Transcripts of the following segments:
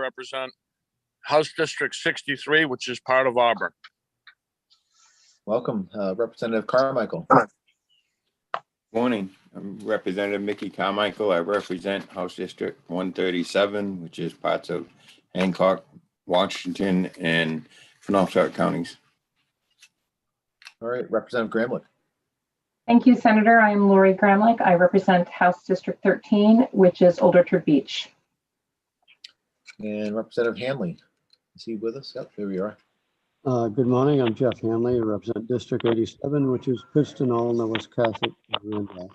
represent House District 63, which is part of Auburn. Welcome, Representative Carmichael. Morning, I'm Representative Mickey Carmichael. I represent House District 137, which is parts of Hancock, Washington, and Penobscot counties. All right, Representative Gramlich. Thank you, Senator. I am Lori Gramlich. I represent House District 13, which is Old Orchard Beach. And Representative Hanley. Is he with us? Yep, there we are. Good morning. I'm Jeff Hanley. I represent District 87, which is Pittston, Allen, Wiscasset, and Randolph.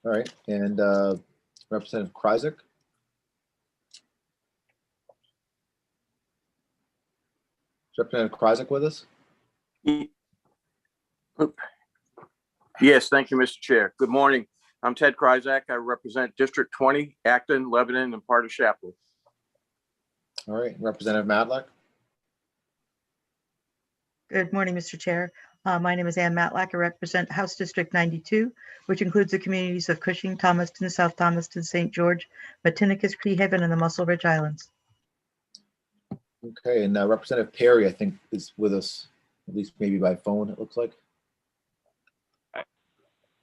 All right, and Representative Kryzak. Is Representative Kryzak with us? Yes, thank you, Mr. Chair. Good morning. I'm Ted Kryzak. I represent District 20, Acton, Lebanon, and part of Chaplin. All right, Representative Matlack. Good morning, Mr. Chair. My name is Ann Matlack. I represent House District 92, which includes the communities of Cushing, Thomaston, South Thomaston, St. George, Matinicus, Clehaven, and the Muscle Ridge Islands. Okay, and Representative Perry, I think, is with us, at least maybe by phone, it looks like.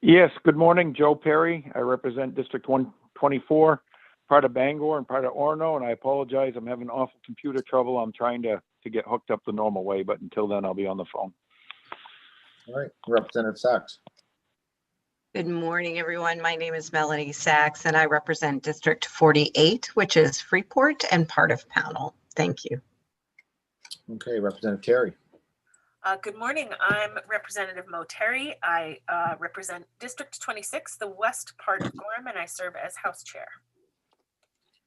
Yes, good morning, Joe Perry. I represent District 124, part of Bangor and part of Orono, and I apologize, I'm having awful computer trouble. I'm trying to get hooked up the normal way, but until then, I'll be on the phone. All right, Representative Sachs. Good morning, everyone. My name is Melanie Sachs, and I represent District 48, which is Freeport and part of Pownell. Thank you. Okay, Representative Terry. Good morning. I'm Representative Mo Terry. I represent District 26, the west part of Gorham, and I serve as House Chair.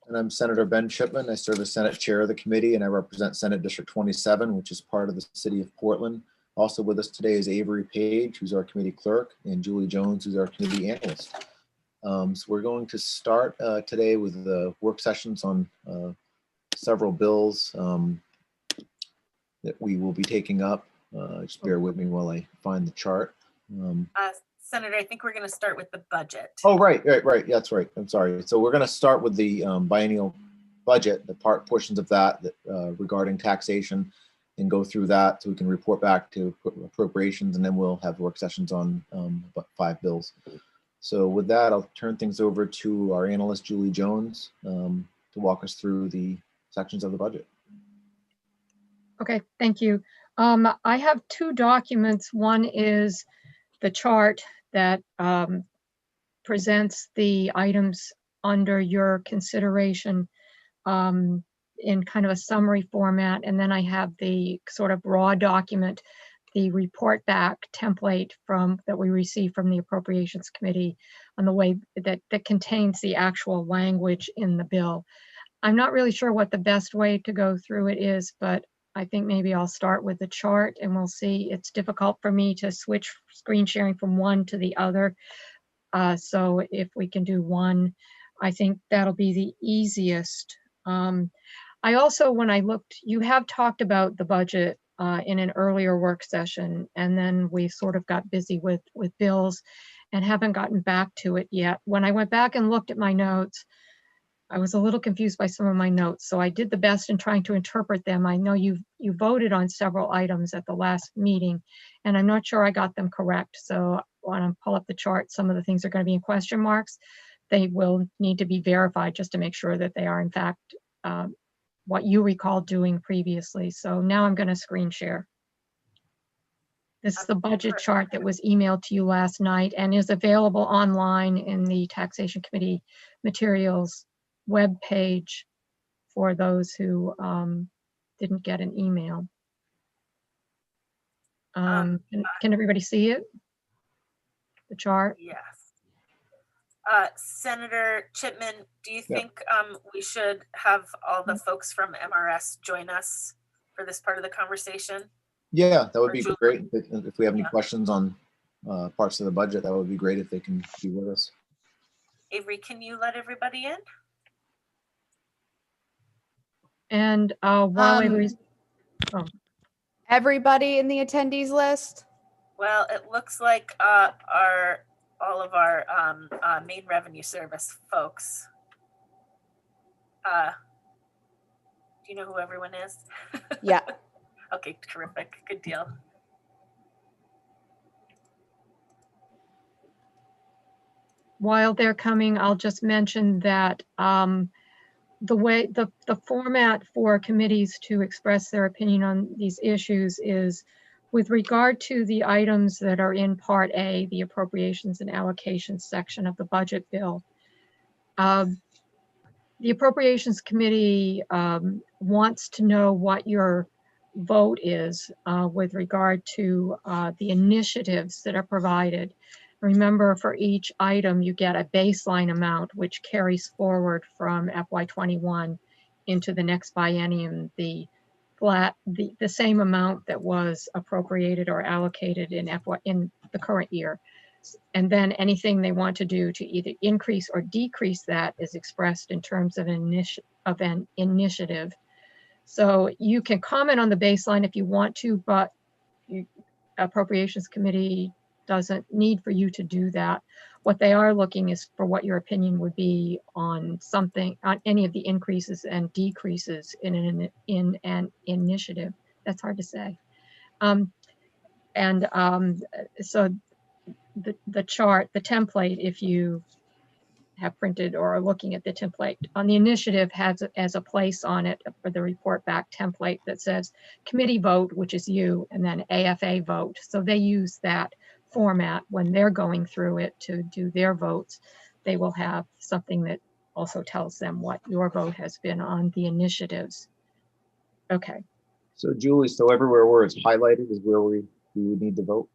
And I'm Senator Ben Shipman. I serve as Senate Chair of the committee, and I represent Senate District 27, which is part of the city of Portland. Also with us today is Avery Page, who's our committee clerk, and Julie Jones, who's our committee analyst. So we're going to start today with the work sessions on several bills that we will be taking up. Just bear with me while I find the chart. Senator, I think we're going to start with the budget. Oh, right. Yeah, that's right. I'm sorry. So we're going to start with the biennial budget, the portions of that regarding taxation, and go through that so we can report back to appropriations, and then we'll have work sessions on about 5 bills. So with that, I'll turn things over to our analyst, Julie Jones, to walk us through the sections of the budget. Okay, thank you. I have 2 documents. One is the chart that presents the items under your consideration in kind of a summary format. And then I have the sort of raw document, the report back template that we received from the Appropriations Committee on the way that contains the actual language in the bill. I'm not really sure what the best way to go through it is, but I think maybe I'll start with the chart and we'll see. It's difficult for me to switch screen sharing from one to the other. So if we can do one, I think that'll be the easiest. I also, when I looked, you have talked about the budget in an earlier work session, and then we sort of got busy with bills and haven't gotten back to it yet. When I went back and looked at my notes, I was a little confused by some of my notes, so I did the best in trying to interpret them. I know you voted on several items at the last meeting, and I'm not sure I got them correct. So when I pull up the chart, some of the things are going to be in question marks. They will need to be verified just to make sure that they are in fact what you recall doing previously. So now I'm going to screen share. This is the budget chart that was emailed to you last night and is available online in the Taxation Committee materials web page for those who didn't get an email. Can everybody see it? The chart? Yes. Senator Chipman, do you think we should have all the folks from MRS join us for this part of the conversation? Yeah, that would be great. If we have any questions on parts of the budget, that would be great if they can be with us. Avery, can you let everybody in? And while Avery's, everybody in the attendees list? Well, it looks like all of our main revenue service folks. Do you know who everyone is? Yeah. Okay, terrific. Good deal. While they're coming, I'll just mention that the format for committees to express their opinion on these issues is with regard to the items that are in Part A, the appropriations and allocations section of the budget bill. The Appropriations Committee wants to know what your vote is with regard to the initiatives that are provided. Remember, for each item, you get a baseline amount, which carries forward from FY21 into the next biennium, the same amount that was appropriated or allocated in the current year. And then anything they want to do to either increase or decrease that is expressed in terms of an initiative. So you can comment on the baseline if you want to, but Appropriations Committee doesn't need for you to do that. What they are looking is for what your opinion would be on any of the increases and decreases in an initiative. That's hard to say. So the chart, the template, if you have printed or are looking at the template on the initiative, has as a place on it for the report back template that says committee vote, which is you, and then AFA vote. So they use that format when they're going through it to do their votes. They will have something that also tells them what your vote has been on the initiatives. Okay. So Julie, so everywhere where it's highlighted is where we would need to vote?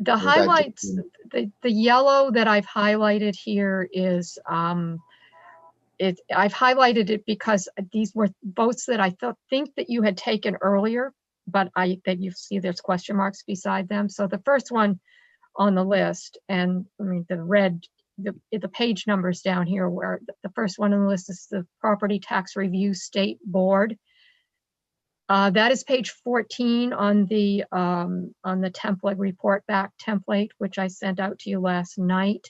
The highlights, the yellow that I've highlighted here is, I've highlighted it because these were votes that I think that you had taken earlier, but that you see there's question marks beside them. So the first one on the list, and I mean the red, the page numbers down here, where the first one on the list is the Property Tax Review State Board. That is page 14 on the template, report back template, which I sent out to you last night.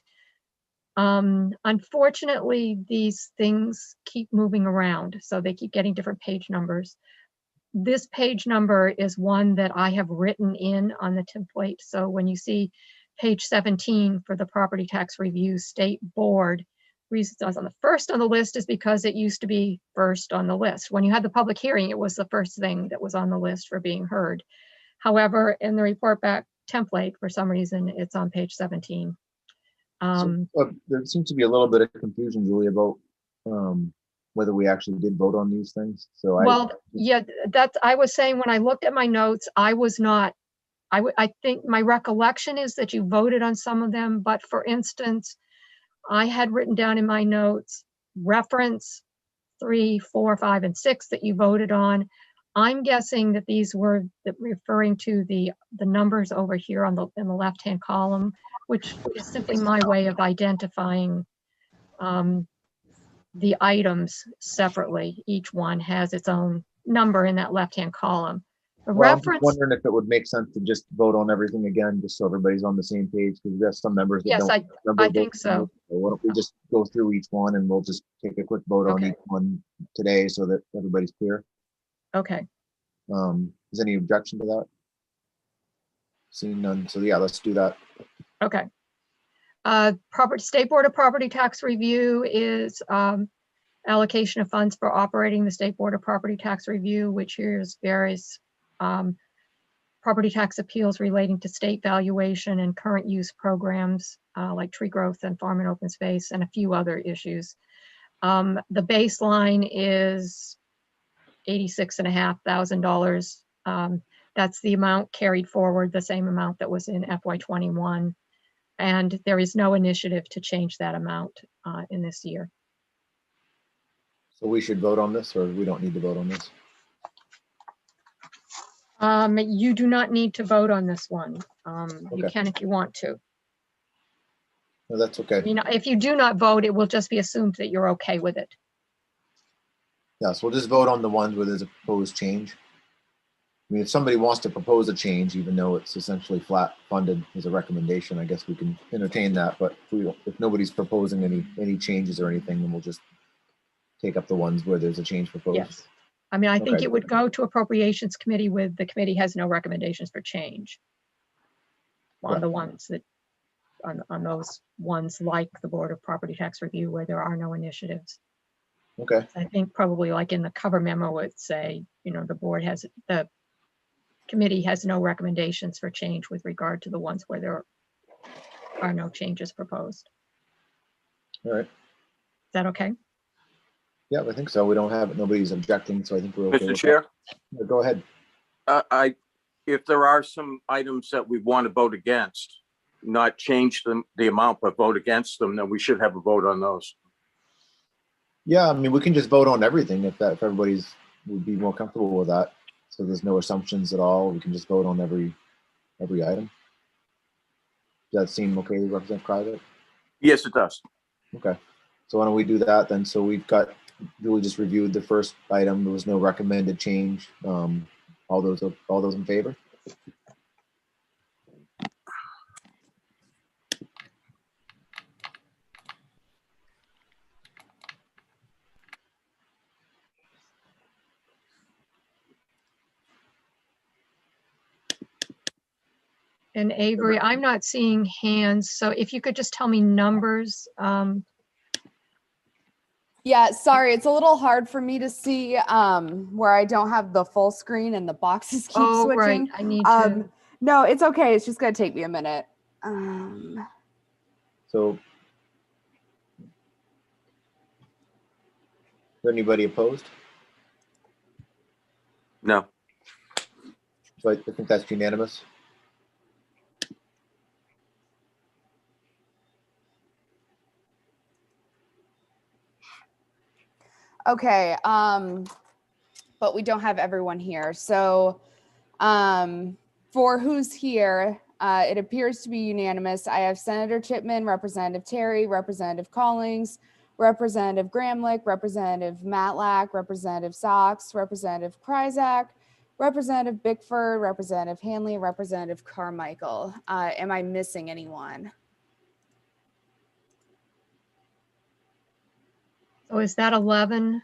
Unfortunately, these things keep moving around, so they keep getting different page numbers. This page number is one that I have written in on the template. So when you see page 17 for the Property Tax Review State Board, reason it's on the first on the list is because it used to be first on the list. When you had the public hearing, it was the first thing that was on the list for being heard. However, in the report back template, for some reason, it's on page 17. There seems to be a little bit of confusion, Julie, about whether we actually did vote on these things. So yeah, I was saying when I looked at my notes, I was not, I think my recollection is that you voted on some of them, but for instance, I had written down in my notes reference 3, 4, 5, and 6 that you voted on. I'm guessing that these were referring to the numbers over here in the left-hand column, which is simply my way of identifying the items separately. Each one has its own number in that left-hand column. Well, I'm just wondering if it would make sense to just vote on everything again, just so everybody's on the same page, because there's some members that yes, don't remember. I think so. Why don't we just go through each one and we'll just take a quick vote on Okay. each one today so that everybody's clear. Okay. Is any objection to that? Seeing none, so yeah, let's do that. Okay. State Board of Property Tax Review is allocation of funds for operating the State Board of Property Tax Review, which here's various property tax appeals relating to state valuation and current use programs like tree growth and farm and open space and a few other issues. The baseline is $86,500. That's the amount carried forward, the same amount that was in FY21. And there is no initiative to change that amount in this year. So we should vote on this, or we don't need to vote on this? You do not need to vote on this one. You Okay. can if you want to. No, that's okay. You know, if you do not vote, it will just be assumed that you're okay with it. Yeah, so we'll just vote on the ones where there's a proposed change. I mean, if somebody wants to propose a change, even though it's essentially flat funded as a recommendation, I guess we can entertain that. But if nobody's proposing any changes or anything, then we'll just take up the ones where there's a change proposed? Yes. I mean, I think Okay. it would go to Appropriations Committee with the committee has no recommendations for change on Right. the ones that, on those ones like the Board of Property Tax Review where there are no initiatives. Okay, I think probably like in the cover memo would say, you know, the committee has no recommendations for change with regard to the ones where there are no changes proposed. all right. Is that okay? Yeah, I think so. We don't have, nobody's objecting, so I think we're okay Mr. with Chair, that. Yeah, go ahead. if there are some items that we want to vote against, not change the amount, but vote against them, then we should have a vote on those. Yeah, I mean, we can just vote on everything if everybody's would be more comfortable with that. So there's no assumptions at all. We can just vote on every item. Does that seem okay, Representative Krajicek? Yes, it does. Okay, so why don't we do that then? So we've got, Julie just reviewed the first item. There was no recommended change. All those in favor? And Avery, I'm not seeing hands, so if you could just tell me numbers. Yeah, sorry, it's a little hard for me to see where I don't have the full screen and the boxes keep Oh, right, switching. I need to. No, it's okay. It's just gonna take me a minute. So, is there anybody opposed? No. So I think that's unanimous. Okay, but we don't have everyone here. So for who's here, it appears to be unanimous. I have Senator Chipman, Representative Terry, Representative Collings, Representative Gramlich, Representative Matlack, Representative Sachs, Representative Kryzak, Representative Bickford, Representative Hanley, Representative Carmichael. Am I missing anyone? So is that 11?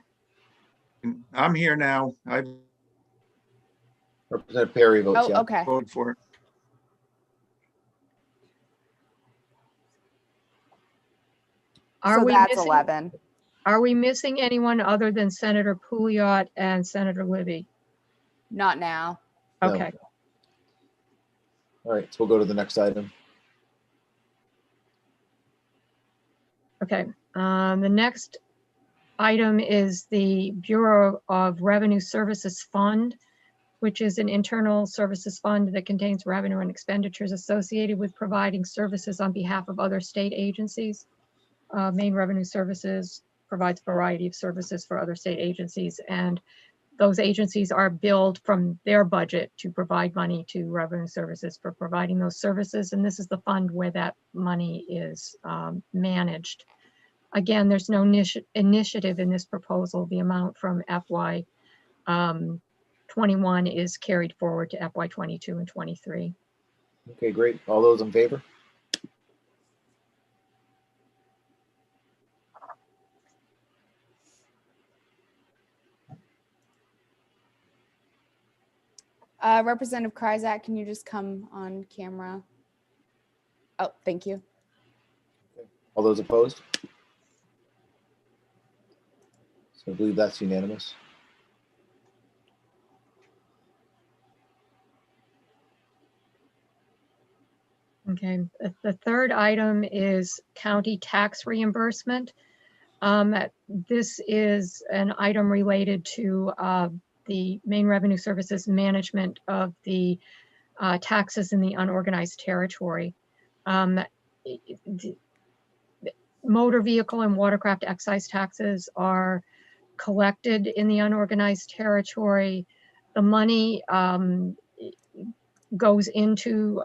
I'm here now. I Representative Perry votes Oh, yes. okay. voted for it. Are So we that's missing? 11. Are we missing anyone other than Senator Pouliot and Senator Libby? Not now. No. Okay, All right, so we'll go to the next item. okay. The next item is the Bureau of Revenue Services Fund, which is an internal services fund that contains revenue and expenditures associated with providing services on behalf of other state agencies. Maine Revenue Services provides a variety of services for other state agencies, and those agencies are billed from their budget to provide money to Revenue Services for providing those services. And this is the fund where that money is managed. Again, there's no initiative in this proposal. The amount from FY 21 is carried forward to FY 22 and 23. Okay, great. All those in favor? Representative Kryzak, can you just come on camera? Oh, thank you. All those opposed? So I believe that's unanimous. Okay, the third item is county tax reimbursement. This is an item related to the Maine Revenue Services management of the taxes in the unorganized territory. Motor vehicle and watercraft excise taxes are collected in the unorganized territory. The money goes into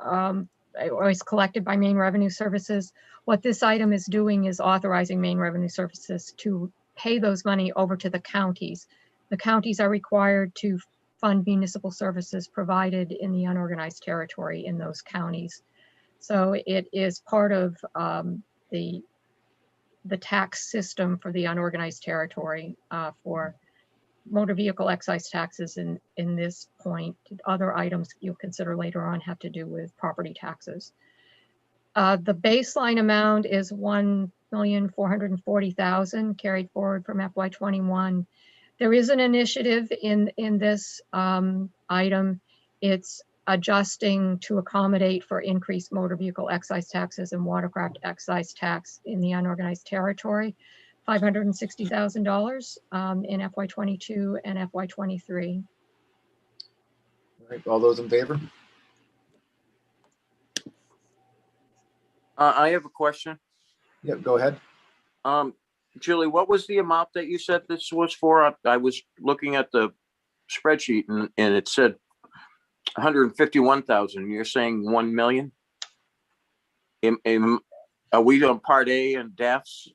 or is collected by Maine Revenue Services. What this item is doing is authorizing Maine Revenue Services to pay those money over to the counties. The counties are required to fund municipal services provided in the unorganized territory in those counties. So it is part of the the tax system for the unorganized territory for motor vehicle excise taxes in this point. Other items you'll consider later on have to do with property taxes. The baseline amount is $1,440,000 carried forward from FY21. There is an initiative in this item. It's adjusting to accommodate for increased motor vehicle excise taxes and watercraft excise tax in the unorganized territory, $560,000 in FY22 and FY23. All right, all those in favor? I have a question. Yep, go ahead. Julie, what was the amount that you said this was for? I was looking at the spreadsheet and it said 151,000. You're saying 1 million? Are we on part A and DAF's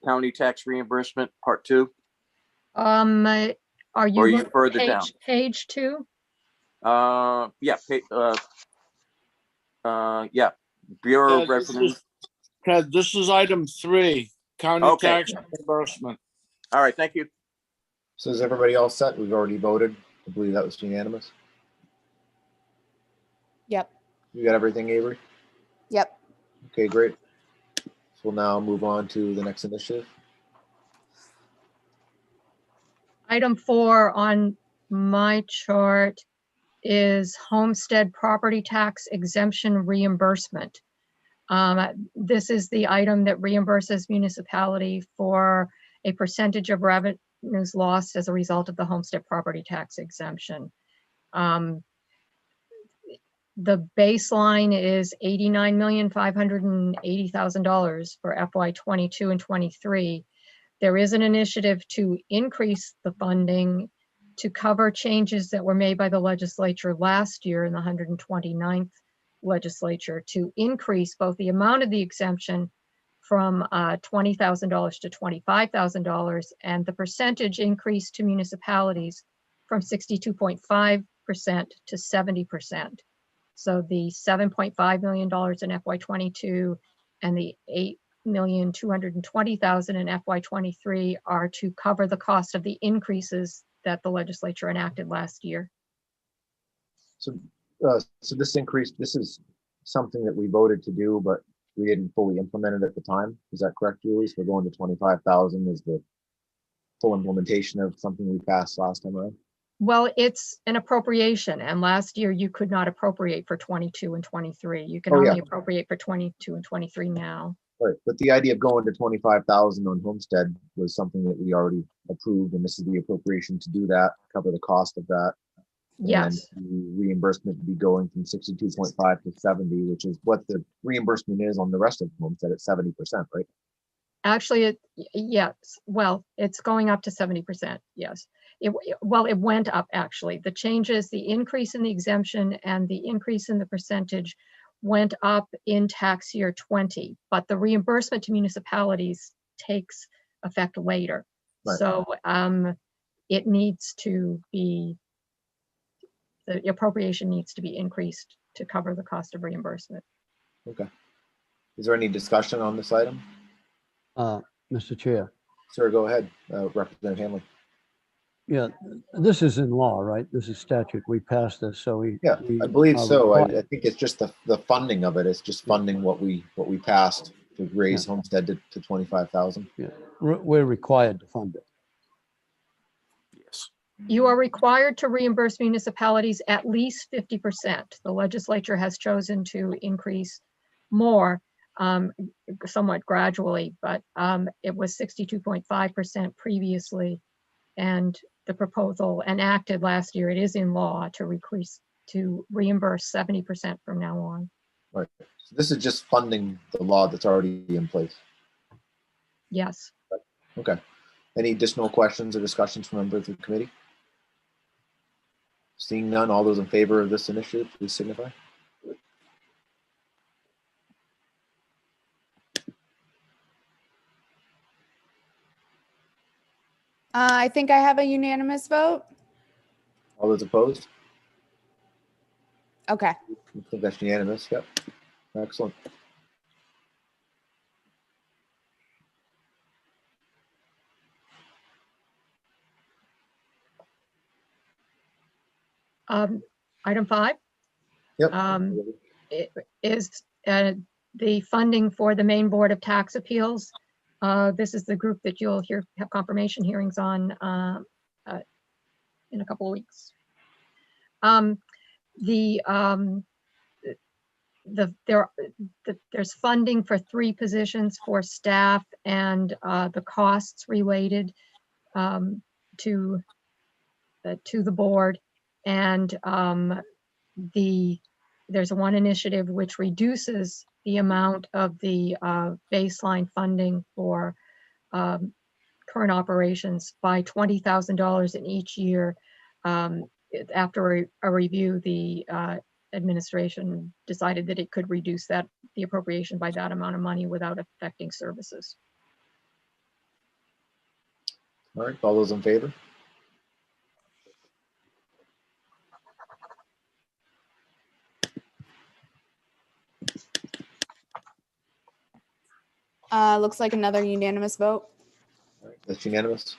county tax reimbursement part 2? Are you, Or are you looking at further down? page 2? Yeah, yeah. Bureau of Revenue. Ted, this is item 3, county Okay. tax reimbursement. All right, thank you. So is everybody all set? We've already voted. I believe that was unanimous. Yep. You got everything, Avery? Yep. Okay, great. So we'll now move on to the next initiative. Item 4 on my chart is homestead property tax exemption reimbursement. This is the item that reimburses municipality for a percentage of revenues lost as a result of the homestead property tax exemption. The baseline is $89,580,000 for FY22 and 23. There is an initiative to increase the funding to cover changes that were made by the legislature last year in the 129th legislature to increase both the amount of the exemption from $20,000 to $25,000 and the percentage increase to municipalities from 62.5% to 70%. So the $7.5 million in FY22 and the $8,220,000 in FY23 are to cover the cost of the increases that the legislature enacted last year. So this increase, this is something that we voted to do, but we didn't fully implement it at the time. Is that correct, Julie? So we're going to 25,000 is the full implementation of something we passed last time around? Well, it's an appropriation, and last year you could not appropriate for 22 and 23. You can Oh, yeah. only appropriate for 22 and 23 now. Right, but the idea of going to 25,000 on homestead was something that we already approved, and this is the appropriation to do that, cover the cost of that. Yes. And the reimbursement would be going from 62.5 to 70, which is what the reimbursement is on the rest of homestead at 70%, right? Actually, yes. Well, it's going up to 70%. Yes. It went up actually. The changes, the increase in the exemption and the increase in the percentage went up in tax year 20, but the reimbursement to municipalities takes effect later. Right. So it needs to be, the appropriation needs to be increased to cover the cost of reimbursement. Okay. Is there any discussion on this item? Mr. Chair. Sir, go ahead, Representative Hanley. Yeah, this is in law, right? This is statute. We passed this, so we. Yeah, we I believe are so. I required- think it's just the funding of it. It's just funding what we passed to raise homestead to 25,000. Yeah, we're required to fund it. Yes. You are required to reimburse municipalities at least 50%. The legislature has chosen to increase more, somewhat gradually, but it was 62.5% previously. And the proposal enacted last year, it is in law to reimburse 70% from now on. Right. So this is just funding the law that's already in place. Yes. Okay. Any additional questions or discussions from members of the committee? Seeing none, all those in favor of this initiative, please signify. I think I have a unanimous vote. All those opposed? Okay. I think that's unanimous. Yep. Excellent. Item 5 Yep. is the funding for the Maine Board of Tax Appeals. This is the group that you'll have confirmation hearings on in a couple of weeks. There's funding for 3 positions for staff and the costs related to the board. And there's one initiative which reduces the amount of the baseline funding for current operations by $20,000 in each year. After a review, the administration decided that it could reduce the appropriation by that amount of money without affecting services. All right, all those in favor? Looks like another unanimous vote. All right, that's unanimous.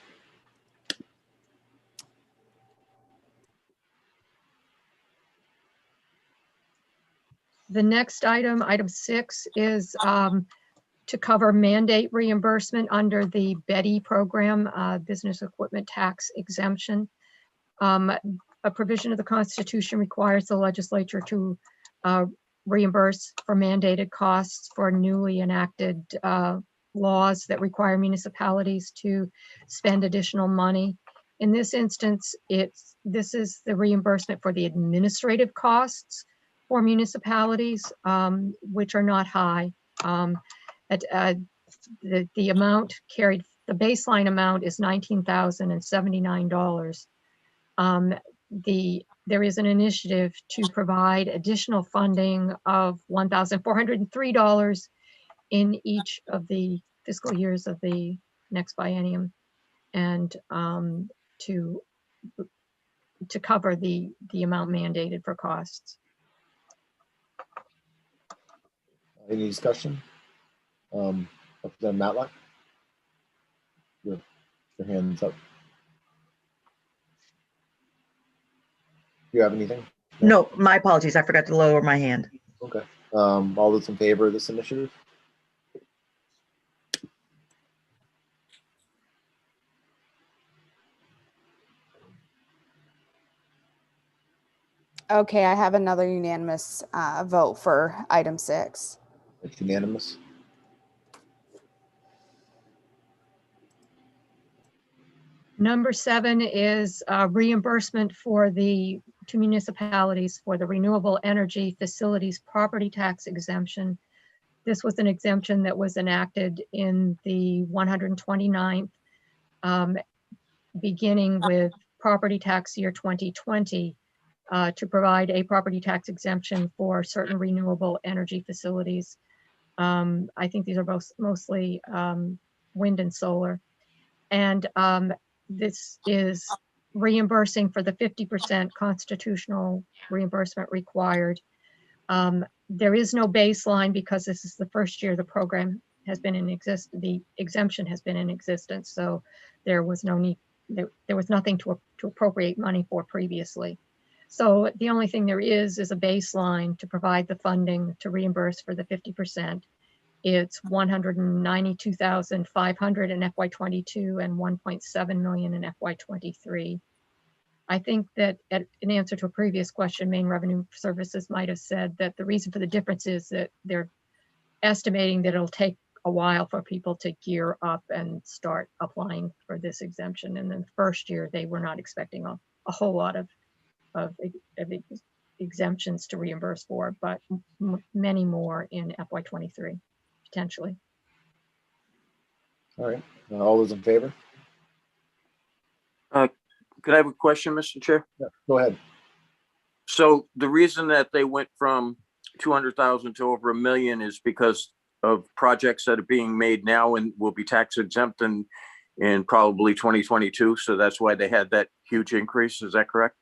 The next item, item 6, is to cover mandate reimbursement under the Betty program, business equipment tax exemption. A provision of the Constitution requires the legislature to reimburse for mandated costs for newly enacted laws that require municipalities to spend additional money. In this instance, this is the reimbursement for the administrative costs for municipalities, which are not high. The amount carried, the baseline amount is $19,079. There is an initiative to provide additional funding of $1,403 in each of the fiscal years of the next biennium, and to cover the amount mandated for costs. Any discussion? Representative Matlock? Your hand's up. Do you have anything? No, my apologies. I forgot to lower my hand. Okay. All those in favor of this initiative? Okay, I have another unanimous vote for item 6. It's unanimous. Number 7 is reimbursement to municipalities for the renewable energy facilities property tax exemption. This was an exemption that was enacted in the 129th, beginning with property tax year 2020, to provide a property tax exemption for certain renewable energy facilities. I think these are both mostly wind and solar. And this is reimbursing for the 50% constitutional reimbursement required. There is no baseline because this is the first year the program has been in existence, the exemption has been in existence. So there was no need, there was nothing to appropriate money for previously. So the only thing there is a baseline to provide the funding to reimburse for the 50%. It's $192,500 in FY22 and $1.7 million in FY23. I think that in answer to a previous question, Maine Revenue Services might have said that the reason for the difference is that they're estimating that it'll take a while for people to gear up and start applying for this exemption. And then the first year, they were not expecting a whole lot of exemptions to reimburse for, but many more in FY23, potentially. All right. All those in favor? Could I have a question, Mr. Chair? Yeah, go ahead. So the reason that they went from 200,000 to over $1 million is because of projects that are being made now and will be tax exempt in probably 2022. So that's why they had that huge increase. Is that correct?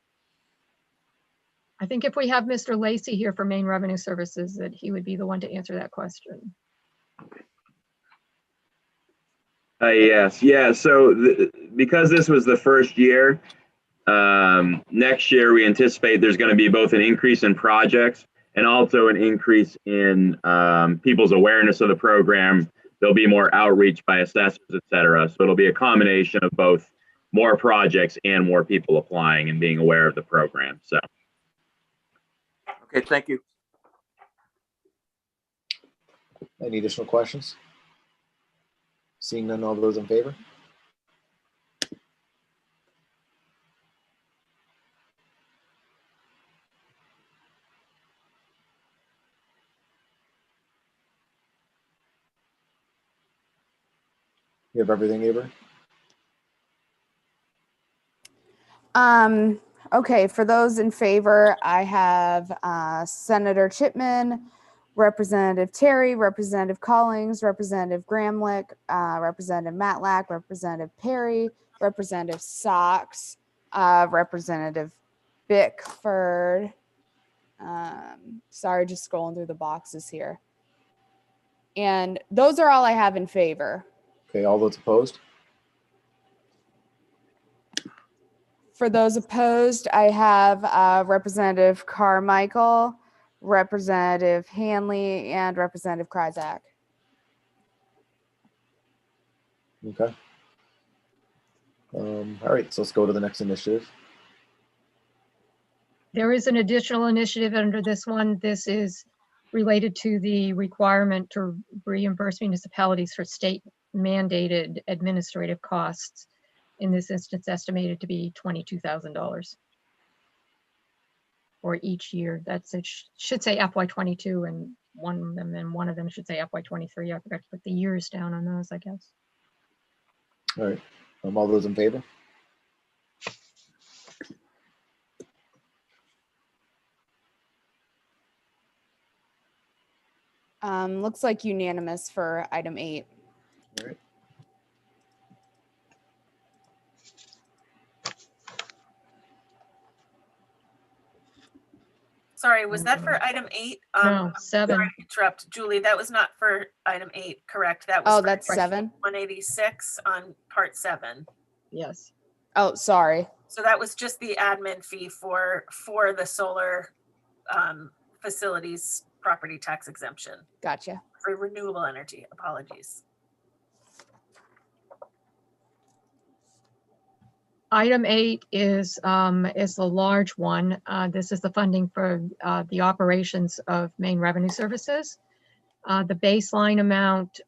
I think if we have Mr. Lacy here for Maine Revenue Services, that he would be the one to answer that question. Yes, yeah. So because this was the first year, Next year, we anticipate there's going to be both an increase in projects and also an increase in people's awareness of the program. There'll be more outreach by assessors, et cetera. So it'll be a combination of both more projects and more people applying and being aware of the program. So. Okay, thank you. Any additional questions? Seeing none, all those in favor? You have everything, Avery? Okay, for those in favor, I have Senator Chipman, Representative Terry, Representative Collings, Representative Gramlich, Representative Matlack, Representative Perry, Representative Sachs, Representative Bickford. Sorry, just scrolling through the boxes here. And those are all I have in favor. Okay, all those opposed? For those opposed, I have Representative Carmichael, Representative Hanley, and Representative Kryzak. Okay. All right, so let's go to the next initiative. There is an additional initiative under this one. This is related to the requirement to reimburse municipalities for state mandated administrative costs. In this instance, estimated to be $22,000 for each year. That's it. Should say FY22 and one of them should say FY23. I forgot to put the years down on those, I guess. All right, all those in favor? Looks like unanimous for item 8. All right. Sorry, was that for item 8? No, 7. Sorry to interrupt, Julie. That was not for item 8, correct? That was Oh, for that's question 7. 186 on part 7. Yes. Oh, sorry. So that was just the admin fee for the solar facilities property tax exemption Gotcha. for renewable energy. Apologies. Item 8 is the large one. This is the funding for the operations of Maine Revenue Services. The baseline amount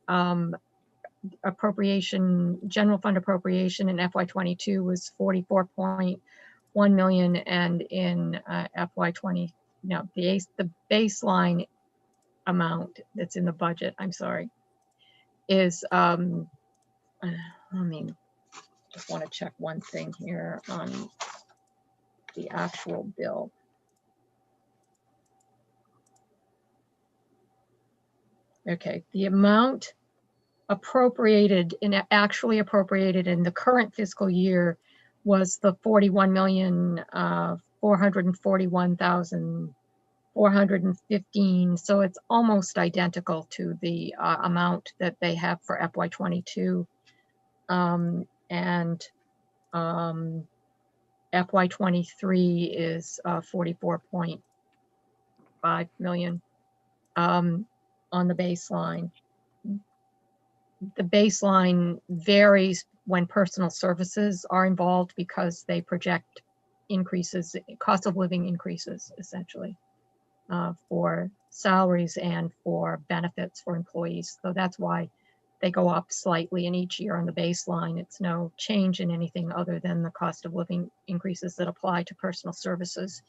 appropriation, general fund appropriation in FY22 was 44.1 million, and in FY20, no, the baseline amount that's in the budget, I'm sorry, is just want to check one thing here on the actual bill. Okay, the amount appropriated actually appropriated in the current fiscal year was the 41,441,415. So it's almost identical to the amount that they have for FY22. And FY23 is 44.5 million on the baseline. The baseline varies when personal services are involved because they project increases, cost of living increases, essentially, for salaries and for benefits for employees. So that's why they go up slightly in each year on the baseline. It's no change in anything other than the cost of living increases that apply to personal services.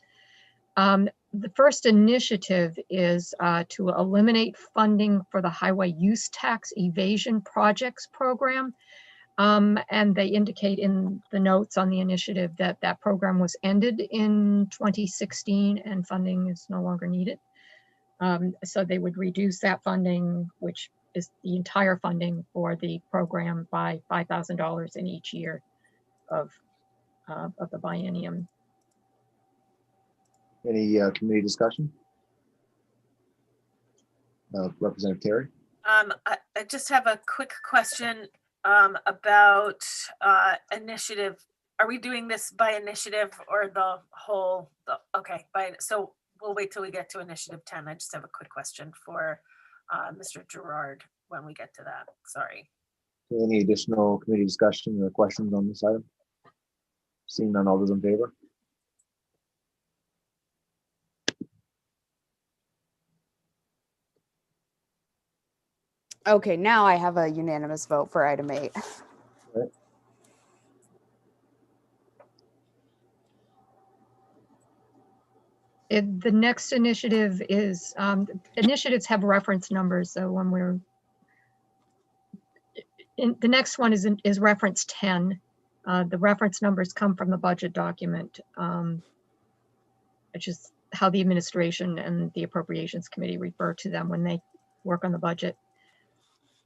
The first initiative is to eliminate funding for the highway use tax evasion projects program. And they indicate in the notes on the initiative that that program was ended in 2016 and funding is no longer needed. So they would reduce that funding, which is the entire funding for the program, by $5,000 in each year of the biennium. Any committee discussion? Representative Terry? I just have a quick question about initiative are we doing this by initiative or the whole, okay, so we'll wait till we get to initiative 10. I just have a quick question for Mr. Gerard when we get to that. Sorry. Any additional committee discussion or questions on this item? Seeing none, all those in favor? Okay, now I have a unanimous vote for item 8. Right. The next initiative is, initiatives have reference numbers, so when we're, the next one is reference 10. The reference numbers come from the budget document, which is how the administration and the appropriations committee refer to them when they work on the budget.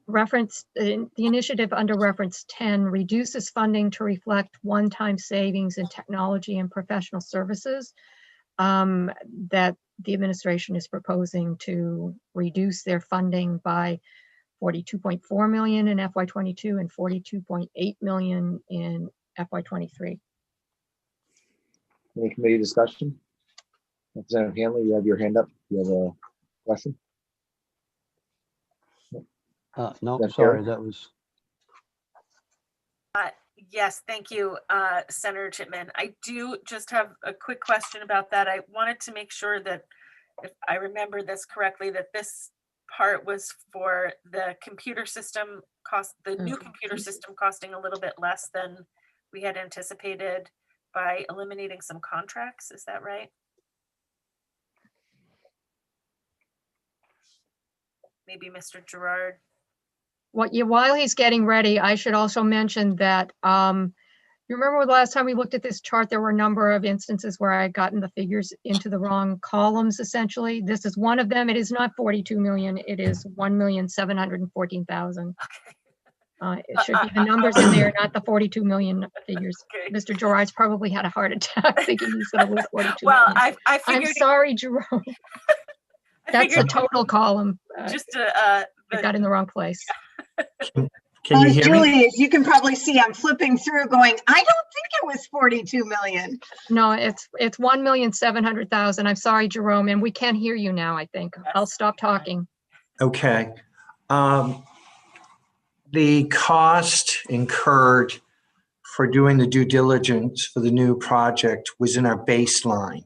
The initiative under reference 10 reduces funding to reflect one-time savings in technology and professional services that the administration is proposing to reduce their funding by $42.4 million in FY22 and $42.8 million in FY23. Any committee discussion? Representative Hanley, you have your hand up. You have a question? No, That's sorry, Terry. that was, Yes, thank you, Senator Chipman. I do just have a quick question about that. I wanted to make sure that if I remember this correctly, that this part was for the computer system cost, the new computer system costing a little bit less than we had anticipated by eliminating some contracts. Is that right? Maybe Mr. Gerard. While he's getting ready, I should also mention that, you remember the last time we looked at this chart, there were a number of instances where I had gotten the figures into the wrong columns, essentially. This is one of them. It is not 42 million. It is 1,714,000. It should be the numbers in there, not the 42 million figures. Okay. Mr. Gerard's probably had a heart attack thinking he's going to lose 42 Well, million. I I'm figured, sorry, Jerome. I That's the figured total column. just I got in the wrong place. Can you hear me? Julie, as you can probably see, I'm flipping through going, I don't think it was 42 million. No, it's 1,700,000. I'm sorry, Jerome, and we can hear you now, I think. I'll stop talking. Okay. The cost incurred for doing the due diligence for the new project was in our baseline.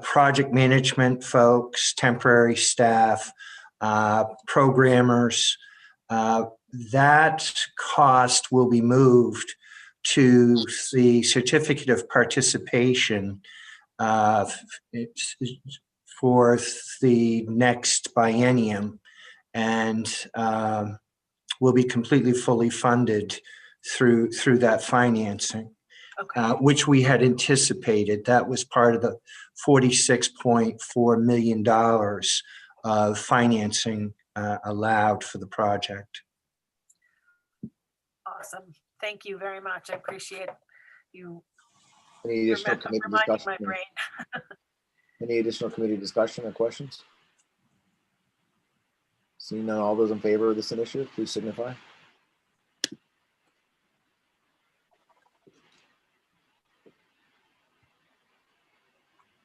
Project management folks, temporary staff, programmers, that cost will be moved to the certificate of participation for the next biennium, and will be completely fully funded through that financing, which we had anticipated. That was part of the $46.4 million of financing allowed for the project. awesome. Thank you very much. I appreciate you Any additional committee reminding discussion? my brain. Any additional committee discussion or questions? Seeing none, all those in favor of this initiative, please signify.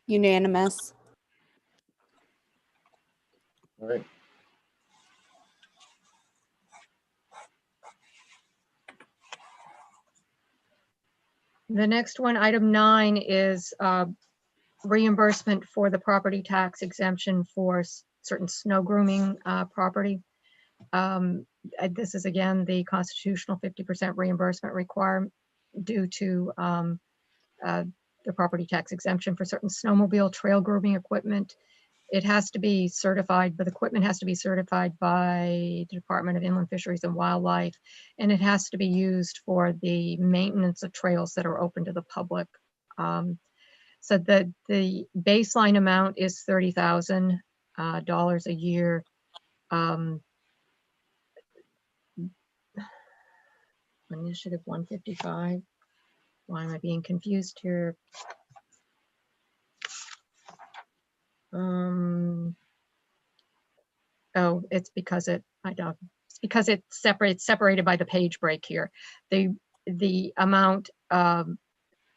Unanimous. All right. The next one, item 9, is reimbursement for the property tax exemption for certain snow grooming property. This is again the constitutional 50% reimbursement requirement due to the property tax exemption for certain snowmobile trail grooming equipment. It has to be certified, but the equipment has to be certified by the Department of Inland Fisheries and Wildlife, and it has to be used for the maintenance of trails that are open to the public. So the baseline amount is $30,000 a year. Initiative 155. Why am I being confused here? Oh, it's because it's separated by the page break here. The amount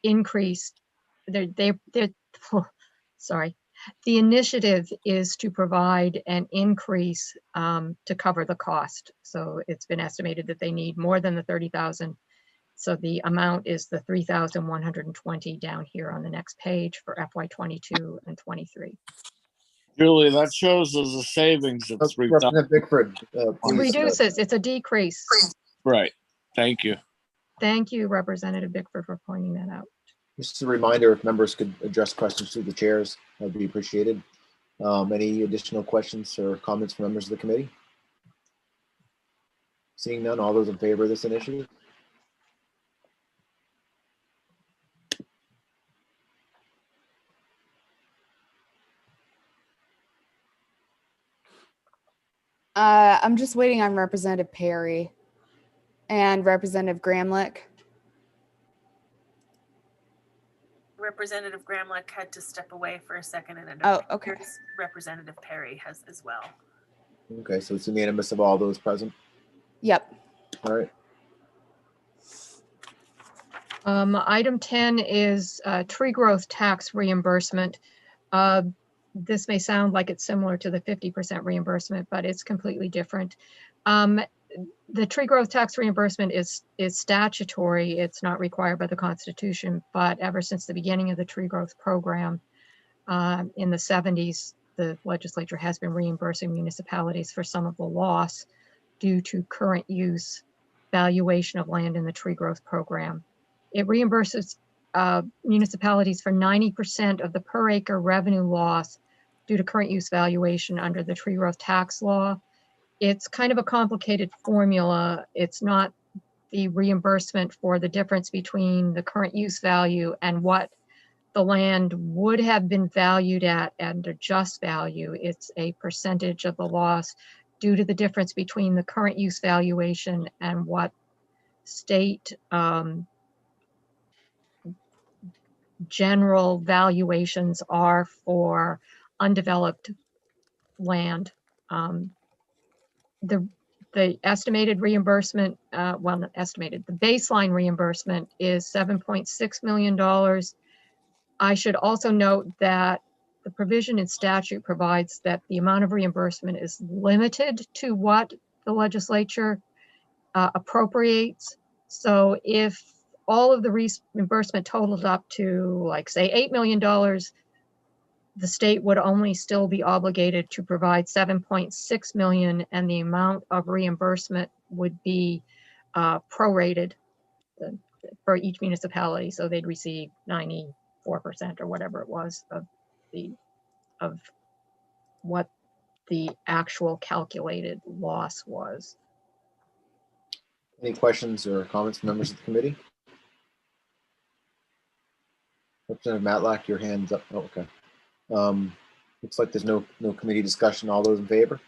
increase, they're, sorry. The initiative is to provide an increase to cover the cost. So it's been estimated that they need more than the 30,000. So the amount is the 3,120 down here on the next page for FY22 and 23. Julie, that shows us a savings of Representative Bickford, It please. reduces, it's a decrease. Right. Thank you. Thank you, Representative Bickford, for pointing that out. Just a reminder, if members could address questions through the chairs, that'd be appreciated. Any additional questions or comments from members of the committee? Seeing none, all those in favor of this initiative? I'm just waiting on Representative Perry and Representative Gramlich. Representative Gramlich had to step away for a second, and Oh, okay. Representative Perry has as well. Okay, so it's unanimous of all those present. Yep. All right. Item 10 is tree growth tax reimbursement. This may sound like it's similar to the 50% reimbursement, but it's completely different. The tree growth tax reimbursement is statutory. It's not required by the Constitution, but ever since the beginning of the tree growth program in the 70s, the legislature has been reimbursing municipalities for some of the loss due to current use valuation of land in the tree growth program. It reimburses municipalities for 90% of the per acre revenue loss due to current use valuation under the tree growth tax law. It's kind of a complicated formula. It's not the reimbursement for the difference between the current use value and what the land would have been valued at under just value. It's a percentage of the loss due to the difference between the current use valuation and what state general valuations are for undeveloped land. The estimated reimbursement, well, not estimated, the baseline reimbursement is $7.6 million. I should also note that the provision in statute provides that the amount of reimbursement is limited to what the legislature appropriates. So if all of the reimbursement totaled up to, like, say, $8 million, the state would only still be obligated to provide 7.6 million, and the amount of reimbursement would be prorated for each municipality. So they'd receive 94% or whatever it was of what the actual calculated loss was. Any questions or comments from members of the committee? Representative Matlack, your hand's up. Oh, okay. Looks like there's no committee discussion. All those in favor?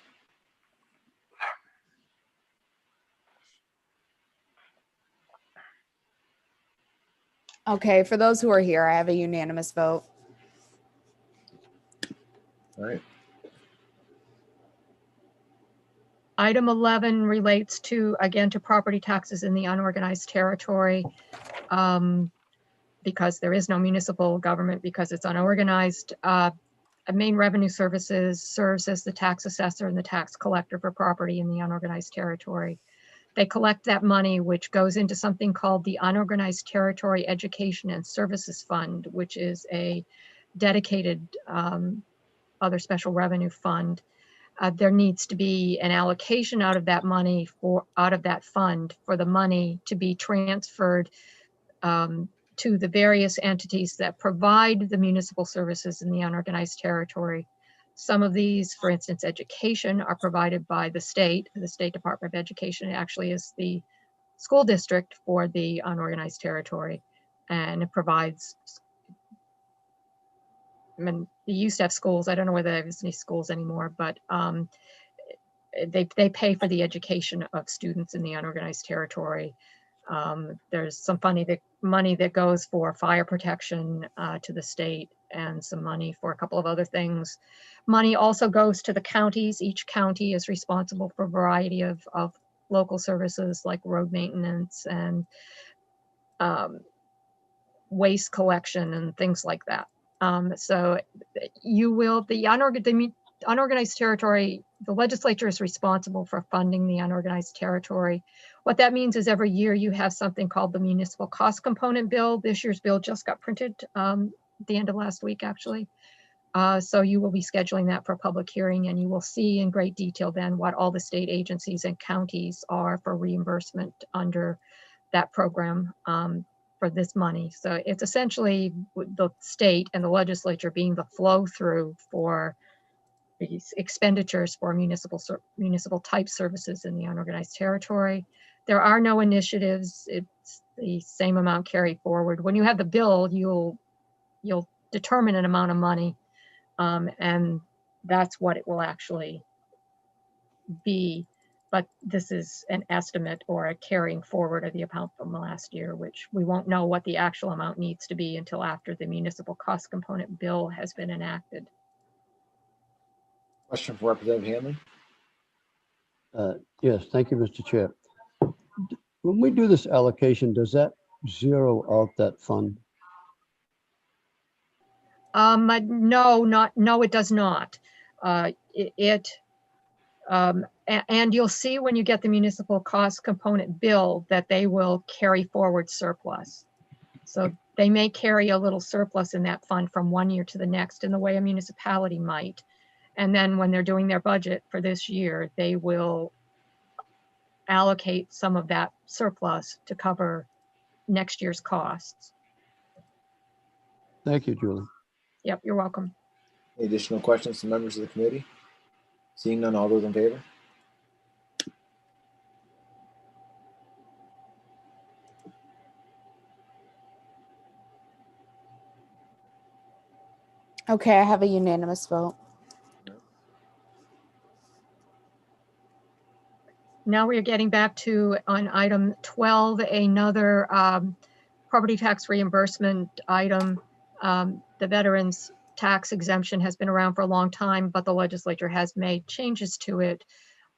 Okay, for those who are here, I have a unanimous vote. All right. Item 11 relates to, again, to property taxes in the unorganized territory. Because there is no municipal government, because it's unorganized. Main Revenue Services serves as the tax assessor and the tax collector for property in the unorganized territory. They collect that money, which goes into something called the Unorganized Territory Education and Services Fund, which is a dedicated other special revenue fund. There needs to be an allocation out of that money out of that fund for the money to be transferred to the various entities that provide the municipal services in the unorganized territory. Some of these, for instance, education, are provided by the State Department of Education. It actually is the school district for the unorganized territory, and it provides, I mean, they used to have schools. I don't know whether there's any schools anymore, but they pay for the education of students in the unorganized territory. There's some money that goes for fire protection to the state, and some money for a couple of other things. Money also goes to the counties. Each county is responsible for a variety of local services like road maintenance and waste collection and things like that. So you will, the unorganized territory, the legislature is responsible for funding the unorganized territory. What that means is every year you have something called the municipal cost component bill. This year's bill just got printed at the end of last week, actually. So you will be scheduling that for a public hearing, and you will see in great detail then what all the state agencies and counties are for reimbursement under that program for this money. So it's essentially the state and the legislature being the flow through for these expenditures for municipal type services in the unorganized territory. There are no initiatives. It's the same amount carried forward. When you have the bill, you'll determine an amount of money, and that's what it will actually be. But this is an estimate or a carrying forward of the amount from last year, which we won't know what the actual amount needs to be until after the municipal cost component bill has been enacted. Question for Representative Hanley. Yes, thank you, Mr. Chair. When we do this allocation, does that zero out that fund? No, it does not. And you'll see when you get the municipal cost component bill that they will carry forward surplus. So they may carry a little surplus in that fund from one year to the next in the way a municipality might. And then when they're doing their budget for this year, they will allocate some of that surplus to cover next year's costs. Thank you, Julie. Yep, you're welcome. Any additional questions from members of the committee? Seeing none, all those in favor? Okay, I have a unanimous vote. Now we are getting back to on item 12, another property tax reimbursement item. The veterans tax exemption has been around for a long time, but the legislature has made changes to it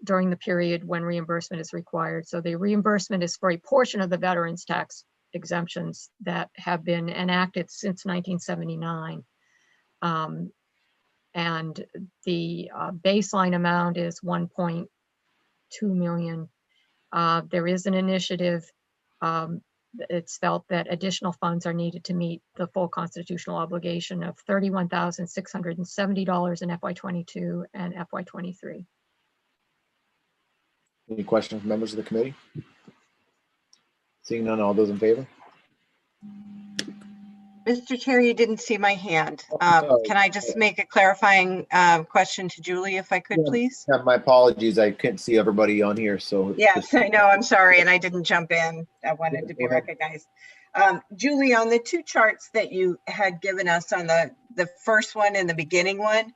during the period when reimbursement is required. So the reimbursement is for a portion of the veterans tax exemptions that have been enacted since 1979. And the baseline amount is 1.2 million. There is an initiative. It's felt that additional funds are needed to meet the full constitutional obligation of $31,670 in FY22 and FY23. Any questions from members of the committee? Seeing none, all those in favor? Mr. Chair, you didn't see my hand. sorry. Can I just make a clarifying question to Julie, if I could, please? Yeah, my apologies. I couldn't see everybody on here, so. Yes, I know. I'm sorry, and I didn't jump in. I wanted to be Go ahead. recognized. Julie, on the two charts that you had given us on the first one and the beginning one,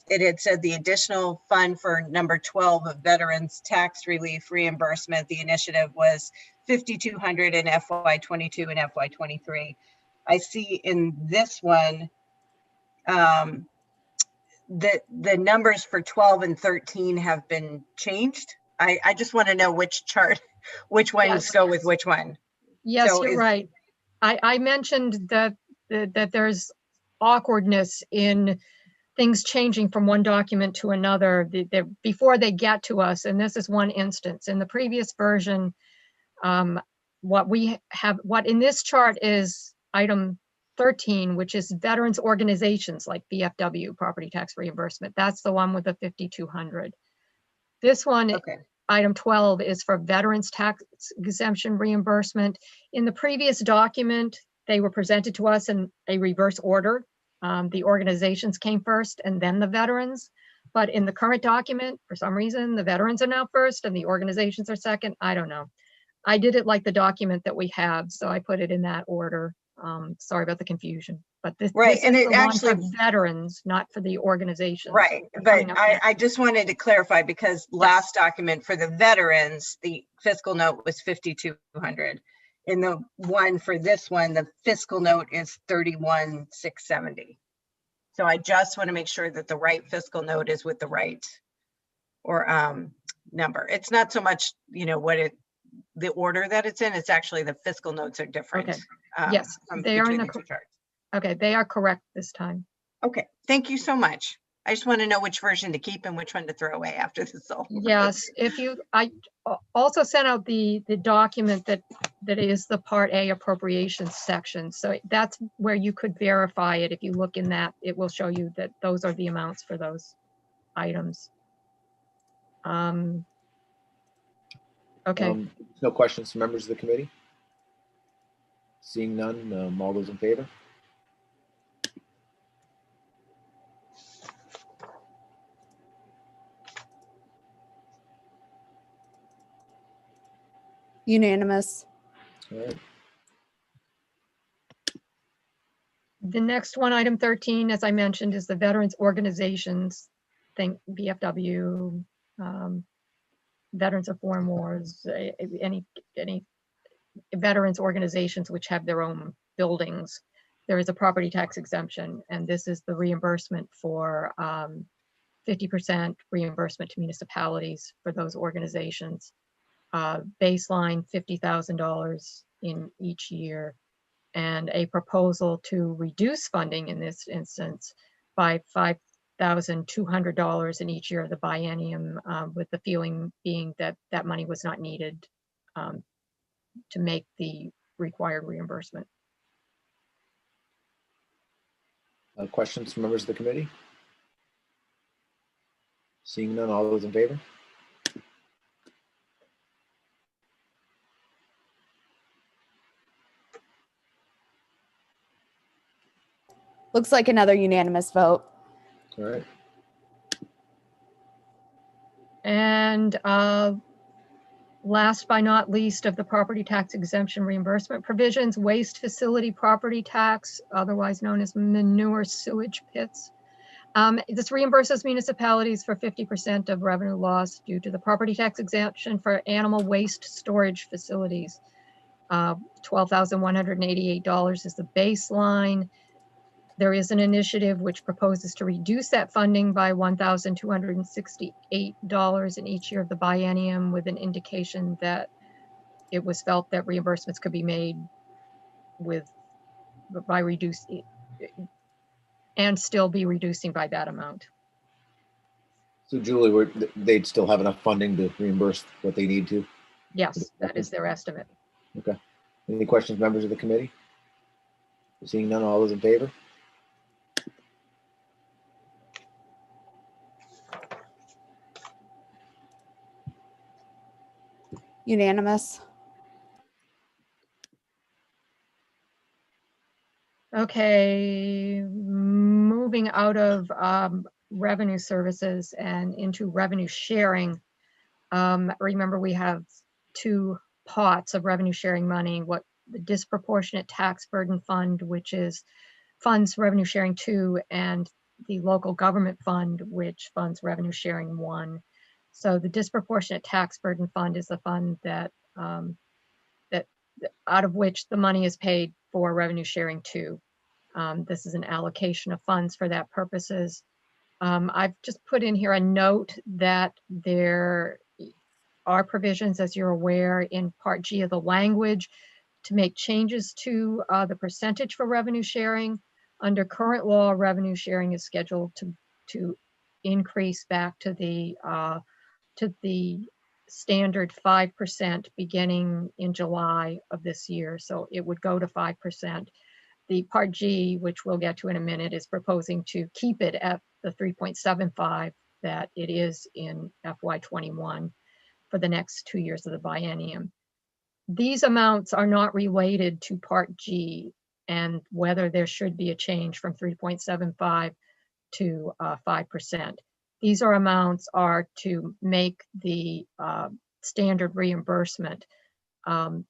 it had said the additional fund for number 12 of veterans tax relief reimbursement, the initiative was $5,200 in FY22 and FY23. I see in this one, the numbers for 12 and 13 have been changed. I just want to know which chart, which ones Yes. go with which one. Yes, So you're is- right. I mentioned that there's awkwardness in things changing from one document to another before they get to us. And this is one instance. In the previous version, what in this chart is item 13, which is veterans organizations like VFW, property tax reimbursement. That's the one with the 5,200. This one, Okay. item 12, is for veterans tax exemption reimbursement. In the previous document, they were presented to us in a reverse order. The organizations came first and then the veterans. But in the current document, for some reason, the veterans are now first and the organizations are second. I don't know. I did it like the document that we have, so I put it in that order. Sorry about the confusion, but this Right, this and is it the one actually- for veterans, not for the organizations. Right, They're but coming up next. I just wanted to clarify because last document for the veterans, the fiscal note was 5,200. In the one for this one, the fiscal note is 31,670. So I just want to make sure that the right fiscal note is with the right number. It's not so much, the order that it's in, it's actually the fiscal notes are different. Okay. Yes, from they are in between the the two charts. Okay, they are correct this time. Okay, thank you so much. I just want to know which version to keep and which one to throw away after this is all. Yes, if you, I also sent out the document that is the Part A appropriations section. So that's where you could verify it. If you look in that, it will show you that those are the amounts for those items. Okay, No questions from members of the committee? Seeing none, all those in favor? Unanimous. All right. the next one, item 13, as I mentioned, is the Veterans Organizations, think VFW, Veterans of Foreign Wars, any veterans organizations which have their own buildings. There is a property tax exemption, and this is the reimbursement for 50% reimbursement to municipalities for those organizations. Baseline $50,000 in each year, and a proposal to reduce funding in this instance by $5,200 in each year of the biennium, with the feeling being that that money was not needed to make the required reimbursement. Questions from members of the committee? Seeing none, all those in favor? Looks like another unanimous vote. All right. And last but not least of the property tax exemption reimbursement provisions, waste facility property tax, otherwise known as manure sewage pits. This reimburses municipalities for 50% of revenue loss due to the property tax exemption for animal waste storage facilities. $12,188 is the baseline. There is an initiative which proposes to reduce that funding by $1,268 in each year of the biennium, with an indication that it was felt that reimbursements could be made by reducing and still be reducing by that amount. So Julie, they'd still have enough funding to reimburse what they need to? Yes, that is their estimate. Okay. Any questions, members of the committee? Seeing none, all those in favor? Unanimous. Okay, moving out of revenue services and into revenue sharing. Remember, we have two pots of revenue sharing money, what the disproportionate tax burden fund, which is funds revenue sharing 2, and the local government fund, which funds revenue sharing 1. So the disproportionate tax burden fund is the fund that out of which the money is paid for revenue sharing 2. This is an allocation of funds for that purposes. I've just put in here a note that there are provisions, as you're aware, in Part G of the language to make changes to the percentage for revenue sharing. Under current law, revenue sharing is scheduled to increase back to the standard 5% beginning in July of this year. So it would go to 5%. The Part G, which we'll get to in a minute, is proposing to keep it at the 3.75 that it is in FY21 for the next 2 years of the biennium. These amounts are not related to Part G and whether there should be a change from 3.75 to 5%. These amounts are to make the standard reimbursement. And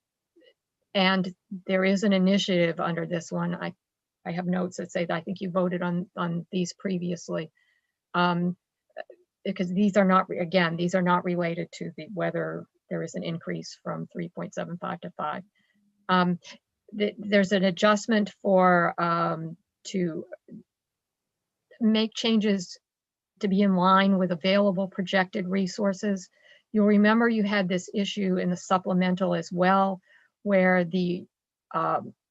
there is an initiative under this one. I have notes that say that I think you voted on these previously. Because these are not, again, these are not related to whether there is an increase from 3.75 to 5. There's an adjustment for to make changes to be in line with available projected resources. You'll remember you had this issue in the supplemental as well, where the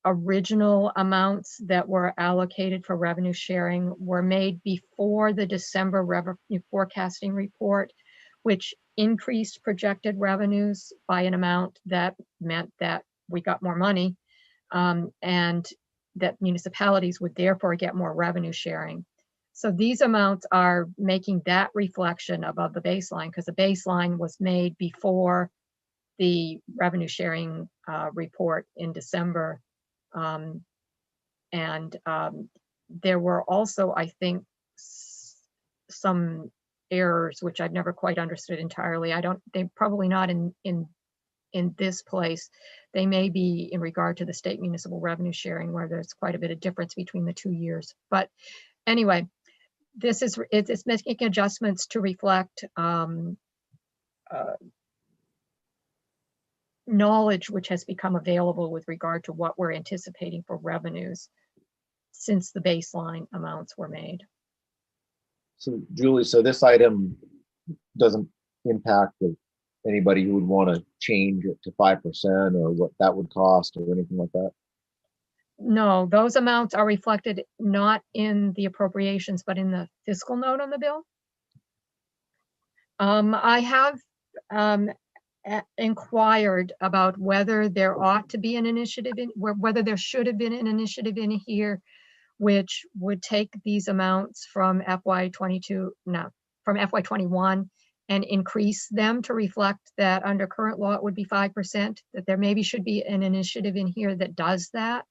original amounts that were allocated for revenue sharing were made before the December revenue forecasting report, which increased projected revenues by an amount that meant that we got more money, and that municipalities would therefore get more revenue sharing. So these amounts are making that reflection above the baseline, because the baseline was made before the revenue sharing report in December. There were also, I think, some errors which I've never quite understood entirely. They're probably not in this place. They may be in regard to the state municipal revenue sharing, where there's quite a bit of difference between the 2 years. But anyway, it's making adjustments to reflect knowledge which has become available with regard to what we're anticipating for revenues since the baseline amounts were made. So Julie, so this item doesn't impact anybody who would want to change it to 5% or what that would cost or anything like that? No, those amounts are reflected not in the appropriations, but in the fiscal note on the bill. I have inquired about whether there ought to be an initiative whether there should have been an initiative in here which would take these amounts from from FY21 and increase them to reflect that under current law it would be 5%, that there maybe should be an initiative in here that does that.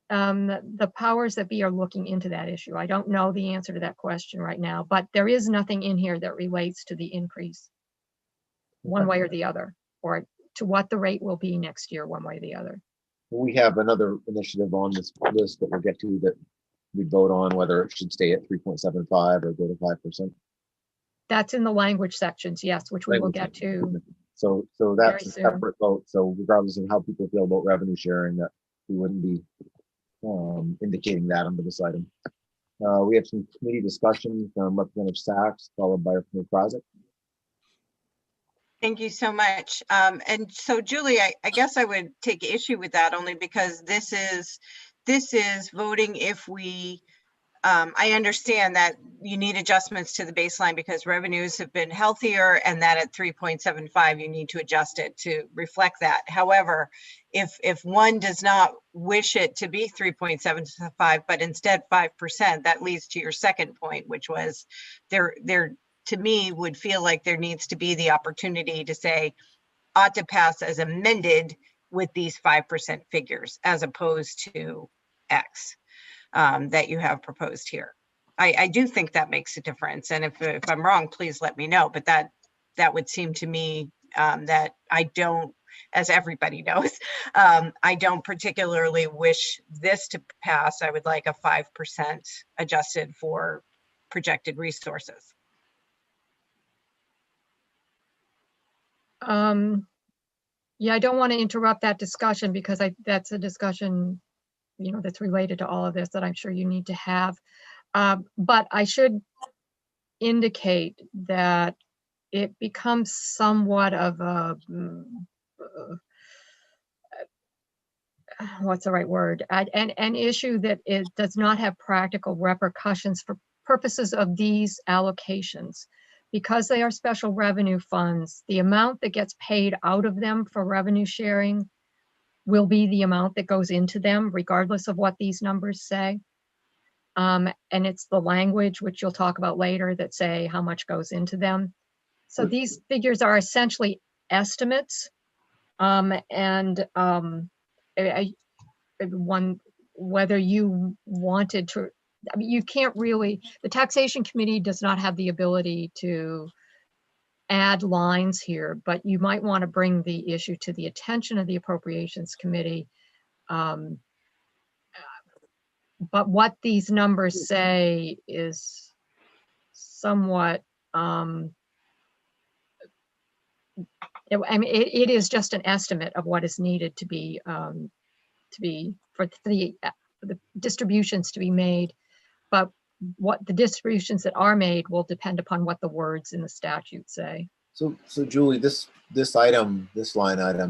The powers that be are looking into that issue. I don't know the answer to that question right now, but there is nothing in here that relates to the increase one way or the other, or to what the rate will be next year, one way or the other. We have another initiative on this list that we'll get to that we vote on whether it should stay at 3.75 or go to 5%. That's in the language sections, yes, which we will get to. So that's a separate vote. So regardless of how people feel about revenue sharing, that we wouldn't be indicating that under this item. We have some committee discussion from Representative Sachs, followed by Representative Krasik. Thank you so much. And so Julie, I guess I would take issue with that only because this is voting if we, I understand that you need adjustments to the baseline because revenues have been healthier and that at 3.75, you need to adjust it to reflect that. However, if one does not wish it to be 3.75, but instead 5%, that leads to your second point, which was there to me would feel like there needs to be the opportunity to say ought to pass as amended with these 5% figures as opposed to X that you have proposed here. I do think that makes a difference. And if I'm wrong, please let me know. But that would seem to me that I don't, as everybody knows, I don't particularly wish this to pass. I would like a 5% adjusted for projected resources. Yeah, I don't want to interrupt that discussion because that's a discussion, that's related to all of this that I'm sure you need to have. But I should indicate that it becomes somewhat of a, what's the right word? An issue that does not have practical repercussions for purposes of these allocations. Because they are special revenue funds, the amount that gets paid out of them for revenue sharing will be the amount that goes into them, regardless of what these numbers say. And it's the language, which you'll talk about later, that say how much goes into them. So these figures are essentially estimates. Whether you wanted to, you can't really, the taxation committee does not have the ability to add lines here, but you might want to bring the issue to the attention of the appropriations committee. But what these numbers say is somewhat, it is just an estimate of what is needed to be for the distributions to be made. But what the distributions that are made will depend upon what the words in the statute say. So Julie, this line item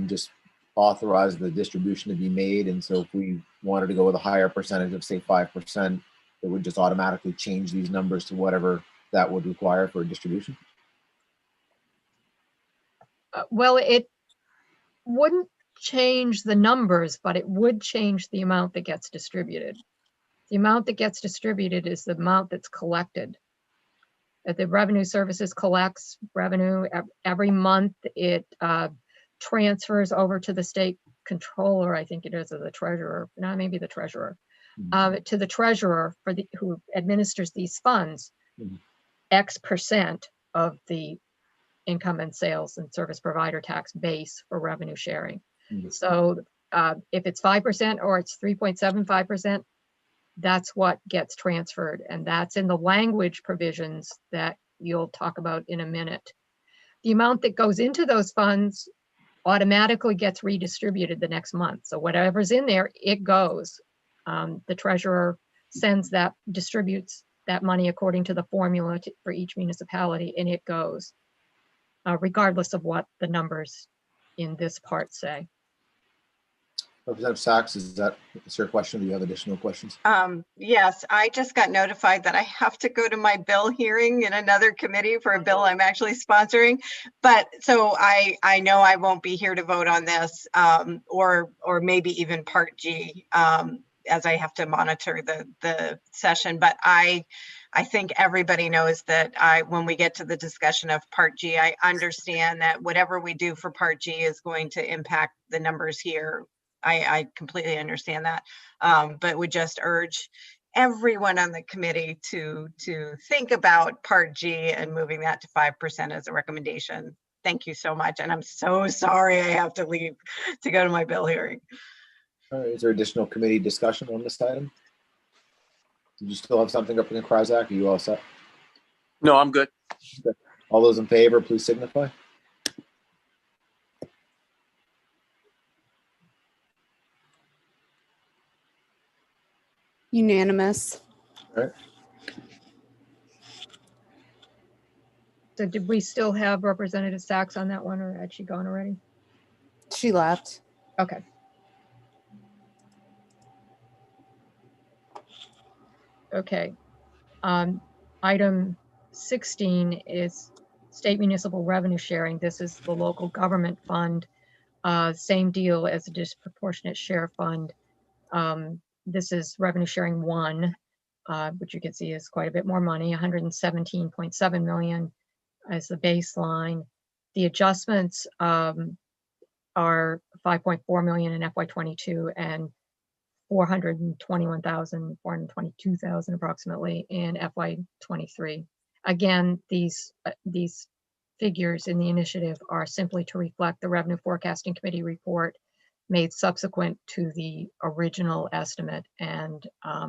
just authorize the distribution to be made. And so if we wanted to go with a higher percentage of, say, 5%, it would just automatically change these numbers to whatever that would require for a distribution. Well, it wouldn't change the numbers, but it would change the amount that gets distributed. The amount that gets distributed is the amount that's collected. The Revenue Services collects revenue every month. It transfers over to the state controller, I think it is, or the treasurer, no, maybe the treasurer, to the treasurer who administers these funds, X% of the income and sales and service provider tax base for revenue sharing. So if it's 5% or it's 3.75%, that's what gets transferred. And that's in the language provisions that you'll talk about in a minute. The amount that goes into those funds automatically gets redistributed the next month. So whatever's in there, it goes. The treasurer distributes that money according to the formula for each municipality, and it goes, regardless of what the numbers in this part say. Representative Sachs, is your question? Do you have additional questions? Yes, I just got notified that I have to go to my bill hearing in another committee for a bill I'm actually sponsoring. But so I know I won't be here to vote on this, or maybe even Part G, as I have to monitor the session. But I think everybody knows that when we get to the discussion of Part G, I understand that whatever we do for Part G is going to impact the numbers here. I completely understand that, but would just urge everyone on the committee to think about Part G and moving that to 5% as a recommendation. Thank you so much. And I'm so sorry I have to leave to go to my bill hearing. All right, is there additional committee discussion on this item? Did you still have something, Representative Kryzak? Are you all set? No, I'm good. Okay. All those in favor, please signify. Unanimous. All right. So did we still have Representative Sachs on that one, or had she gone already? She left. Okay. Okay. Item 16 is state municipal revenue sharing. This is the local government fund. Same deal as a disproportionate share fund. This is revenue sharing 1, which you can see is quite a bit more money, 117.7 million as the baseline. The adjustments are 5.4 million in FY22 and 422,000 approximately in FY23. Again, these figures in the initiative are simply to reflect the Revenue Forecasting Committee report made subsequent to the original estimate, and I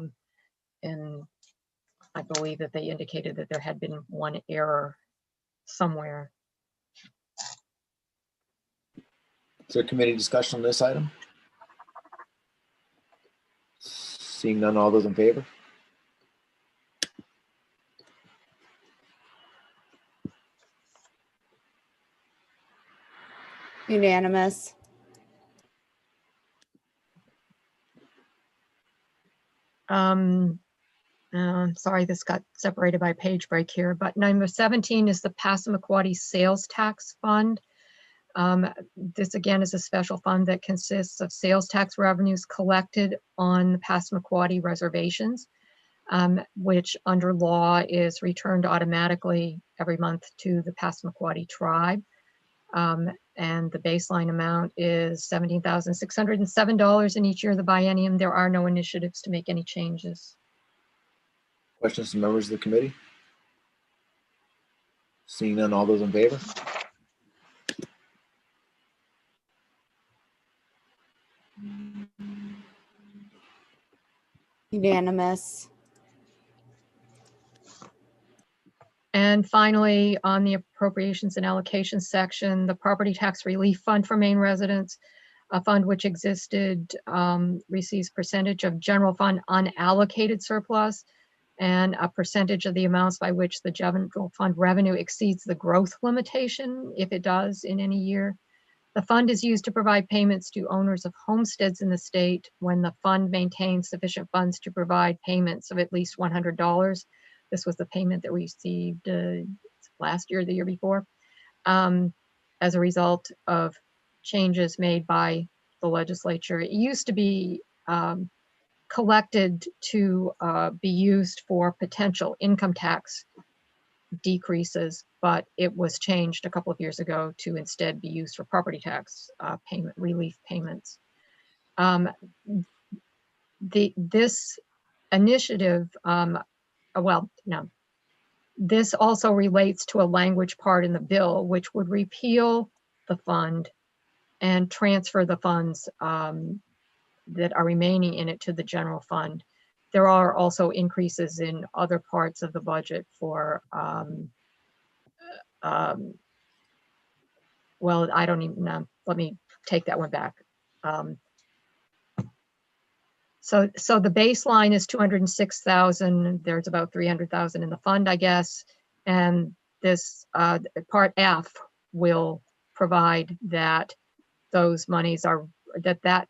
believe that they indicated that there had been one error somewhere. Is there committee discussion on this item? Seeing none, all those in favor? Unanimous. Sorry, this got separated by page break here, but number 17 is the Passamaquoddy Sales Tax Fund. This again is a special fund that consists of sales tax revenues collected on the Passamaquoddy reservations, which under law is returned automatically every month to the Passamaquoddy tribe. And the baseline amount is $17,607 in each year of the biennium. There are no initiatives to make any changes. Questions from members of the committee? Seeing none, all those in favor? Unanimous. And finally, on the appropriations and allocations section, the property tax relief fund for Maine residents, a fund which existed, receives percentage of general fund unallocated surplus and a percentage of the amounts by which the general fund revenue exceeds the growth limitation, if it does in any year. The fund is used to provide payments to owners of homesteads in the state when the fund maintains sufficient funds to provide payments of at least $100. This was the payment that we received last year, or the year before, as a result of changes made by the legislature. It used to be collected to be used for potential income tax decreases, but it was changed a couple of years ago to instead be used for property tax payment relief payments. This initiative, this also relates to a language part in the bill which would repeal the fund and transfer the funds that are remaining in it to the general fund. There are also increases in other parts of the budget for, well, I don't even know. Let me take that one back. So the baseline is 206,000. There's about 300,000 in the fund, I guess. And this part F will provide that those monies are, that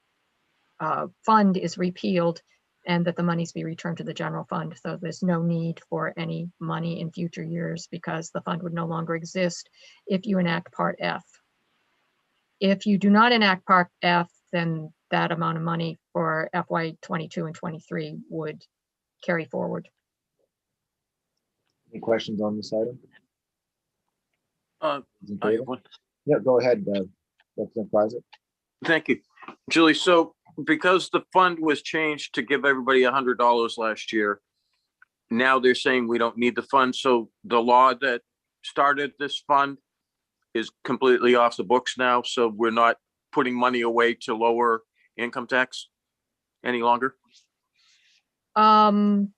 fund is repealed and that the monies be returned to the general fund. So there's no need for any money in future years because the fund would no longer exist if you enact Part F. If you do not enact Part F, then that amount of money for FY 22 and 23 would carry forward. Any questions on this item? I have one. Yeah, go ahead, Representative Kreiser. Thank you, Julie. So because the fund was changed to give everybody $100 last year, now they're saying we don't need the fund. So the law that started this fund is completely off the books now. So we're not putting money away to lower income tax any longer. Well,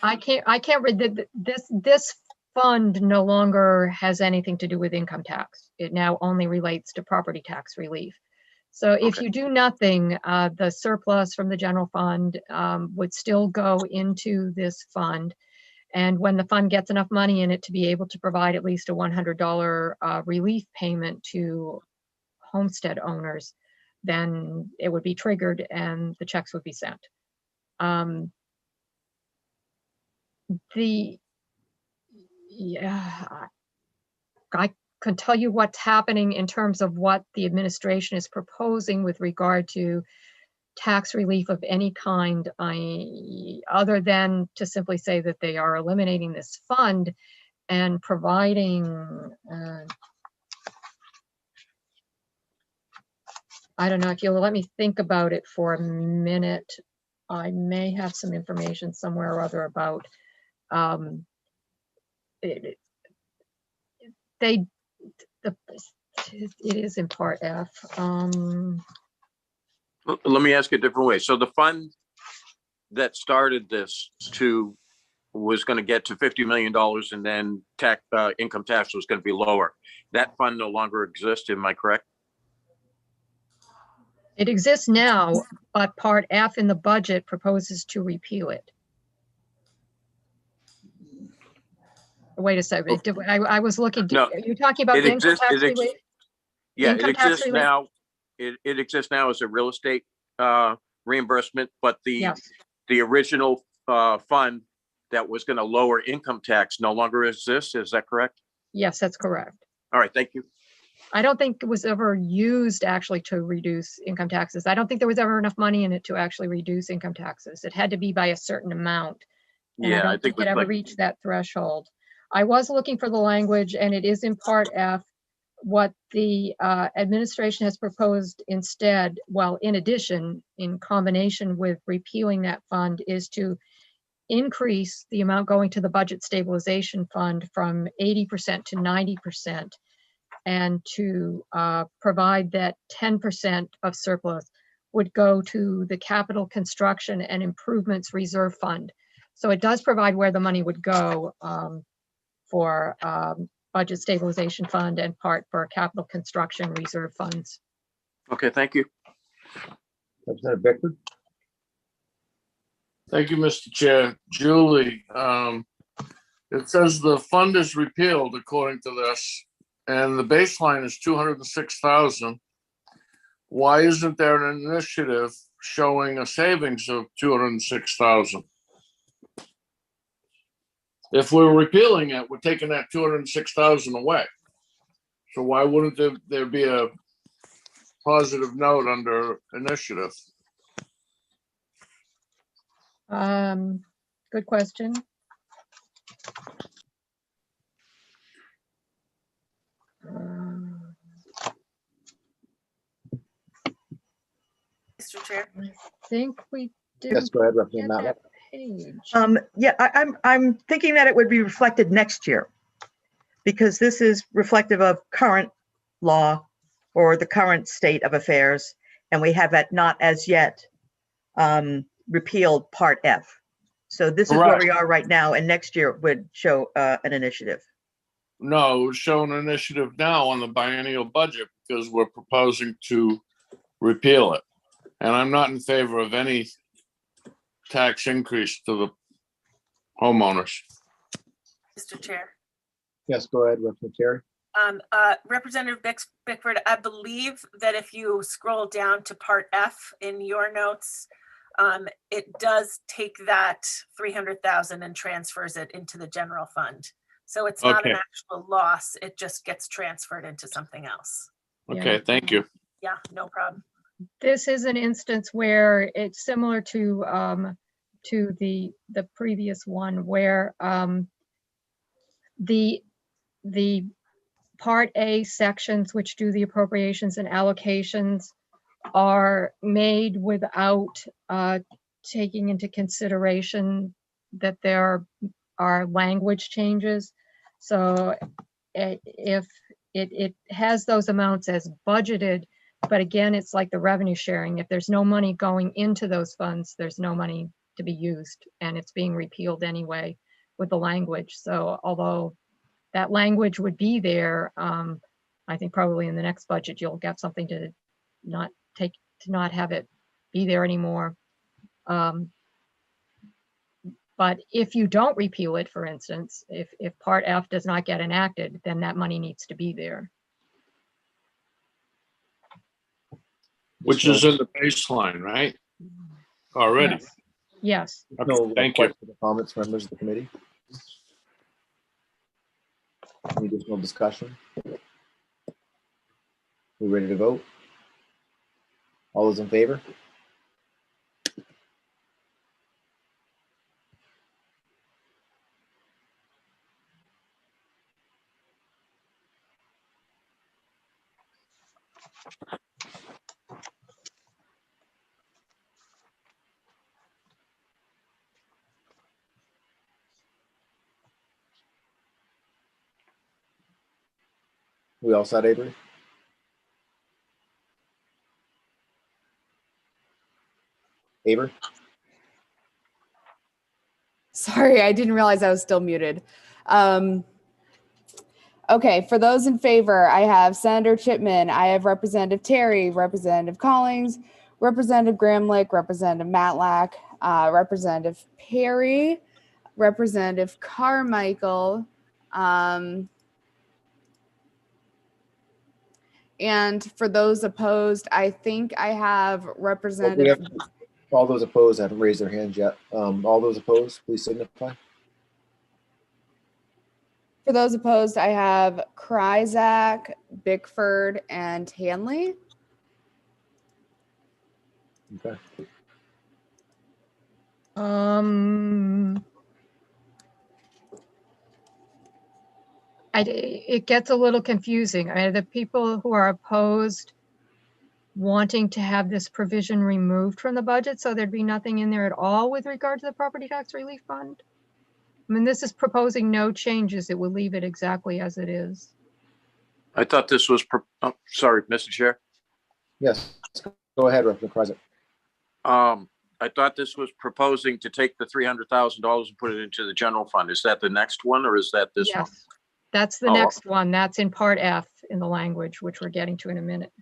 I can't read this fund no longer has anything to do with income tax. It now only relates to property tax relief. So if you do nothing, the surplus from the general fund would still go into this fund. And when the fund gets enough money in it to be able to provide at least a $100 relief payment to homestead owners, then it would be triggered and the checks would be sent. I can tell you what's happening in terms of what the administration is proposing with regard to tax relief of any kind, other than to simply say that they are eliminating this fund and providing, I don't know, if you'll let me think about it for a minute. I may have some information somewhere or other about it is in Part F. Let me ask it a different way. So the fund that started this was going to get to $50 million and then income tax was going to be lower. That fund no longer exists, am I correct? It exists now, but Part F in the budget proposes to repeal it. Wait a second. I was looking. No, you're talking about the income tax relief? Yeah, it exists now. It exists now as a real estate reimbursement, but the original fund that was going to lower income tax no longer exists. Is that correct? Yes, that's correct. All right, thank you. I don't think it was ever used actually to reduce income taxes. I don't think there was ever enough money in it to actually reduce income taxes. It had to be by a certain amount. And Yeah, I don't think it ever reached that threshold. I was looking for the language and it is in Part F. What the administration has proposed instead, well, in addition, in combination with repealing that fund, is to increase the amount going to the budget stabilization fund from 80% to 90%, and to provide that 10% of surplus would go to the capital construction and improvements reserve fund. So it does provide where the money would go for budget stabilization fund and part for capital construction reserve funds. Okay, thank you. Representative Bickford. Thank you, Mr. Chair. Julie, it says the fund is repealed according to this. and the baseline is 206,000. Why isn't there an initiative showing a savings of 206,000? If we're repealing it, we're taking that 206,000 away. So why wouldn't there be a positive note under initiative? Good question. Mr. Chair. I think we did. Yes, go ahead, Representative get Matlock. that page. Yeah, I'm thinking that it would be reflected next year because this is reflective of current law or the current state of affairs, and we have not as yet repealed Part F. So this is where Correct. we are right now, and next year would show an initiative. No, it's showing an initiative now on the biennial budget because we're proposing to repeal it. And I'm not in favor of any tax increase to the homeowners. Mr. Chair. Yes, go ahead, Representative Terry. Representative Bickford, I believe that if you scroll down to Part F in your notes, it does take that 300,000 and transfers it into the general fund. So it's not an Okay. actual loss. It just gets transferred into something else. Okay, Yeah. thank you. Yeah, no problem. This is an instance where it's similar to the previous one where the Part A sections, which do the appropriations and allocations, are made without taking into consideration that there are language changes. So if it has those amounts as budgeted, but again, it's like the revenue sharing. If there's no money going into those funds, there's no money to be used, and it's being repealed anyway with the language. So although that language would be there, I think probably in the next budget, you'll get something to not have it be there anymore. But if you don't repeal it, for instance, if Part F does not get enacted, then that money needs to be there. Which is in the baseline, right? Already. Yes. Yes. Okay, No thank you. questions or comments, members of the committee? Any additional discussion? We ready to vote? All those in favor? We all set, Avery? Avery? Sorry, I didn't realize I was still muted. Okay, for those in favor, I have Senator Chipman, I have Representative Terry, Representative Collins, Representative Gramlich, Representative Matlack, Representative Perry, Representative Carmichael, and for those opposed, I think I have Representative. All those opposed haven't raised their hands yet. All those opposed, please signify. For those opposed, I have Kryzak, Bickford, and Hanley. Okay. It gets a little confusing. The people who are opposed wanting to have this provision removed from the budget, so there'd be nothing in there at all with regard to the property tax relief fund? I mean, this is proposing no changes. It will leave it exactly as it is. I thought this was, sorry, Mr. Chair. Yes, go ahead, Representative Kryzak. I thought this was proposing to take the $300,000 and put it into the general fund. Is that the next one or is that this one? Yes, that's the Oh, next one. That's in Part F in the language, which we're getting to in a minute.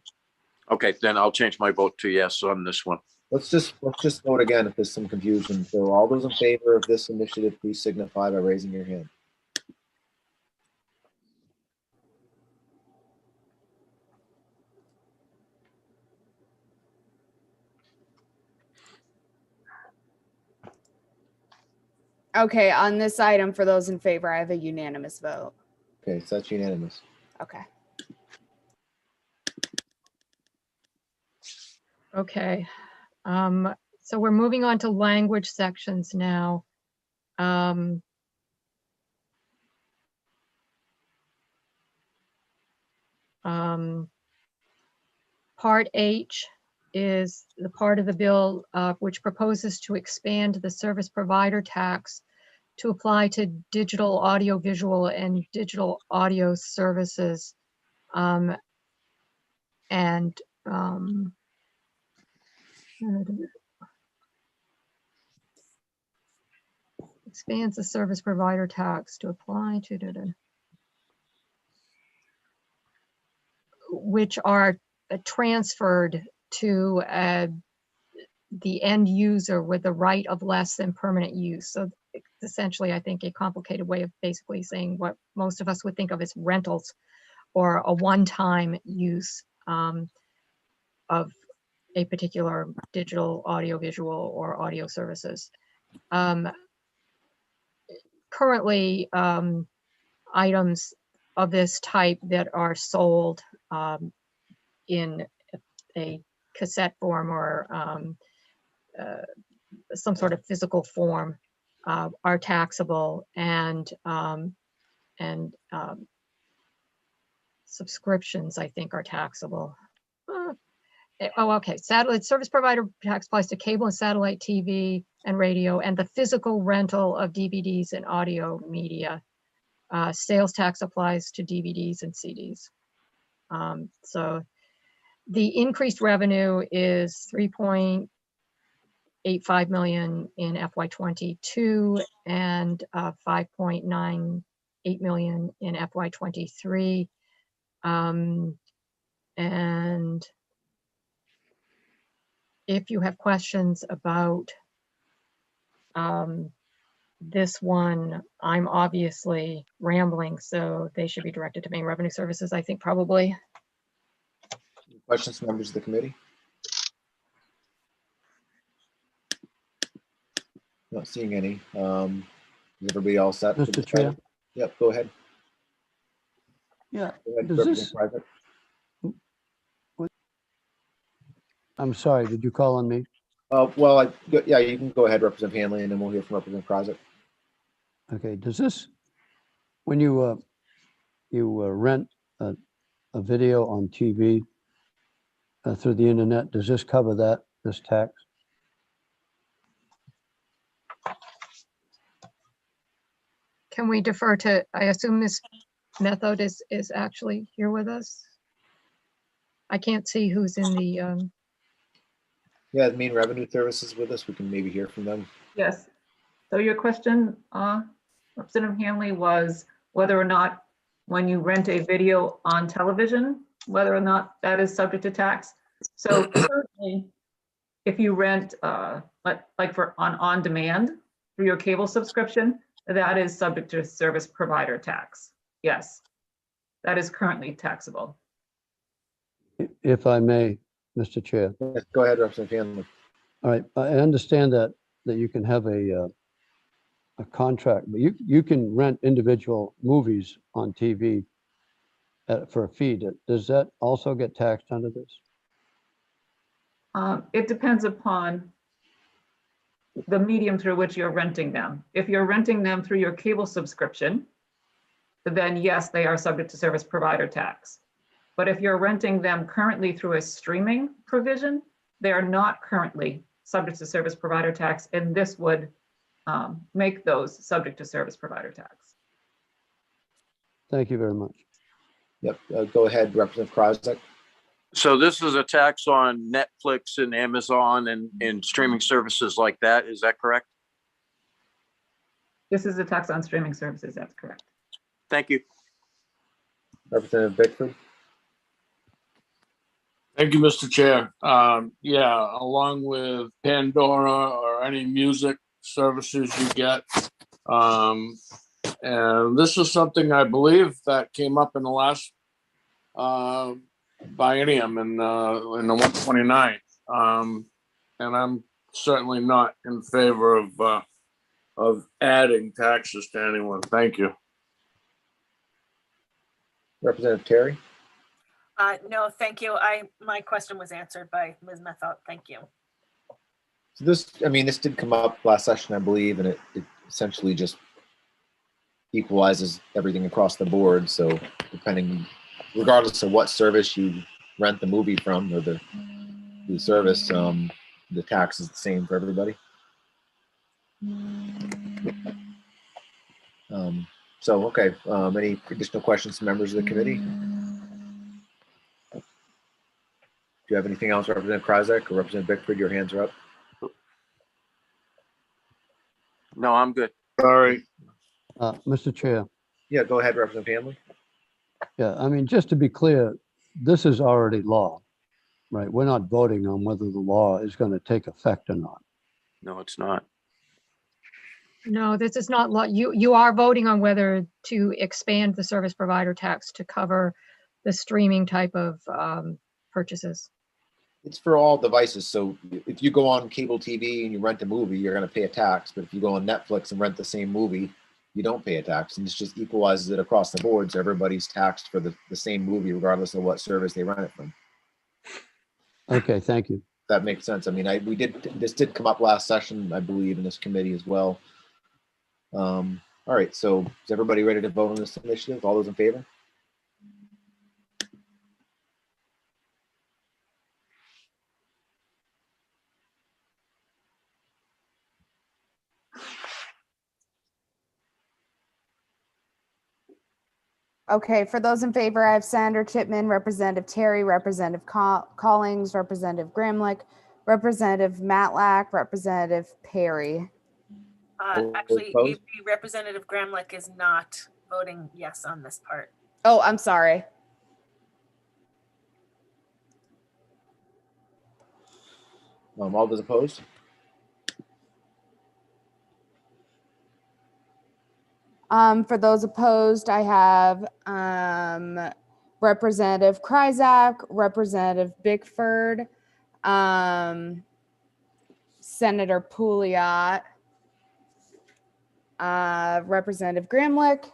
Okay, then I'll change my vote to yes on this one. Let's just vote again if there's some confusion. So all those in favor of this initiative, please signify by raising your hand. Okay, on this item, for those in favor, I have a unanimous vote. Okay, so that's unanimous. Okay. Okay. So we're moving on to language sections now. Part H is the part of the bill which proposes to expand the service provider tax to apply to digital audio visual and digital audio services. Expands the service provider tax to apply to which are transferred to the end user with the right of less than permanent use. So it's essentially, I think, a complicated way of basically saying what most of us would think of as rentals or a one-time use of a particular digital, audio, visual, or audio services. Currently, items of this type that are sold in a cassette form or some sort of physical form are taxable, and subscriptions, I think, are taxable. Oh, okay. Satellite service provider tax applies to cable and satellite TV and radio, and the physical rental of DVDs and audio media. Sales tax applies to DVDs and CDs. So the increased revenue is 3.85 million in FY22 and 5.98 million in FY23. And if you have questions about this one, I'm obviously rambling, so they should be directed to Maine Revenue Services, I think, probably. Questions from members of the committee? Not seeing any. Is everybody all set? for Mr. this Chair? item? Yep, go ahead. Yeah, Go ahead, does Representative this, Private. I'm sorry, did you call on me? Well, yeah, you can go ahead, Representative Hanley, and then we'll hear from Representative Crozet. Okay, does this, when you rent a video on TV through the internet, does this cover that, this tax? Can we defer to, I assume Ms. Method is actually here with us? I can't see who's in the, Yeah, the Maine Revenue Services with us. We can maybe hear from them. Yes. So your question, Representative Hanley, was whether or not when you rent a video on television, whether or not that is subject to tax. So currently, if you rent like for on demand through your cable subscription, that is subject to service provider tax. Yes, that is currently taxable. If I may, Mr. Chair. Yes, go ahead, Representative Hanley. All right, I understand that you can have a contract, but you can rent individual movies on TV for a fee. Does that also get taxed under this? It depends upon the medium through which you're renting them. If you're renting them through your cable subscription, then yes, they are subject to service provider tax. But if you're renting them currently through a streaming provision, they are not currently subject to service provider tax, and this would make those subject to service provider tax. Thank you very much. Yep, go ahead, Representative Crozet. So this is a tax on Netflix and Amazon and streaming services like that. Is that correct? This is a tax on streaming services. That's correct. Thank you. Representative Bickford. Thank you, Mr. Chair. Yeah, along with Pandora or any music services you get. And this is something I believe that came up in the last biennium in the 129th. And I'm certainly not in favor of of adding taxes to anyone. Thank you. Representative Terry? No, thank you. My question was answered by Ms. Methot. Thank you. So this, I mean, this did come up last session, I believe, and it essentially just equalizes everything across the board. So depending, regardless of what service you rent the movie from or the service, the tax is the same for everybody. So, okay, any additional questions from members of the committee? Do you have anything else, Representative Krajicek or Representative Bickford? Your hands are up. No, I'm good. Sorry. Mr. Chair, Yeah, go ahead, Representative Hanley. yeah, I mean, just to be clear, this is already law, right? We're not voting on whether the law is going to take effect or not. No, it's not. No, this is not law. You are voting on whether to expand the service provider tax to cover the streaming type of purchases. It's for all devices. So if you go on cable TV and you rent a movie, you're going to pay a tax. But if you go on Netflix and rent the same movie, you don't pay a tax. And this just equalizes it across the board. So everybody's taxed for the same movie, regardless of what service they rent it from. Okay, thank you. That makes sense. I mean, this did come up last session, I believe, in this committee as well. All right. So is everybody ready to vote on this initiative? All those in favor? Okay, for those in favor, I have Senator Chipman, Representative Terry, Representative Collings, Representative Gramlich, Representative Matlack, Representative Perry. Actually, Opposed? Representative Gramlich is not voting yes on this part. Oh, I'm sorry. All those opposed? For those opposed, I have Representative Krajicek, Representative Bickford, Senator Pouliot, Representative Gramlich,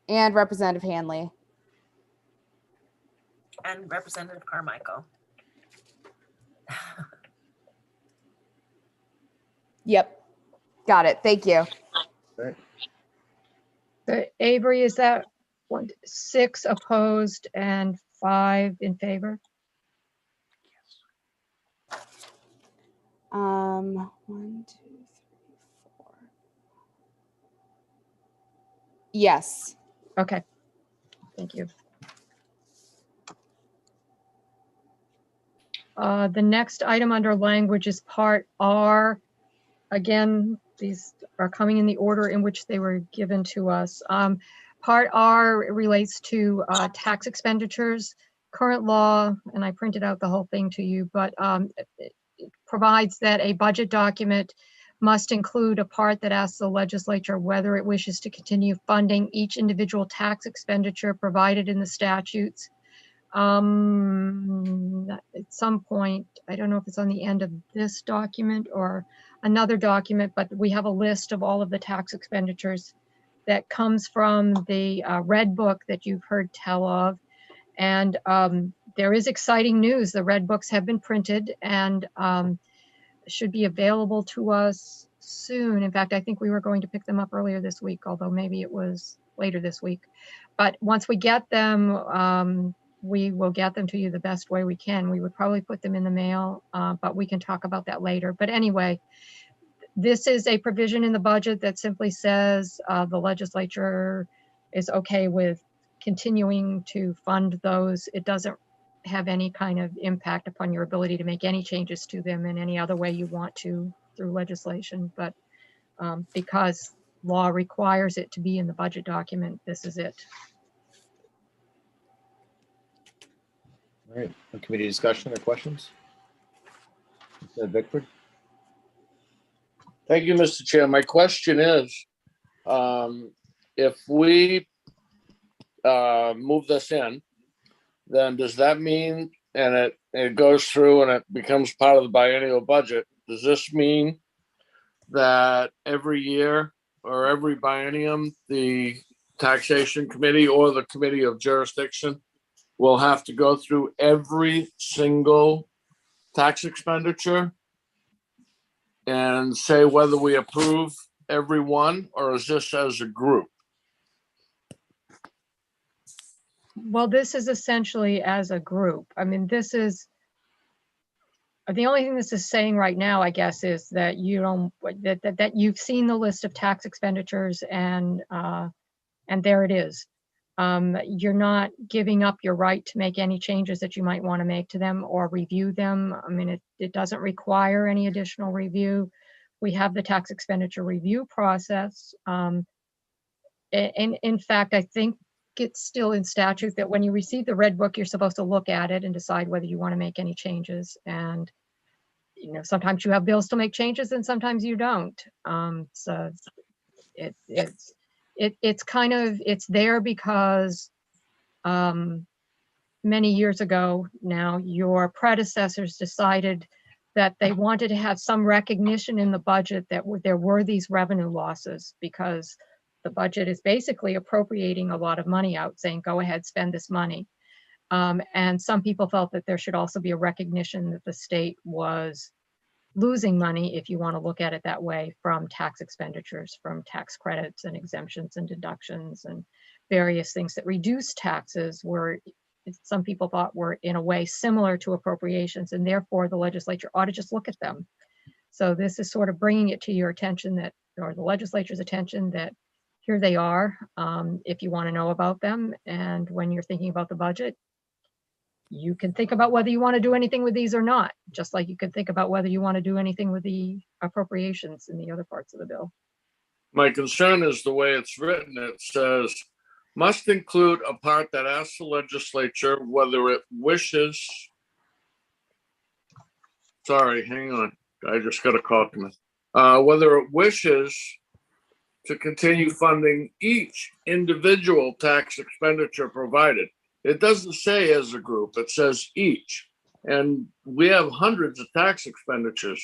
and Representative Hanley. And Representative Carmichael. Yep. Got it. Thank you. Right. Avery, is that 6 opposed and 5 in favor? 1, 2, 3, 4. Yes. Okay, thank you. The next item under language is Part R. Again, these are coming in the order in which they were given to us. Part R relates to tax expenditures. Current law, and I printed out the whole thing to you, but it provides that a budget document must include a part that asks the legislature whether it wishes to continue funding each individual tax expenditure provided in the statutes. At some point, I don't know if it's on the end of this document or another document, but we have a list of all of the tax expenditures that comes from the Red Book that you've heard tell of. And there is exciting news. The Red Books have been printed and should be available to us soon. In fact, I think we were going to pick them up earlier this week, although maybe it was later this week. But once we get them, we will get them to you the best way we can. We would probably put them in the mail, but we can talk about that later. But anyway, this is a provision in the budget that simply says the legislature is okay with continuing to fund those. It doesn't have any kind of impact upon your ability to make any changes to them in any other way you want to through legislation. But because law requires it to be in the budget document, this is it. All right, committee discussion or questions? Bickford? Thank you, Mr. Chair. My question is, if we move this in, then does that mean, and it goes through and it becomes part of the biennial budget, does this mean that every year or every biennium, the taxation committee or the committee of jurisdiction will have to go through every single tax expenditure and say whether we approve every one, or is this as a group? Well, this is essentially as a group. I mean, this is, the only thing this is saying right now, I guess, is that you don't, that you've seen the list of tax expenditures and there it is. You're not giving up your right to make any changes that you might want to make to them or review them. I mean, it doesn't require any additional review. We have the tax expenditure review process. And in fact, I think it's still in statute that when you receive the red book, you're supposed to look at it and decide whether you want to make any changes. And, you know, sometimes you have bills to make changes and sometimes you don't. So it's kind of, it's there because many years ago now, your predecessors decided that they wanted to have some recognition in the budget that there were these revenue losses, because the budget is basically appropriating a lot of money out, saying, go ahead, spend this money. And some people felt that there should also be a recognition that the state was losing money, if you want to look at it that way, from tax expenditures, from tax credits and exemptions and deductions and various things that reduce taxes were, some people thought, were in a way similar to appropriations, and therefore the legislature ought to just look at them. So this is sort of bringing it to your attention that, or the legislature's attention, that here they are, if you want to know about them. And when you're thinking about the budget, you can think about whether you want to do anything with these or not, just like you could think about whether you want to do anything with the appropriations in the other parts of the bill. My concern is the way it's written. It says, must include a part that asks the legislature whether it wishes. Sorry, hang on. I just got a call from it. Whether it wishes to continue funding each individual tax expenditure provided. It doesn't say as a group, it says each. And we have hundreds of tax expenditures.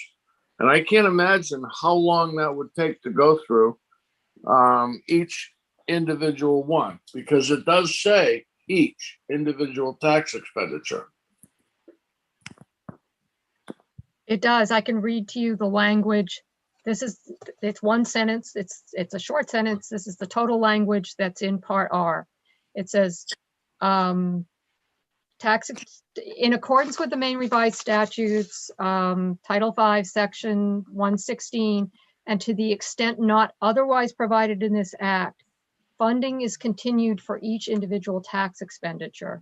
And I can't imagine how long that would take to go through each individual one, because it does say each individual tax expenditure. It does. I can read to you the language. It's one sentence. It's a short sentence. This is the total language that's in Part R. It says, in accordance with the Maine Revised Statutes, Title V, Section 116, and to the extent not otherwise provided in this act, funding is continued for each individual tax expenditure,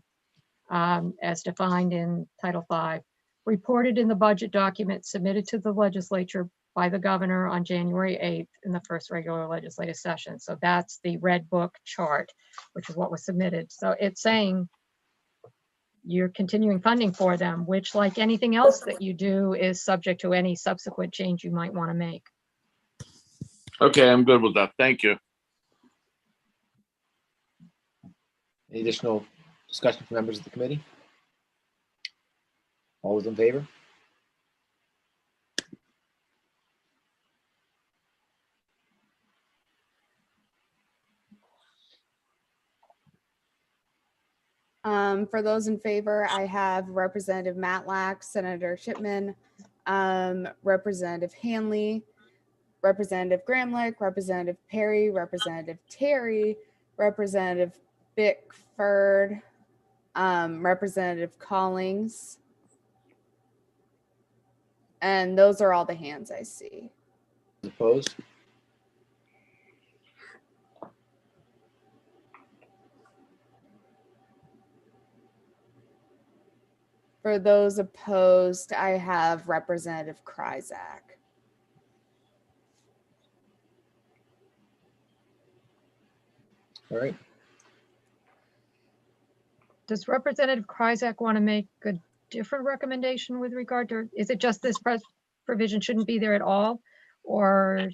as defined in Title V, reported in the budget document submitted to the legislature by the governor on January 8th in the first regular legislative session. So that's the red book chart, which is what was submitted. So it's saying you're continuing funding for them, which, like anything else that you do, is subject to any subsequent change you might want to make. Okay, I'm good with that. Thank you. Any additional discussion from members of the committee? All those in favor? For those in favor, I have Representative Matlack, Senator Shipman, Representative Hanley, Representative Gramlich, Representative Perry, Representative Terry, Representative Bickford, Representative Collings. And those are all the hands I see. Opposed? For those opposed, I have Representative Kryzak. All right. Does Representative Kryzak want to make a different recommendation with regard to, is it just this provision shouldn't be there at all? Or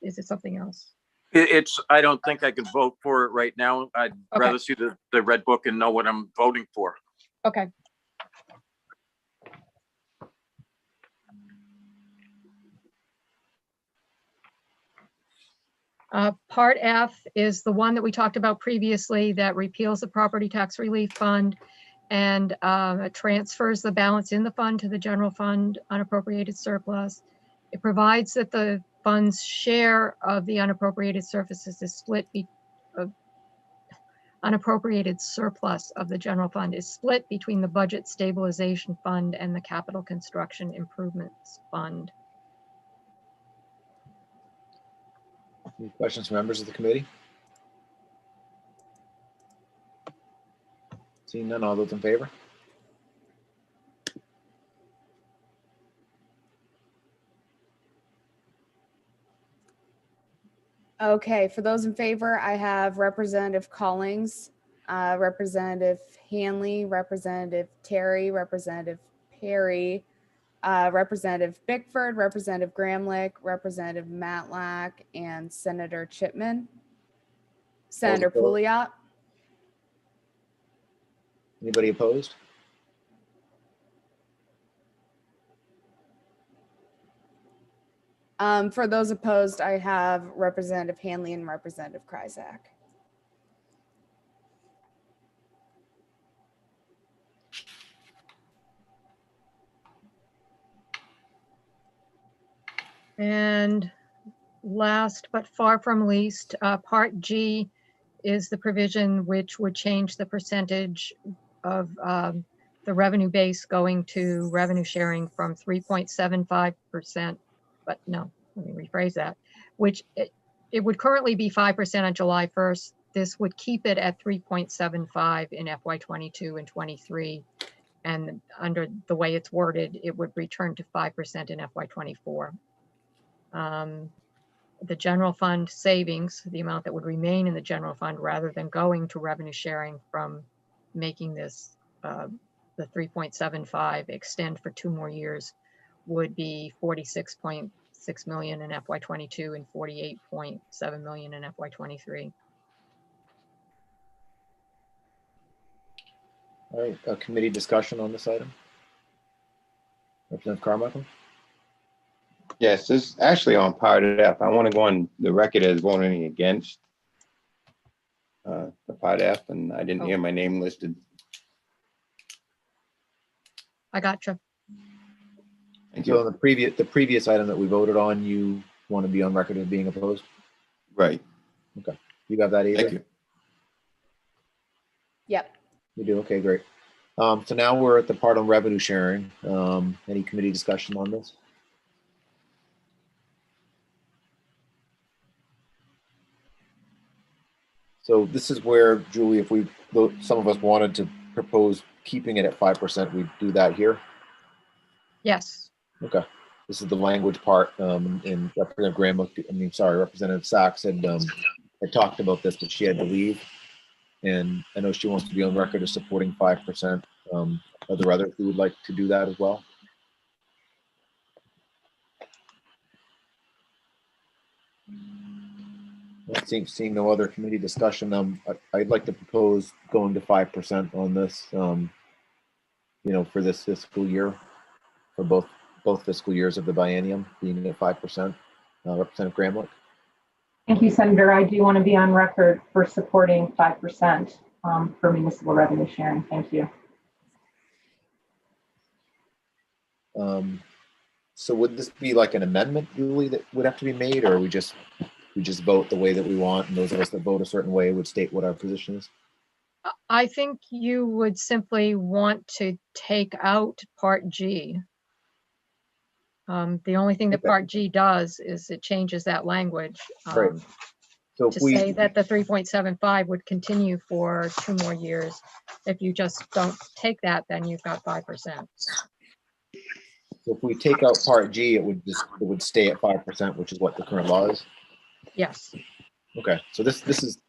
is it something else? I don't think I can vote for it right now. I'd rather see the red book and know what I'm voting for. Okay. Part F is the one that we talked about previously that repeals the property tax relief fund and transfers the balance in the fund to the general fund unappropriated surplus. It provides that the fund's share of the unappropriated surfaces is split unappropriated surplus of the general fund is split between the budget stabilization fund and the capital construction improvements fund. Any questions from members of the committee? Seeing none, all those in favor? Okay, for those in favor, I have Representative Collings, Representative Hanley, Representative Terry, Representative Perry, Representative Bickford, Representative Gramlich, Representative Matlack, and Senator Chipman. Senator Opposed? Pouliot. Anybody opposed? For those opposed, I have Representative Hanley and Representative Kryzak. And last but far from least, Part G is the provision which would change the percentage of the revenue base going to revenue sharing from 3.75%, but no, let me rephrase that, which it would currently be 5% on July 1st. This would keep it at 3.75 in FY22 and 23. And under the way it's worded, it would return to 5% in FY24. The general fund savings, the amount that would remain in the general fund rather than going to revenue sharing from making this the 3.75 extend for 2 more years, would be 46.6 million in FY22 and 48.7 million in FY23. All right, committee discussion on this item. Representative Carmichael? Yes, this is actually on Part F. I want to go on the record as voting against the Part F, and I didn't hear my name listed. I gotcha. Thank So you. the previous item that we voted on, you want to be on record as being opposed? Right. Okay. You got that, Ava? Thank you. Yep. You do? Okay, great. So now we're at the part on revenue sharing. Any committee discussion on this? So this is where, Julie, if some of us wanted to propose keeping it at 5%, we'd do that here. Yes. Okay. This is the language part, and Representative Sachs had talked about this, but she had to leave. And I know she wants to be on record as supporting 5%. Are there others who would like to do that as well? Seeing no other committee discussion, I'd like to propose going to 5% on this, for this fiscal year, for both fiscal years of the biennium being at 5%. Representative Gramlich. Thank you, Senator. I do want to be on record for supporting 5% for municipal revenue sharing. Thank you. So would this be like an amendment, Julie, that would have to be made, or we just vote the way that we want, and those of us that vote a certain way would state what our position is? I think you would simply want to take out Part G. The only thing that Part G does is it changes that language Right. So to say that the 3.75 would continue for 2 more years. If you just don't take that, then you've got 5%. So if we take out Part G, it would stay at 5%, which is what the current law is. Yes. Okay. So this is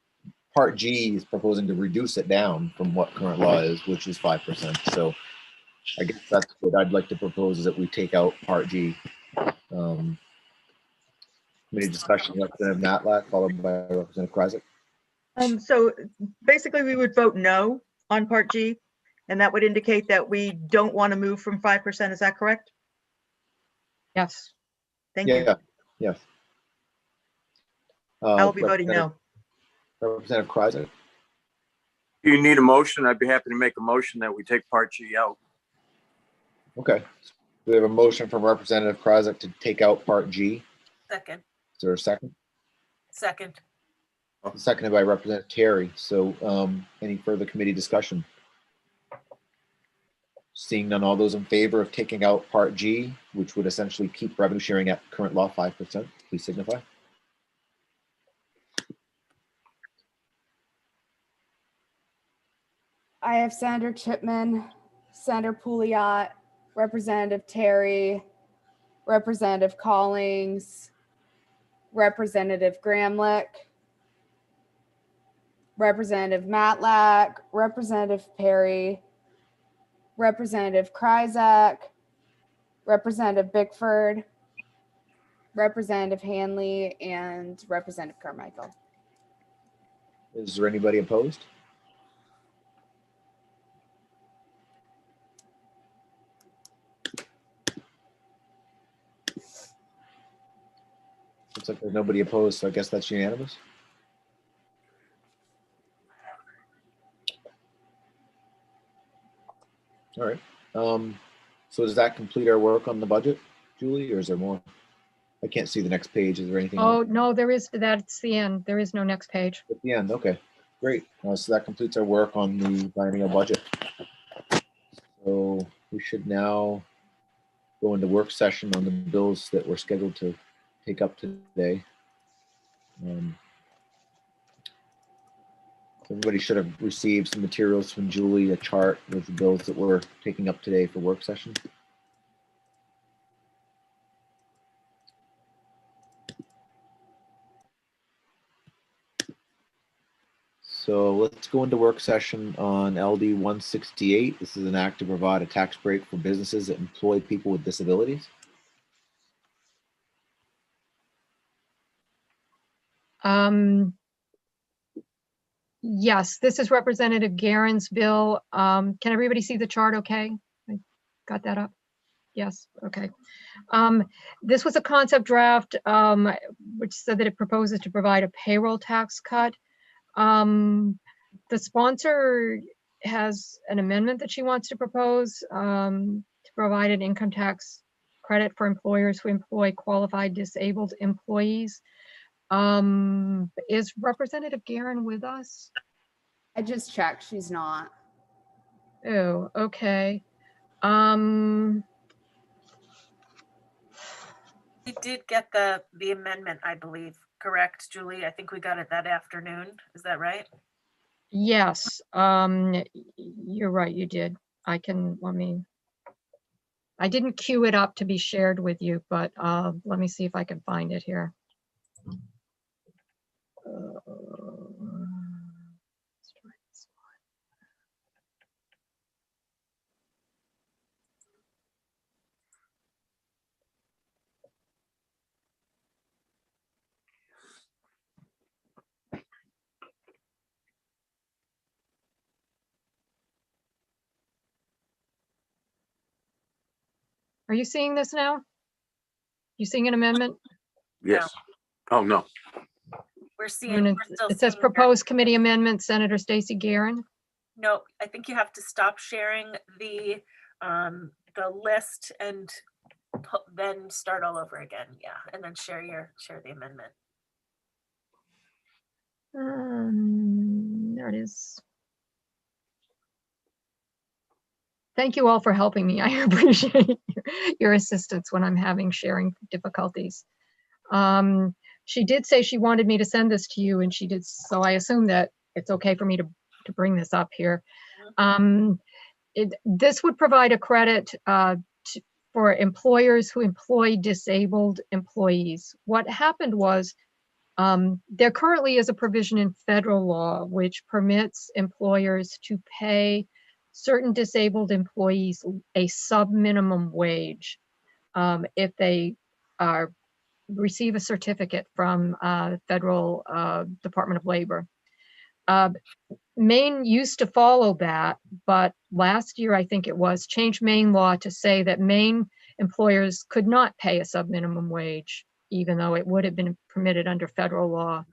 Part G is proposing to reduce it down from what current law is, which is 5%. So I guess that's what I'd like to propose, is that we take out Part G. Committee discussion, Representative Matlack, followed by Representative Kryzak. So basically we would vote no on Part G, and that would indicate that we don't want to move from 5%. Is that correct? Yes. Thank you. Yes. I will be voting no. Representative Kreisler, If you need a motion, I'd be happy to make a motion that we take Part G out. okay. We have a motion from Representative Kreisler to take out Part G. Second, Is there a second? second. Seconded by Representative Terry. So any further committee discussion? Seeing none, all those in favor of taking out Part G, which would essentially keep revenue sharing at current law 5%, please signify. I have Senator Chipman, Senator Pouliot, Representative Terry, Representative Collings, Representative Gramlich, Representative Matlack, Representative Perry, Representative Kryzak, Representative Bickford, Representative Hanley, and Representative Carmichael. Is there anybody opposed? Looks like there's nobody opposed, so I guess that's unanimous. All right. So does that complete our work on the budget, Julie, or is there more? I can't see the next page. Is there anything Oh, no, there is, that's the end. There is no next page. at the end? Okay, great. So that completes our work on the biennial budget. So we should now go into work session on the bills that we're scheduled to take up today. Everybody should have received some materials from Julie, a chart with the bills that we're taking up today for work session. So let's go into work session on LD 168. This is an act to provide a tax break for businesses that employ people with disabilities. Yes, this is Representative Garen's bill. Can everybody see the chart okay? I got that up? Yes, okay. This was a concept draft, which said that it proposes to provide a payroll tax cut. The sponsor has an amendment that she wants to propose to provide an income tax credit for employers who employ qualified disabled employees. Is Representative Garen with us? I just checked, she's not. Oh, okay. We did get the amendment, I believe, correct, Julie? I think we got it that afternoon. Is that right? Yes, you're right, you did. I didn't queue it up to be shared with you, but let me see if I can find it here. Let's try this one. Are you seeing this now? You seeing an amendment? Yes. Oh, no. We're And seeing, we're still it says seeing proposed committee amendment, Senator Stacey Garen. No, I think you have to stop sharing the list and then start all over again. Yeah, and then share the amendment. There it is. Thank you all for helping me. I appreciate your assistance when I'm having sharing difficulties. She did say she wanted me to send this to you, and she did, so I assume that it's okay for me to bring this up here. This would provide a credit for employers who employ disabled employees. What happened was there currently is a provision in federal law which permits employers to pay certain disabled employees a sub-minimum wage if they receive a certificate from federal Department of Labor. Maine used to follow that, but last year, I think it was, changed Maine law to say that Maine employers could not pay a sub-minimum wage even though it would have been permitted under federal law.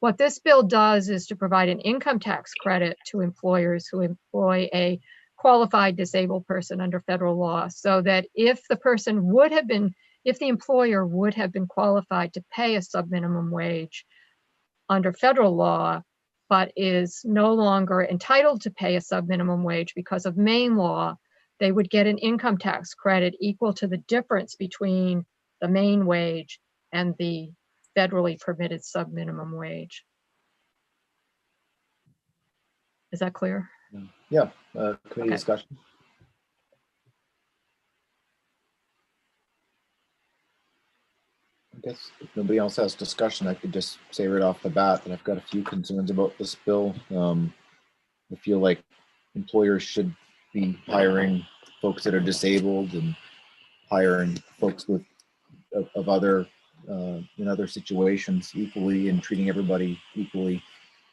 What this bill does is to provide an income tax credit to employers who employ a qualified disabled person under federal law, so that if the employer would have been qualified to pay a sub-minimum wage under federal law, but is no longer entitled to pay a sub-minimum wage because of Maine law, they would get an income tax credit equal to the difference between the Maine wage and the federally permitted sub-minimum wage. Is that clear? Yeah, committee Okay. discussion. I guess if nobody else has discussion, I could just say right off the bat that I've got a few concerns about this bill. I feel like employers should be hiring folks that are disabled and hiring folks with of other in other situations equally, and treating everybody equally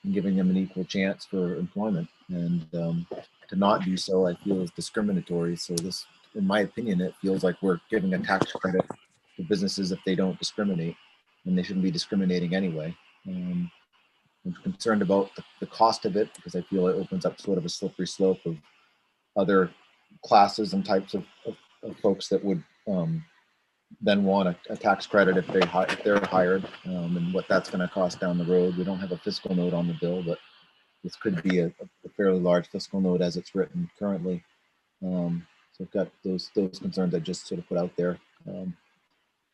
and giving them an equal chance for employment. And to not do so, I feel is discriminatory. So this, in my opinion, it feels like we're giving a tax credit to businesses if they don't discriminate, and they shouldn't be discriminating anyway. I'm concerned about the cost of it, because I feel it opens up sort of a slippery slope of other classes and types of folks that would then want a tax credit if they're hired, and what that's going to cost down the road. We don't have a fiscal note on the bill, but this could be a fairly large fiscal note as it's written currently. So I've got those concerns I just sort of put out there.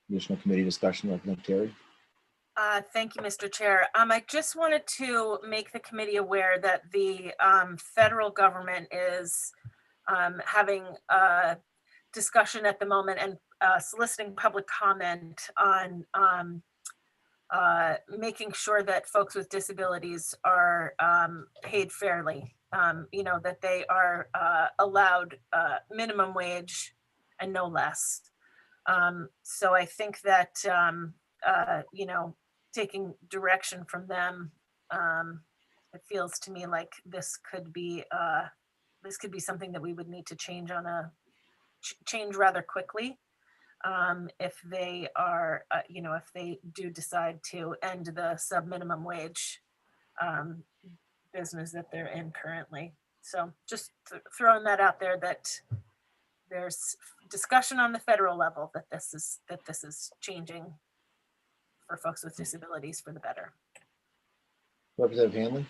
Additional committee discussion, Representative Terry. Thank you, Mr. Chair. I just wanted to make the committee aware that the federal government is having a discussion at the moment and soliciting public comment on making sure that folks with disabilities are paid fairly. That they are allowed minimum wage and no less. So I think that, taking direction from them, it feels to me like this could be something that we would need to change change rather quickly. If they are, if they do decide to end the sub-minimum wage business that they're in currently. So just throwing that out there, that there's discussion on the federal level that this is changing for folks with disabilities for the better. Representative Hanley.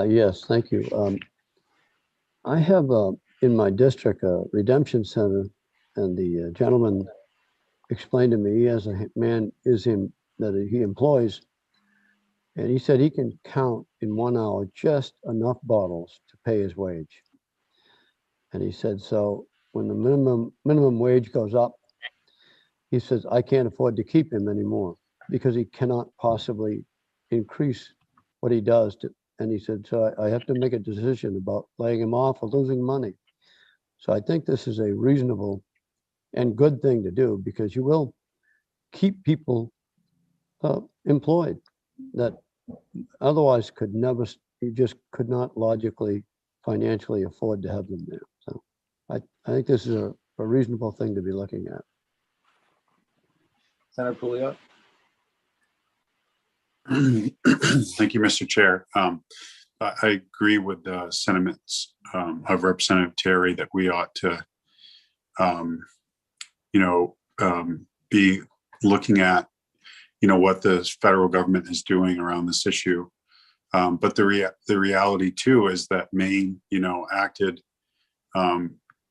Yes, thank you. I have in my district a redemption center, and the gentleman explained to me, he has a man that he employs, and he said he can count in 1 hour just enough bottles to pay his wage. And he said, so when the minimum wage goes up, he says, I can't afford to keep him anymore because he cannot possibly increase what he does. And he said, so I have to make a decision about laying him off or losing money. So I think this is a reasonable and good thing to do, because you will keep people employed that otherwise you just could not logically, financially afford to have them there. So I think this is a reasonable thing to be looking at. Senator Pouliot. Thank you, Mr. Chair. I agree with the sentiments of Representative Terry that we ought to, be looking at, what the federal government is doing around this issue. But the reality too is that Maine, acted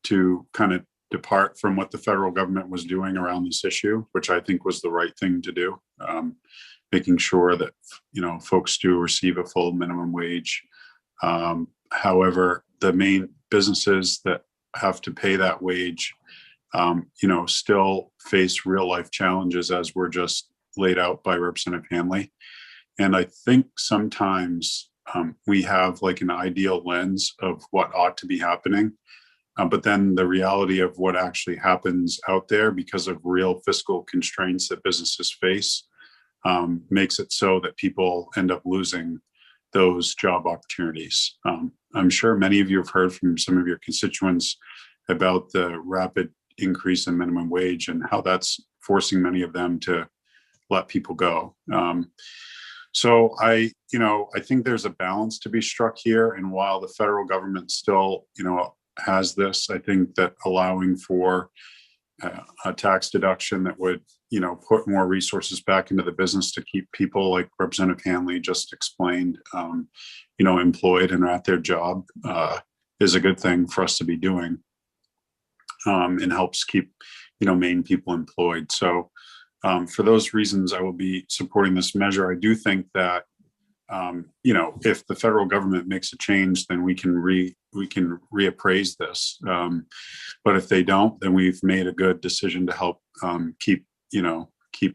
to kind of depart from what the federal government was doing around this issue, which I think was the right thing to do. Making sure that, folks do receive a full minimum wage. However, the main businesses that have to pay that wage, still face real life challenges, as were just laid out by Representative Hanley. And I think sometimes we have like an ideal lens of what ought to be happening. But then the reality of what actually happens out there, because of real fiscal constraints that businesses face, makes it so that people end up losing those job opportunities. I'm sure many of you have heard from some of your constituents about the rapid increase in minimum wage and how that's forcing many of them to let people go. So I think there's a balance to be struck here. And while the federal government still, has this, I think that allowing for a tax deduction that would, put more resources back into the business to keep people like Representative Hanley just explained, employed and at their job is a good thing for us to be doing, and helps keep, Maine people employed. So for those reasons, I will be supporting this measure. I do think that, if the federal government makes a change, then we can reappraise this. But if they don't, then we've made a good decision to help keep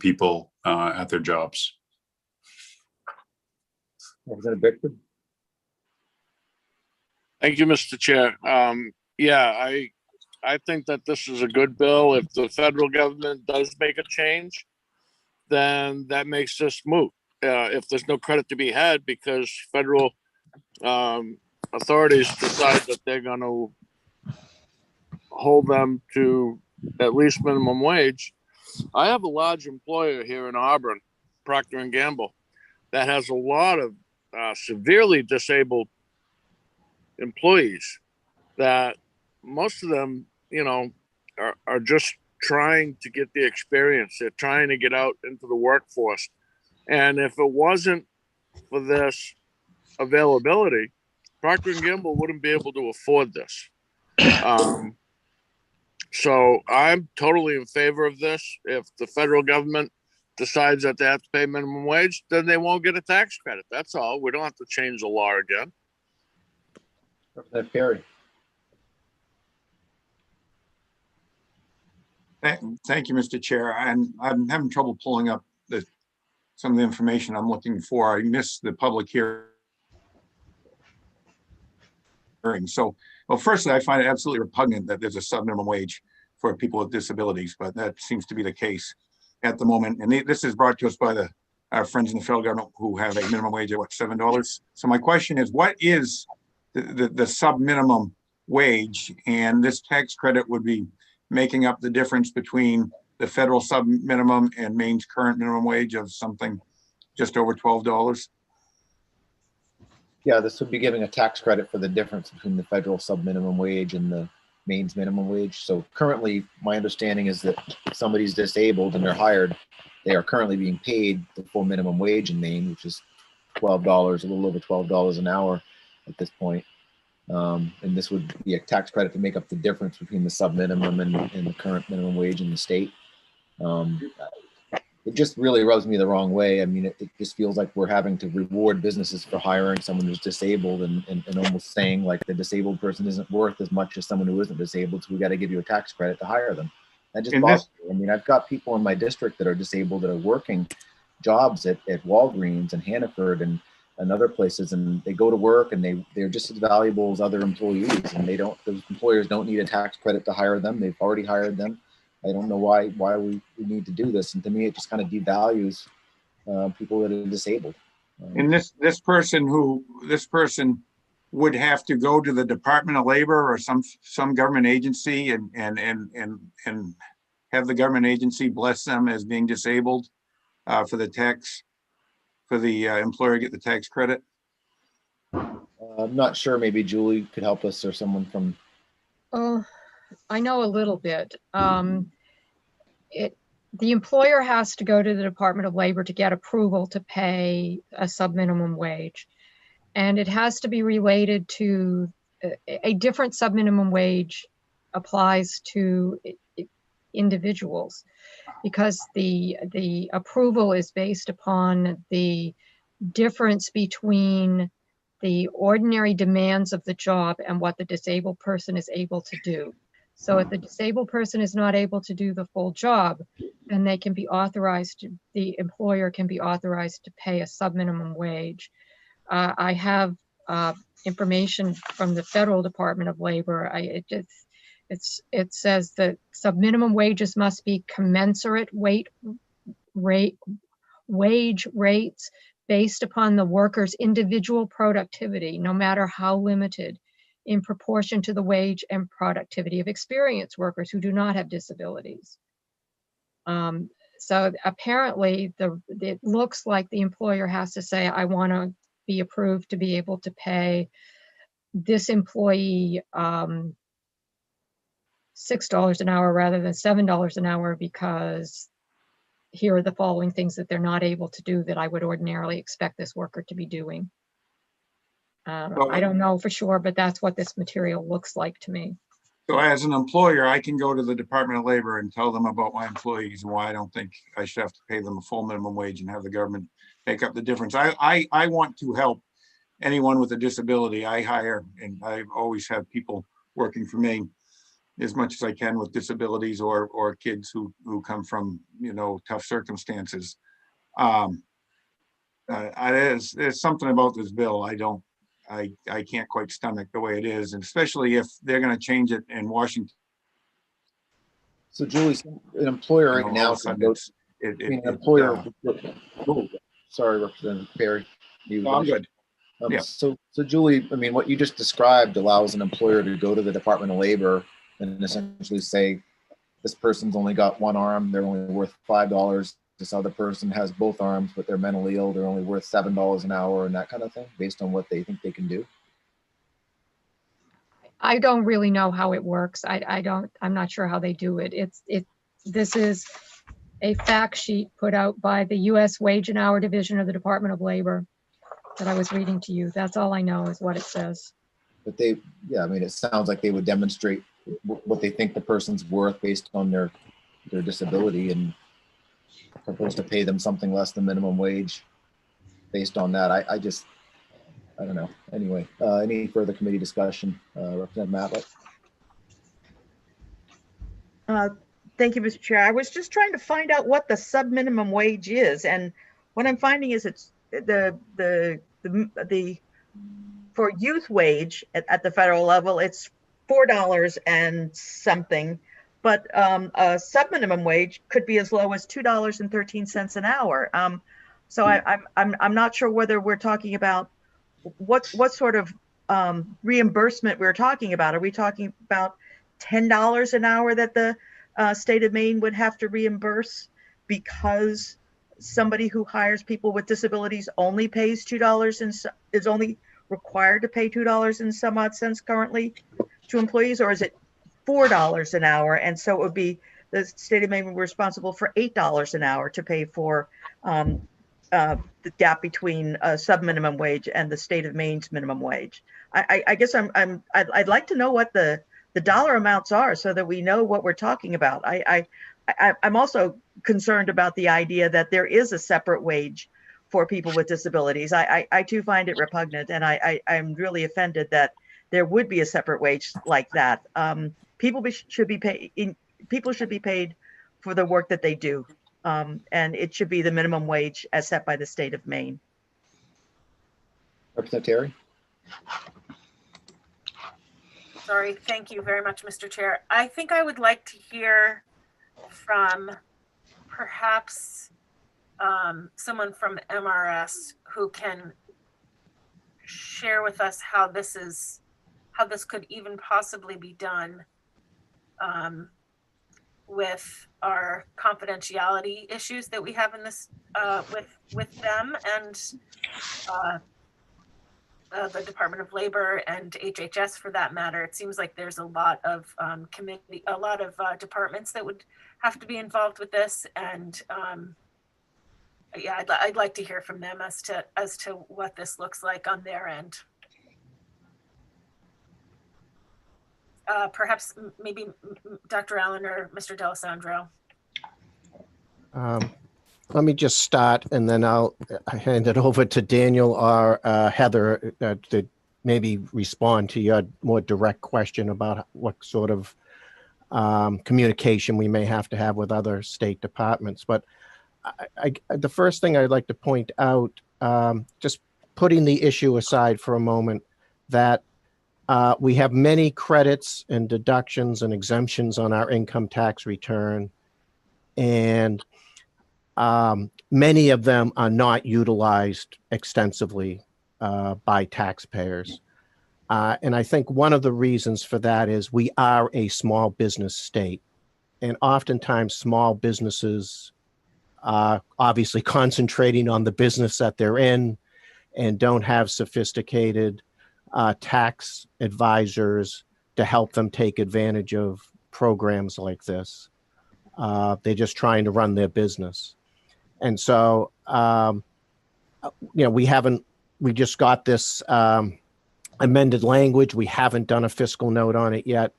people at their jobs. Representative Bickford? Thank you, Mr. Chair. I think that this is a good bill. If the federal government does make a change, then that makes this moot. If there's no credit to be had because federal authorities decide that they're going to hold them to at least minimum wage. I have a large employer here in Auburn, Procter & Gamble, that has a lot of severely disabled employees that most of them, are just trying to get the experience. They're trying to get out into the workforce. And if it wasn't for this availability, Procter & Gamble wouldn't be able to afford this. So I'm totally in favor of this. If the federal government decides that they have to pay minimum wage, then they won't get a tax credit. That's all. We don't have to change the law again. Representative Perry? Thank you, Mr. Chair. And I'm having trouble pulling up some of the information I'm looking for. I missed the public hearing. So, well, firstly, I find it absolutely repugnant that there's a sub-minimum wage for people with disabilities, but that seems to be the case at the moment. And this is brought to us by our friends in the federal government who have a minimum wage of $7. So my question is, what is the sub-minimum wage? And this tax credit would be making up the difference between the federal sub-minimum and Maine's current minimum wage of something just over $12. Yeah, this would be giving a tax credit for the difference between the federal sub-minimum wage and the Maine's minimum wage. So currently, my understanding is that if somebody's disabled and they're hired, they are currently being paid the full minimum wage in Maine, which is $12, a little over $12 an hour at this point. And this would be a tax credit to make up the difference between the sub-minimum and the current minimum wage in the state. It just really rubs me the wrong way. I mean, it just feels like we're having to reward businesses for hiring someone who's disabled and almost saying like the disabled person isn't worth as much as someone who isn't disabled, so we got to give you a tax credit to hire them. That just bothers me. I mean, I've got people in my district that are disabled that are working jobs at Walgreens and Hannaford and other places, and they go to work and they're just as valuable as other employees, and those employers don't need a tax credit to hire them. They've already hired them. I don't know why we need to do this. And to me, it just kind of devalues people that are disabled. And this person would have to go to the Department of Labor or some government agency and have the government agency bless them as being disabled for the employer get the tax credit. I'm not sure. Maybe Julie could help us or someone from. Oh, I know a little bit. The employer has to go to the Department of Labor to get approval to pay a sub-minimum wage. And it has to be related to a different sub-minimum wage applies to individuals because the approval is based upon the difference between the ordinary demands of the job and what the disabled person is able to do. So if the disabled person is not able to do the full job, then they can be authorized, the employer can be authorized to pay a sub-minimum wage. I have information from the Federal Department of Labor. It says that sub-minimum wages must be commensurate wage rates based upon the worker's individual productivity, no matter how limited, in proportion to the wage and productivity of experienced workers who do not have disabilities. So apparently it looks like the employer has to say, I want to be approved to be able to pay this employee $6 an hour rather than $7 an hour because here are the following things that they're not able to do that I would ordinarily expect this worker to be doing. I don't know for sure, but that's what this material looks like to me. So as an employer, I can go to the Department of Labor and tell them about my employees and why I don't think I should have to pay them a full minimum wage and have the government make up the difference. I want to help anyone with a disability. I hire, and I've always had people working for me as much as I can with disabilities or kids who come from, tough circumstances. There's something about this bill I can't quite stomach the way it is, and especially if they're going to change it in Washington. So Julie, an employer right now can go, an employer. Sorry, Representative Perry. I'm good. Yeah. So Julie, I mean, what you just described allows an employer to go to the Department of Labor and essentially say, this person's only got one arm, they're only worth $5. This other person has both arms, but they're mentally ill, they're only worth $7 an hour and that kind of thing, based on what they think they can do. I don't really know how it works. I'm not sure how they do it. This is a fact sheet put out by the U.S. Wage and Hour Division of the Department of Labor that I was reading to you. That's all I know is what it says. But I mean, it sounds like they would demonstrate what they think the person's worth based on their disability and propose to pay them something less than minimum wage based on that. I don't know. Anyway, any further committee discussion? Representative Matlack? Thank you, Mr. Chair. I was just trying to find out what the sub-minimum wage is, and what I'm finding is it's the for youth wage at the federal level, it's $4 and something, but a sub-minimum wage could be as low as $2.13 an hour. So I'm not sure whether we're talking about what sort of reimbursement we're talking about. Are we talking about $10 an hour that the state of Maine would have to reimburse because somebody who hires people with disabilities only pays $2 and is only required to pay $2 and some odd cents currently to employees, or is it $4 an hour? And so it would be the state of Maine responsible for $8 an hour to pay for the gap between sub-minimum wage and the state of Maine's minimum wage. I guess I'd like to know what the dollar amounts are so that we know what we're talking about. I'm also concerned about the idea that there is a separate wage for people with disabilities. I too find it repugnant, and I'm really offended that there would be a separate wage like that. People should be paid for the work that they do, and it should be the minimum wage as set by the state of Maine. Representative Terry? Sorry, thank you very much, Mr. Chair. I think I would like to hear from perhaps someone from MRS who can share with us how this could even possibly be done with our confidentiality issues that we have in this with them and the Department of Labor and HHS for that matter. It seems like there's a lot of departments that would have to be involved with this, and yeah, I'd like to hear from them as to what this looks like on their end. Perhaps maybe Dr. Allen or Mr. D'Alessandro. Let me just start, and then I'll hand it over to Daniel or Heather to maybe respond to your more direct question about what sort of communication we may have to have with other state departments. But the first thing I'd like to point out, just putting the issue aside for a moment, that we have many credits and deductions and exemptions on our income tax return, and many of them are not utilized extensively by taxpayers. And I think one of the reasons for that is we are a small business state. And oftentimes small businesses are obviously concentrating on the business that they're in and don't have sophisticated tax advisors to help them take advantage of programs like this. They're just trying to run their business. And so, we just got this amended language. We haven't done a fiscal note on it yet.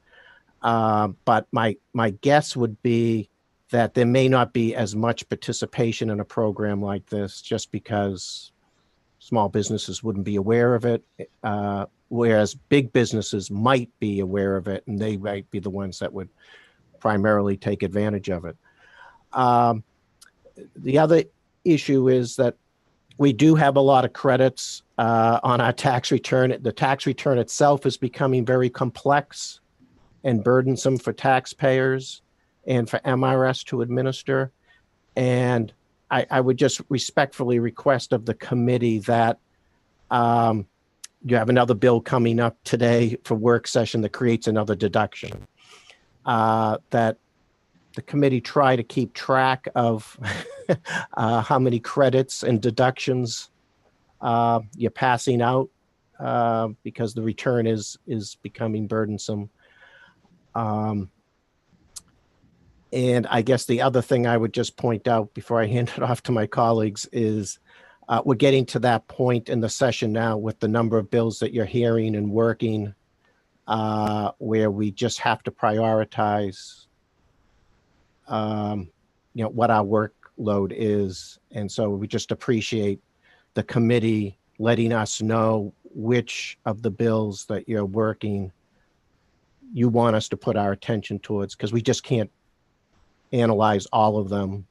But my guess would be that there may not be as much participation in a program like this just because small businesses wouldn't be aware of it, whereas big businesses might be aware of it, and they might be the ones that would primarily take advantage of it. The other issue is that we do have a lot of credits on our tax return. The tax return itself is becoming very complex and burdensome for taxpayers and for MRS to administer. And I would just respectfully request of the committee that you have another bill coming up today for work session that creates another deduction. That the committee try to keep track of how many credits and deductions you're passing out because the return is becoming burdensome. And I guess the other thing I would just point out before I hand it off to my colleagues is we're getting to that point in the session now with the number of bills that you're hearing and working where we just have to prioritize what our workload is. And so we just appreciate the committee letting us know which of the bills that you're working you want us to put our attention towards, because we just can't analyze all of them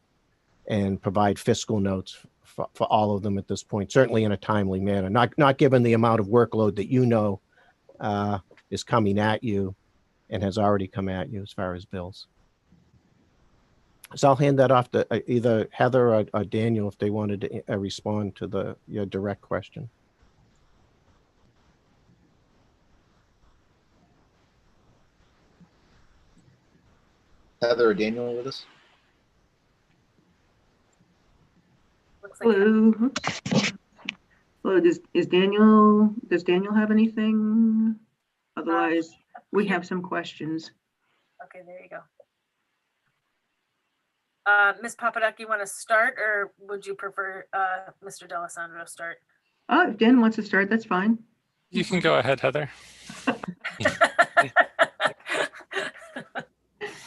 and provide fiscal notes for all of them at this point, certainly in a timely manner, not given the amount of workload that is coming at you and has already come at you as far as bills. So I'll hand that off to either Heather or Daniel if they wanted to respond to your direct question. Heather or Daniel with us? Hello. Hello, does Daniel have anything? Otherwise, we have some questions. Okay, there you go. Ms. Papadak, you want to start, or would you prefer Mr. D'Alessandro start? If Dan wants to start, that's fine. You can go ahead, Heather.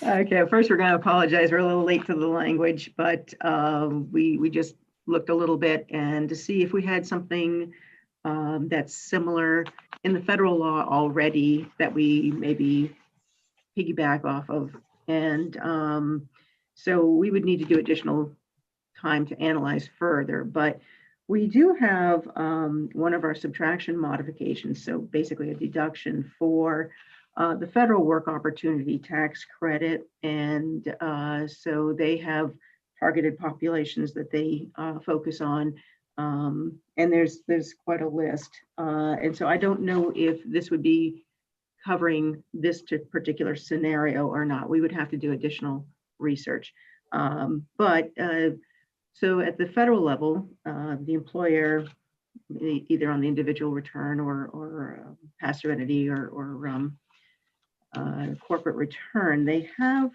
Okay, first we're going to apologize. We're a little late to the language, but we just looked a little bit and to see if we had something that's similar in the federal law already that we maybe piggyback off of. And so we would need to do additional time to analyze further, but we do have one of our subtraction modifications. So basically a deduction for the federal work opportunity tax credit. And so they have targeted populations that they focus on. And there's quite a list. And so I don't know if this would be covering this particular scenario or not. We would have to do additional research. So at the federal level, the employer, either on the individual return or pass-through entity or corporate return, they have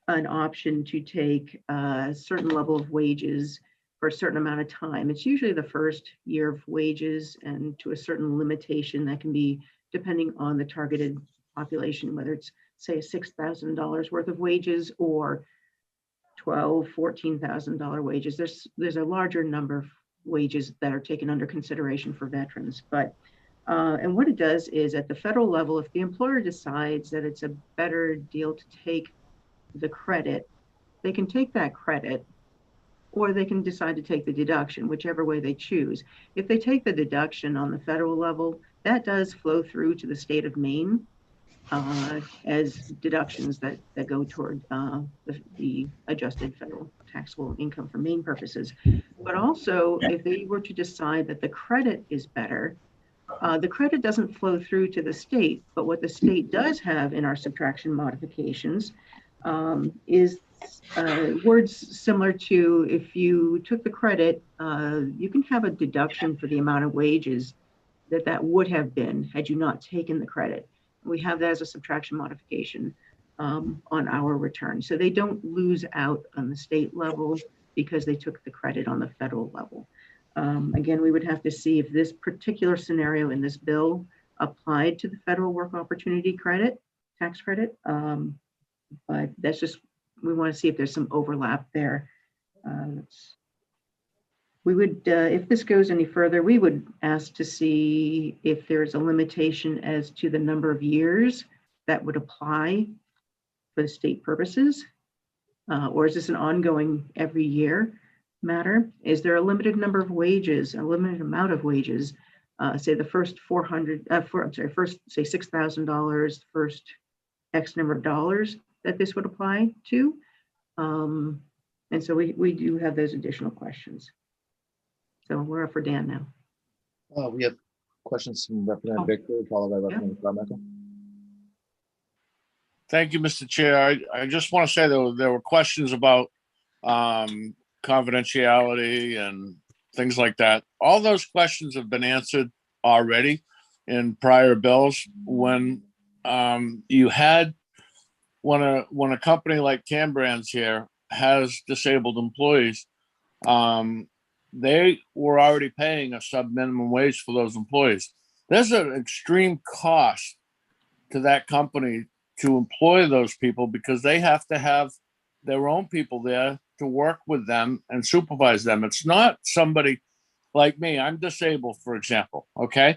an option to take a certain level of wages for a certain amount of time. It's usually the first year of wages and to a certain limitation that can be depending on the targeted population, whether it's say $6,000 worth of wages or $12,000, $14,000 wages. There's a larger number of wages that are taken under consideration for veterans. But and what it does is at the federal level, if the employer decides that it's a better deal to take the credit, they can take that credit, or they can decide to take the deduction, whichever way they choose. If they take the deduction on the federal level, that does flow through to the state of Maine as deductions that go toward the adjusted federal taxable income for Maine purposes. But also, if they were to decide that the credit is better, the credit doesn't flow through to the state, but what the state does have in our subtraction modifications, is words similar to if you took the credit, you can have a deduction for the amount of wages that would have been had you not taken the credit. We have that as a subtraction modification on our return. So they don't lose out on the state level because they took the credit on the federal level. Again, we would have to see if this particular scenario in this bill applied to the federal work opportunity credit, tax credit. But that's just, we want to see if there's some overlap there. We would, if this goes any further, we would ask to see if there's a limitation as to the number of years that would apply for the state purposes. Or is this an ongoing every year matter? Is there a limited number of wages, a limited amount of wages? Say the first first say $6,000, first X number of dollars that this would apply to. And so we do have those additional questions. So we're up for Dan now. We have questions from Representative Victor, followed by Representative Carmichael. Thank you, Mr. Chair. I just want to say there were questions about confidentiality and things like that. All those questions have been answered already in prior bills. When you had, when a company like Cambrands here has disabled employees, they were already paying a sub-minimum wage for those employees. There's an extreme cost to that company to employ those people because they have to have their own people there to work with them and supervise them. It's not somebody like me. I'm disabled, for example, okay?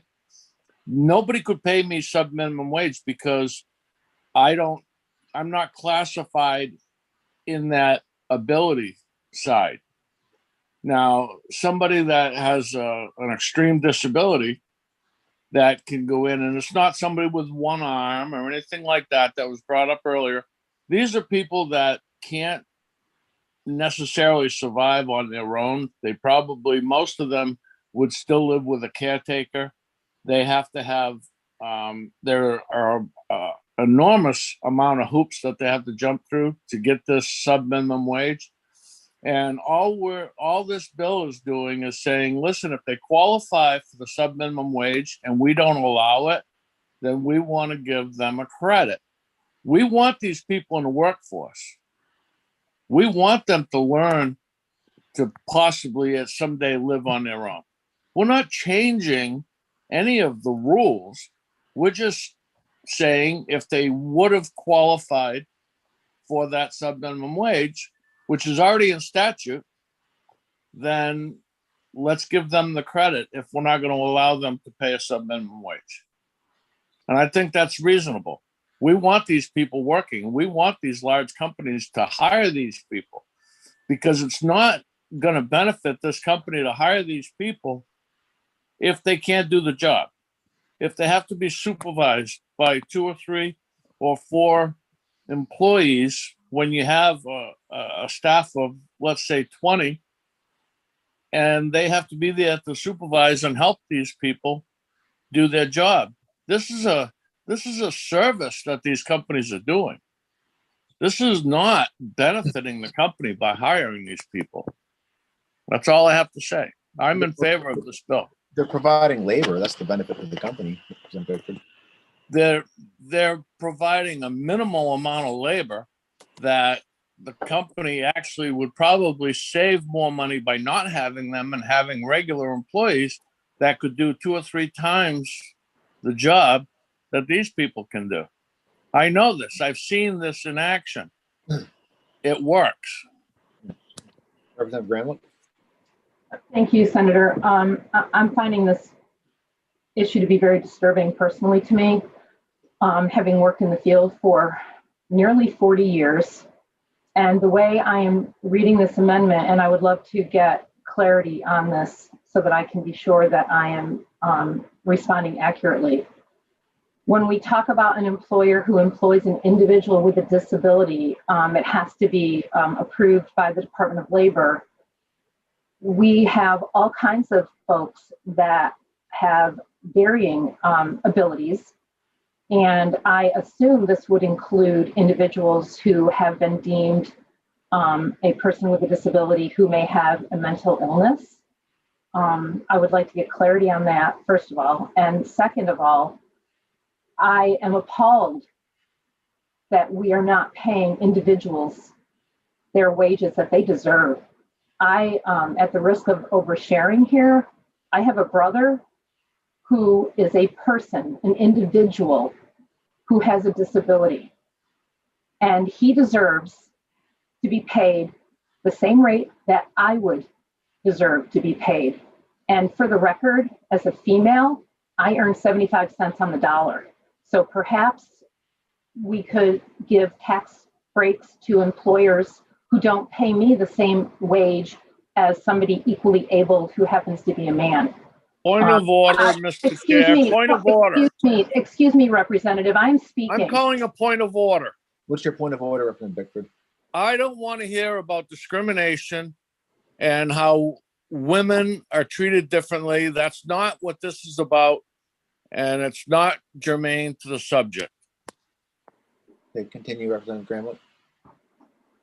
Nobody could pay me sub-minimum wage because I'm not classified in that ability side. Now, somebody that has an extreme disability that can go in, and it's not somebody with one arm or anything like that that was brought up earlier. These are people that can't necessarily survive on their own. They probably, most of them would still live with a caretaker. They have to have, there are enormous amount of hoops that they have to jump through to get this sub-minimum wage. And all this bill is doing is saying, listen, if they qualify for the sub-minimum wage and we don't allow it, then we want to give them a credit. We want these people in the workforce. We want them to learn to possibly someday live on their own. We're not changing any of the rules. We're just saying if they would have qualified for that sub-minimum wage, which is already in statute, then let's give them the credit if we're not going to allow them to pay a sub-minimum wage. And I think that's reasonable. We want these people working. We want these large companies to hire these people because it's not going to benefit this company to hire these people if they can't do the job. If they have to be supervised by 2 or 3 or 4 employees, when you have a staff of, let's say, 20, and they have to be there to supervise and help these people do their job. This is a service that these companies are doing. This is not benefiting the company by hiring these people. That's all I have to say. I'm in favor of this bill. They're providing labor. That's the benefit of the company. They're providing a minimal amount of labor that the company actually would probably save more money by not having them and having regular employees that could do 2 or 3 times the job that these people can do. I know this. I've seen this in action. It works. Representative Granlund. Thank you, Senator. I'm finding this issue to be very disturbing personally to me, having worked in the field for nearly 40 years. And the way I am reading this amendment, and I would love to get clarity on this so that I can be sure that I am responding accurately. When we talk about an employer who employs an individual with a disability, it has to be approved by the Department of Labor. We have all kinds of folks that have varying abilities And I assume this would include individuals who have been deemed a person with a disability who may have a mental illness. I would like to get clarity on that, first of all. And second of all, I am appalled that we are not paying individuals their wages that they deserve. At the risk of oversharing here, I have a brother who is a person, an individual who has a disability, and he deserves to be paid the same rate that I would deserve to be paid. And for the record, as a female, I earn 75 cents on the dollar. So perhaps we could give tax breaks to employers who don't pay me the same wage as somebody equally able who happens to be a man. Point of order, Mr. Chair. Point of order. Excuse me, Representative, I'm speaking. I'm calling a point of order. What's your point of order, Representative Bickford? I don't want to hear about discrimination and how women are treated differently. That's not what this is about, and it's not germane to the subject. Okay, continue, Representative Gramlich.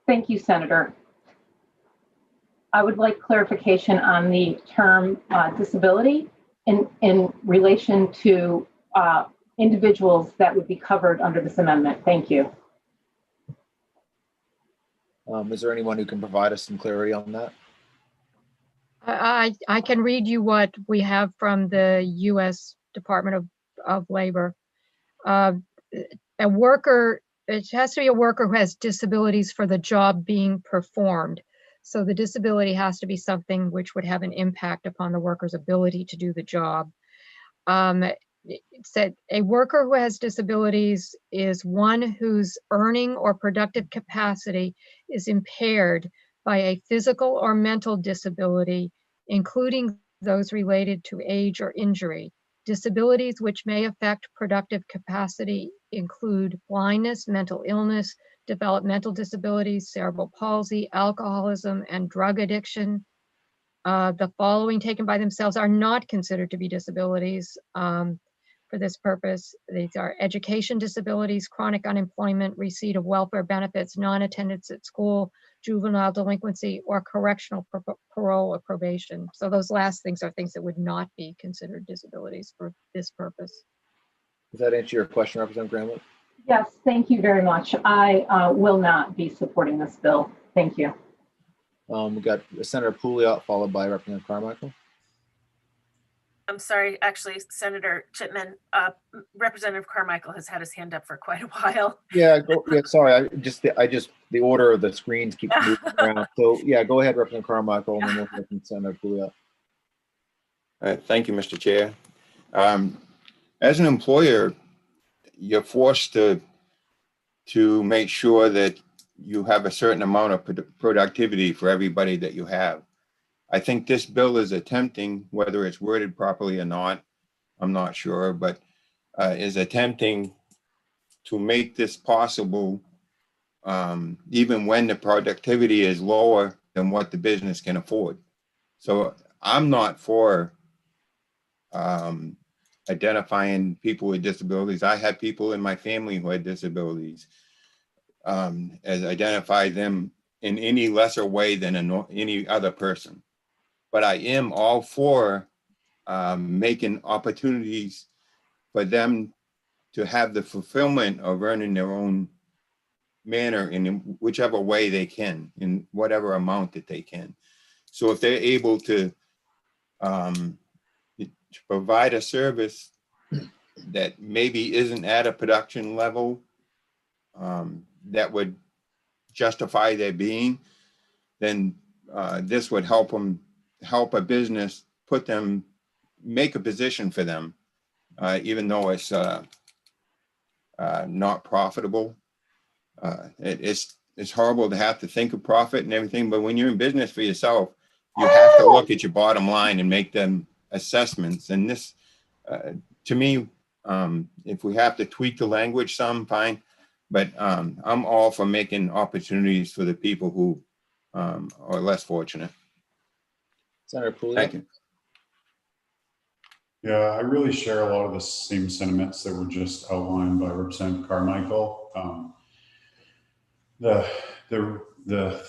Thank you, Senator. I would like clarification on the term disability in relation to individuals that would be covered under this amendment. Thank you. Is there anyone who can provide us some clarity on that? I can read you what we have from the U.S. Department of Labor. A worker, it has to be a worker who has disabilities for the job being performed. So the disability has to be something which would have an impact upon the worker's ability to do the job. It said a worker who has disabilities is one whose earning or productive capacity is impaired by a physical or mental disability, including those related to age or injury. Disabilities which may affect productive capacity include blindness, mental illness, developmental disabilities, cerebral palsy, alcoholism, and drug addiction. The following taken by themselves are not considered to be disabilities for this purpose. These are education disabilities, chronic unemployment, receipt of welfare benefits, non-attendance at school, juvenile delinquency, or correctional parole or probation. So those last things are things that would not be considered disabilities for this purpose. Does that answer your question, Representative Gramlich? Yes, thank you very much. I will not be supporting this bill. Thank you. We got Senator Pouliot followed by Representative Carmichael. I'm sorry, actually, Senator Chipman, Representative Carmichael has had his hand up for quite a while. Yeah, sorry, the order of the screens keep moving around. So yeah, go ahead, Representative Carmichael, and then we'll hear from Senator Pouliot. Thank you, Mr. Chair. As an employer, you're forced to make sure that you have a certain amount of productivity for everybody that you have. I think this bill is attempting, whether it's worded properly or not, I'm not sure, but is attempting to make this possible even when the productivity is lower than what the business can afford. So I'm not for identifying people with disabilities. I had people in my family who had disabilities, as identify them in any lesser way than any other person. But I am all for making opportunities for them to have the fulfillment of earning their own manner in whichever way they can, in whatever amount that they can. So if they're able to provide a service that maybe isn't at a production level that would justify their being, then this would help them, help a business make a position for them, even though it's not profitable. It's horrible to have to think of profit and everything, but when you're in business for yourself, you have to look at your bottom line and make them assessments. And this, to me, if we have to tweak the language some, fine, but I'm all for making opportunities for the people who are less fortunate. Senator Pouliot. Thank you. Yeah, I really share a lot of the same sentiments that were just outlined by Representative Carmichael. The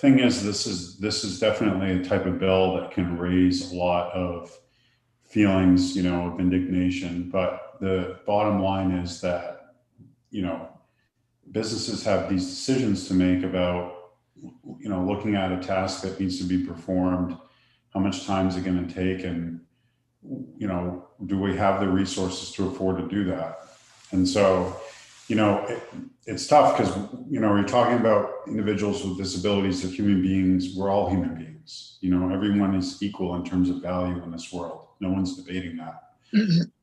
thing is, this is definitely a type of bill that can raise a lot of feelings, you know, of indignation. But the bottom line is that, you know, businesses have these decisions to make about, you know, looking at a task that needs to be performed, how much time is it going to take, and, you know, do we have the resources to afford to do that? And so, you know, it's tough because, you know, we're talking about individuals with disabilities, they're human beings. We're all human beings. You know, everyone is equal in terms of value in this world. No one's debating that.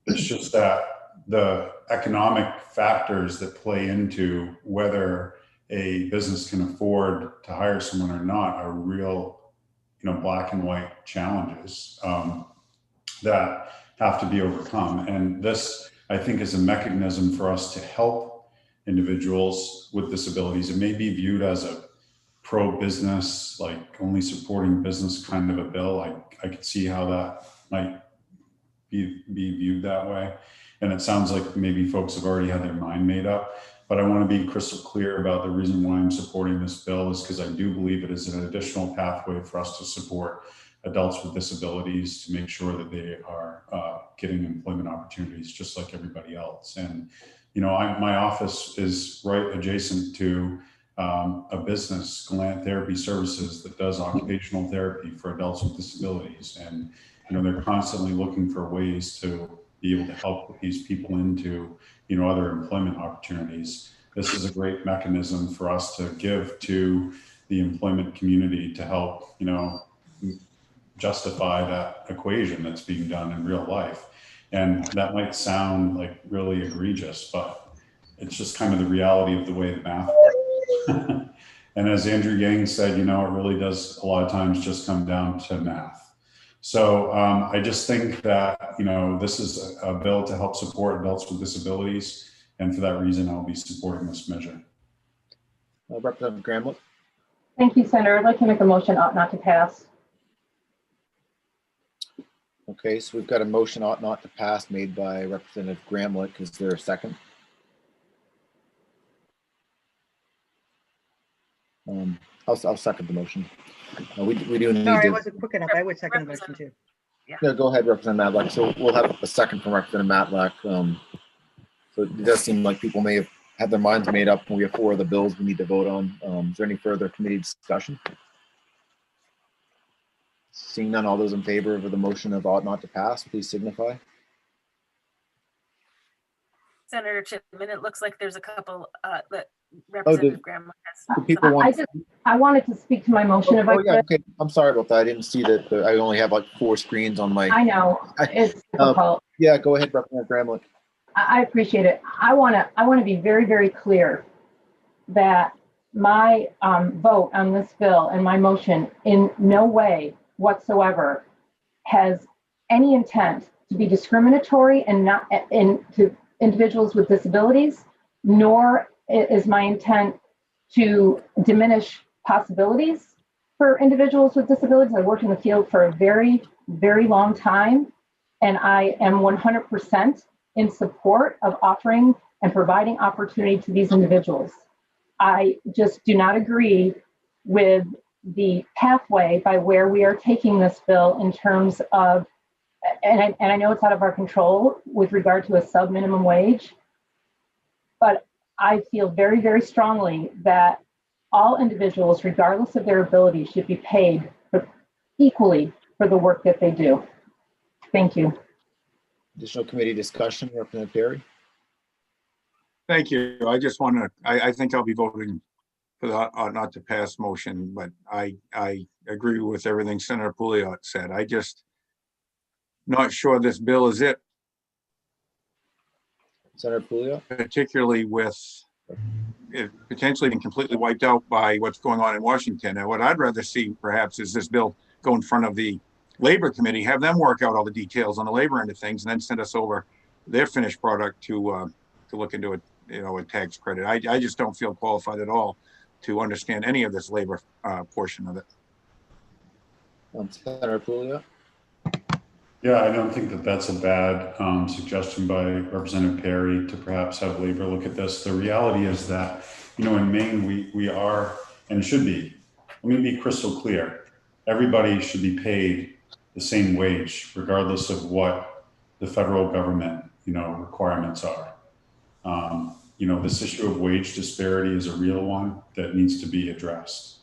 It's just that the economic factors that play into whether a business can afford to hire someone or not are real, you know, black and white challenges that have to be overcome. And this, I think, is a mechanism for us to help individuals with disabilities. It may be viewed as a pro-business, like only supporting business kind of a bill. I could see how that might be viewed that way. And it sounds like maybe folks have already had their mind made up. But I want to be crystal clear about the reason why I'm supporting this bill is because I do believe it is an additional pathway for us to support adults with disabilities to make sure that they are getting employment opportunities just like everybody else. And, you know, my office is right adjacent to a business, Galant Therapy Services, that does occupational therapy for adults with disabilities. And, you know, they're constantly looking for ways to be able to help put these people into, you know, other employment opportunities. This is a great mechanism for us to give to the employment community to help, you know, justify that equation that's being done in real life. And that might sound like really egregious, but it's just kind of the reality of the way the math works. And as Andrew Yang said, you know, it really does a lot of times just come down to math. So I just think that, you know, this is a bill to help support adults with disabilities. And for that reason, I'll be supporting this measure. Representative Gramlich. Thank you, Senator. I'd like to make a motion ought not to pass. Okay, so we've got a motion ought not to pass made by Representative Gramlich. Is there a second? I'll second the motion. We do need Sorry, I to. wasn't quick enough. I would second the motion too. Yeah, go ahead, Representative Matlack. So we'll have a second from Representative Matlack. So it does seem like people may have had their minds made up when we have 4 of the bills we need to vote on. Is there any further committee discussion? Seeing none, all those in favor of the motion of ought not to pass, please signify. Senator Chipman, it looks like there's a couple that Representative Graham has. People want. I wanted to speak to my motion if I could. Yeah, okay. I'm sorry about that. I didn't see that. I only have like 4 screens on my. I know it's difficult. Yeah, go ahead, Representative Gramlich. I appreciate it. I want to be very, very clear that my vote on this bill and my motion in no way whatsoever has any intent to be discriminatory and not to individuals with disabilities, nor is my intent to diminish possibilities for individuals with disabilities. I worked in the field for a very, very long time, and I am 100% in support of offering and providing opportunity to these individuals. I just do not agree with the pathway by where we are taking this bill in terms of, and I know it's out of our control with regard to a sub minimum wage, but I feel very, very strongly that all individuals, regardless of their ability, should be paid equally for the work that they do. Thank you. Additional committee discussion, Representative Perry. Thank you. I just want to, I think I'll be voting for the ought not to pass motion, but I agree with everything Senator Pouliot said. I just not sure this bill is it. Senator Pouliot? Particularly with it potentially being completely wiped out by what's going on in Washington. And what I'd rather see perhaps is this bill go in front of the Labor Committee, have them work out all the details on the labor end of things, and then send us over their finished product to look into a tax credit. I just don't feel qualified at all to understand any of this labor portion of it. Senator Pouliot? Yeah, I don't think that that's a bad suggestion by Representative Perry to perhaps have labor look at this. The reality is that, in Maine, we are, and should be, let me be crystal clear. Everybody should be paid the same wage, regardless of what the federal government, requirements are. This issue of wage disparity is a real one that needs to be addressed.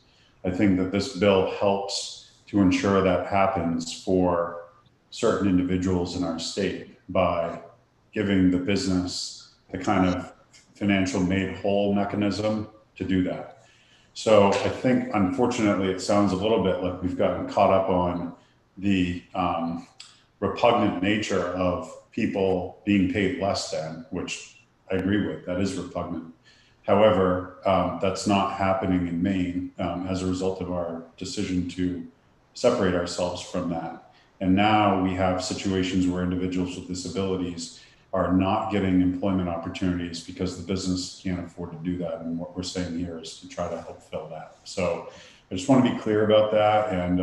I think that this bill helps to ensure that happens for certain individuals in our state by giving the business the kind of financial made whole mechanism to do that. So I think, unfortunately, it sounds a little bit like we've gotten caught up on the repugnant nature of people being paid less than, which I agree with, that is repugnant. However, that's not happening in Maine as a result of our decision to separate ourselves from that. And now we have situations where individuals with disabilities are not getting employment opportunities because the business can't afford to do that. And what we're saying here is to try to help fill that. So I just want to be clear about that. And,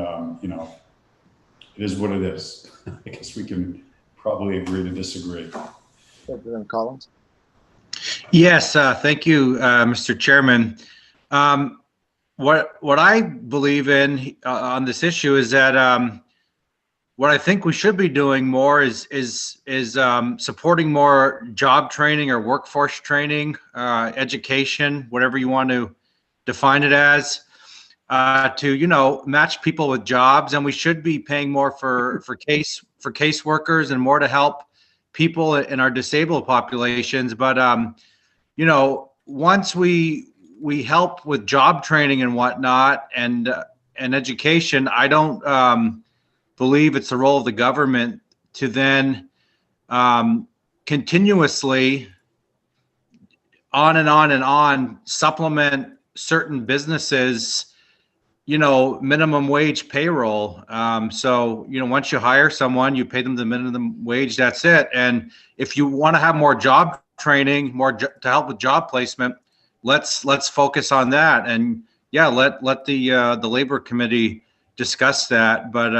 it is what it is. I guess we can probably agree to disagree. Representative Collins. Yes, thank you, Mr. Chairman. What I believe in on this issue is that what I think we should be doing more is supporting more job training or workforce training, education, whatever you want to define it as, to match people with jobs, and we should be paying more for case workers and more to help people in our disabled populations. But once we help with job training and whatnot and education, I don't believe it's the role of the government to then continuously on and on and on supplement certain businesses, minimum wage payroll. So, once you hire someone, you pay them the minimum wage, that's it. And if you want to have more job training, to help with job placement, let's focus on that. And yeah, let the labor committee discuss that. But,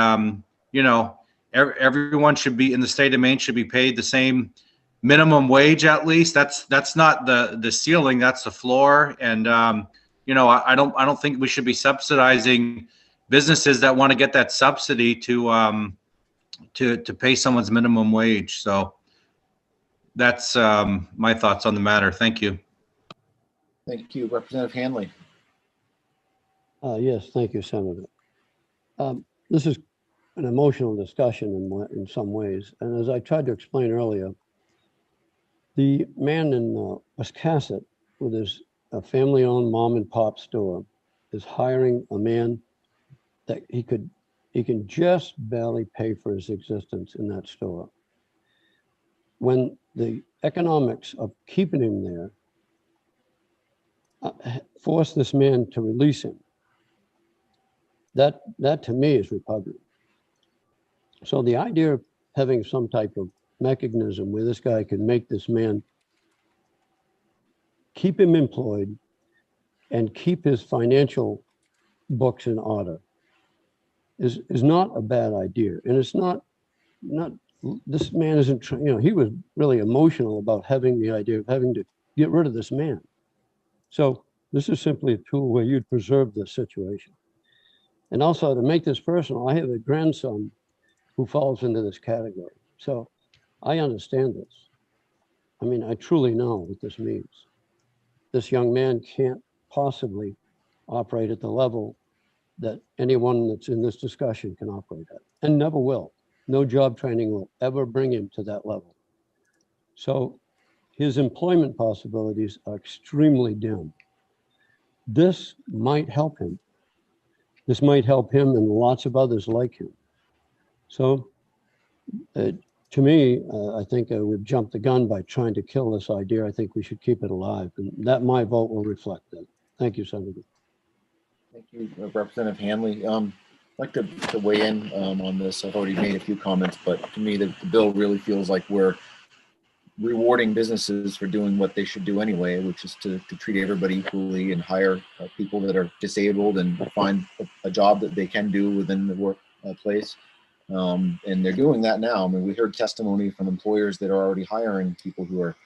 everyone should be in the state of Maine should be paid the same minimum wage, at least. That's not the ceiling, that's the floor. And, I don't think we should be subsidizing businesses that want to get that subsidy to pay someone's minimum wage. So that's my thoughts on the matter. Thank you. Thank you, Representative Hanley. Yes, thank you, Senator. This is an emotional discussion in some ways. And as I tried to explain earlier, the man in Wiscasset with his family-owned mom and pop store is hiring a man that he can just barely pay for his existence in that store. When the economics of keeping him there force this man to release him, that to me is repugnant. So the idea of having some type of mechanism where this guy can make this man, keep him employed and keep his financial books in order is not a bad idea. And it's not this man isn't, he was really emotional about having the idea of having to get rid of this man. So this is simply a tool where you'd preserve the situation. And also, to make this personal, I have a grandson who falls into this category. So I understand this. I mean, I truly know what this means. This young man can't possibly operate at the level that anyone that's in this discussion can operate at, and never will. No job training will ever bring him to that level. So his employment possibilities are extremely dim. This might help him. This might help him and lots of others like him. So to me, I think we've jumped the gun by trying to kill this idea. I think we should keep it alive, and that my vote will reflect that. Thank you, Senator. Thank you, Representative Hanley. I'd like to weigh in on this. I've already made a few comments, but to me, the bill really feels like we're rewarding businesses for doing what they should do anyway, which is to treat everybody equally and hire people that are disabled and find a job that they can do within the workplace. And they're doing that now. I mean, we heard testimony from employers that are already hiring people who are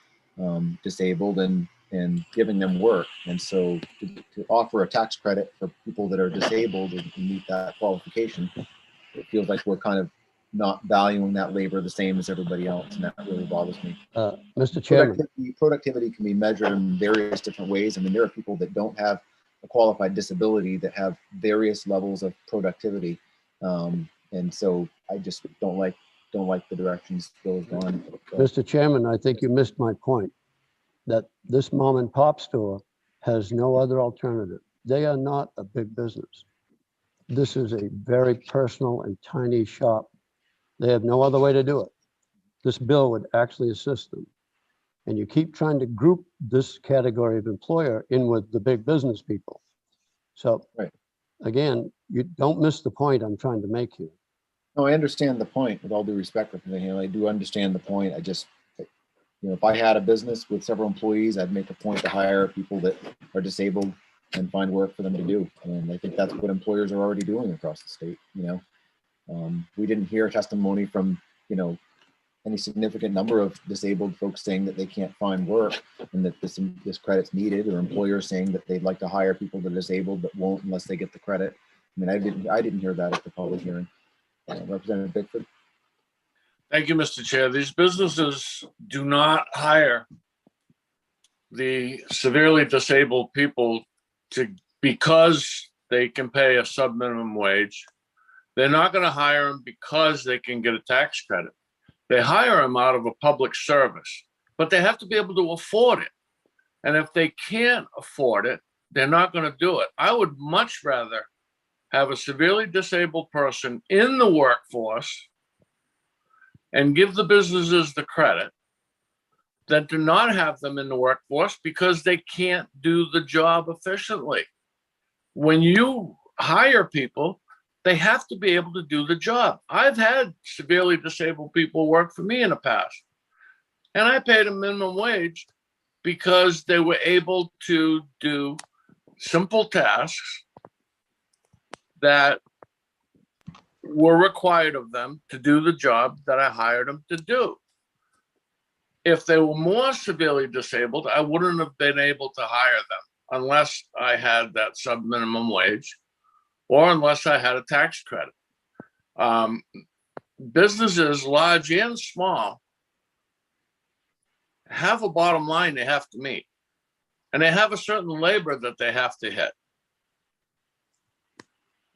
disabled and giving them work. And so to offer a tax credit for people that are disabled and meet that qualification, it feels like we're kind of not valuing that labor the same as everybody else. And that really bothers me. Mr. Chairman. Productivity can be measured in various different ways. I mean, there are people that don't have a qualified disability that have various levels of productivity. And so I just don't like the direction this bill is going. So, Mr. Chairman, I think you missed my point, that this mom and pop store has no other alternative. They are not a big business. This is a very personal and tiny shop. They have no other way to do it. This bill would actually assist them. And you keep trying to group this category of employer in with the big business people. So again, you don't miss the point I'm trying to make here. No, I understand the point with all due respect. I do understand the point. I just, if I had a business with several employees, I'd make a point to hire people that are disabled and find work for them to do. And I think that's what employers are already doing across the state. We didn't hear testimony from, any significant number of disabled folks saying that they can't find work and that this credit's needed, or employers saying that they'd like to hire people that are disabled but won't unless they get the credit. I mean, I didn't hear that at the public hearing. Representative Bickford. Thank you, Mr. Chair. These businesses do not hire the severely disabled people because they can pay a sub-minimum wage. They're not going to hire them because they can get a tax credit. They hire them out of a public service, but they have to be able to afford it. And if they can't afford it, they're not going to do it. I would much rather have a severely disabled person in the workforce and give the businesses the credit than to not have them in the workforce because they can't do the job efficiently. When you hire people, they have to be able to do the job. I've had severely disabled people work for me in the past, and I paid them minimum wage because they were able to do simple tasks that were required of them to do the job that I hired them to do. If they were more severely disabled, I wouldn't have been able to hire them unless I had that sub-minimum wage or unless I had a tax credit. Businesses, large and small, have a bottom line they have to meet, and they have a certain labor that they have to hit.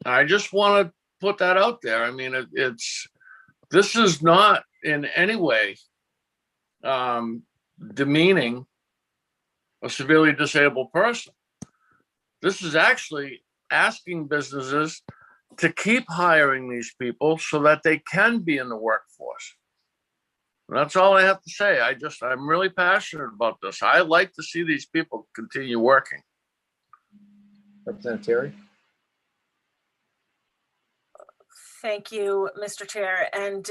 I just want to put that out there. I mean, this is not in any way demeaning a severely disabled person. This is actually asking businesses to keep hiring these people so that they can be in the workforce. And that's all I have to say. I'm really passionate about this. I like to see these people continue working. Representative Terry. Thank you, Mr. Chair. And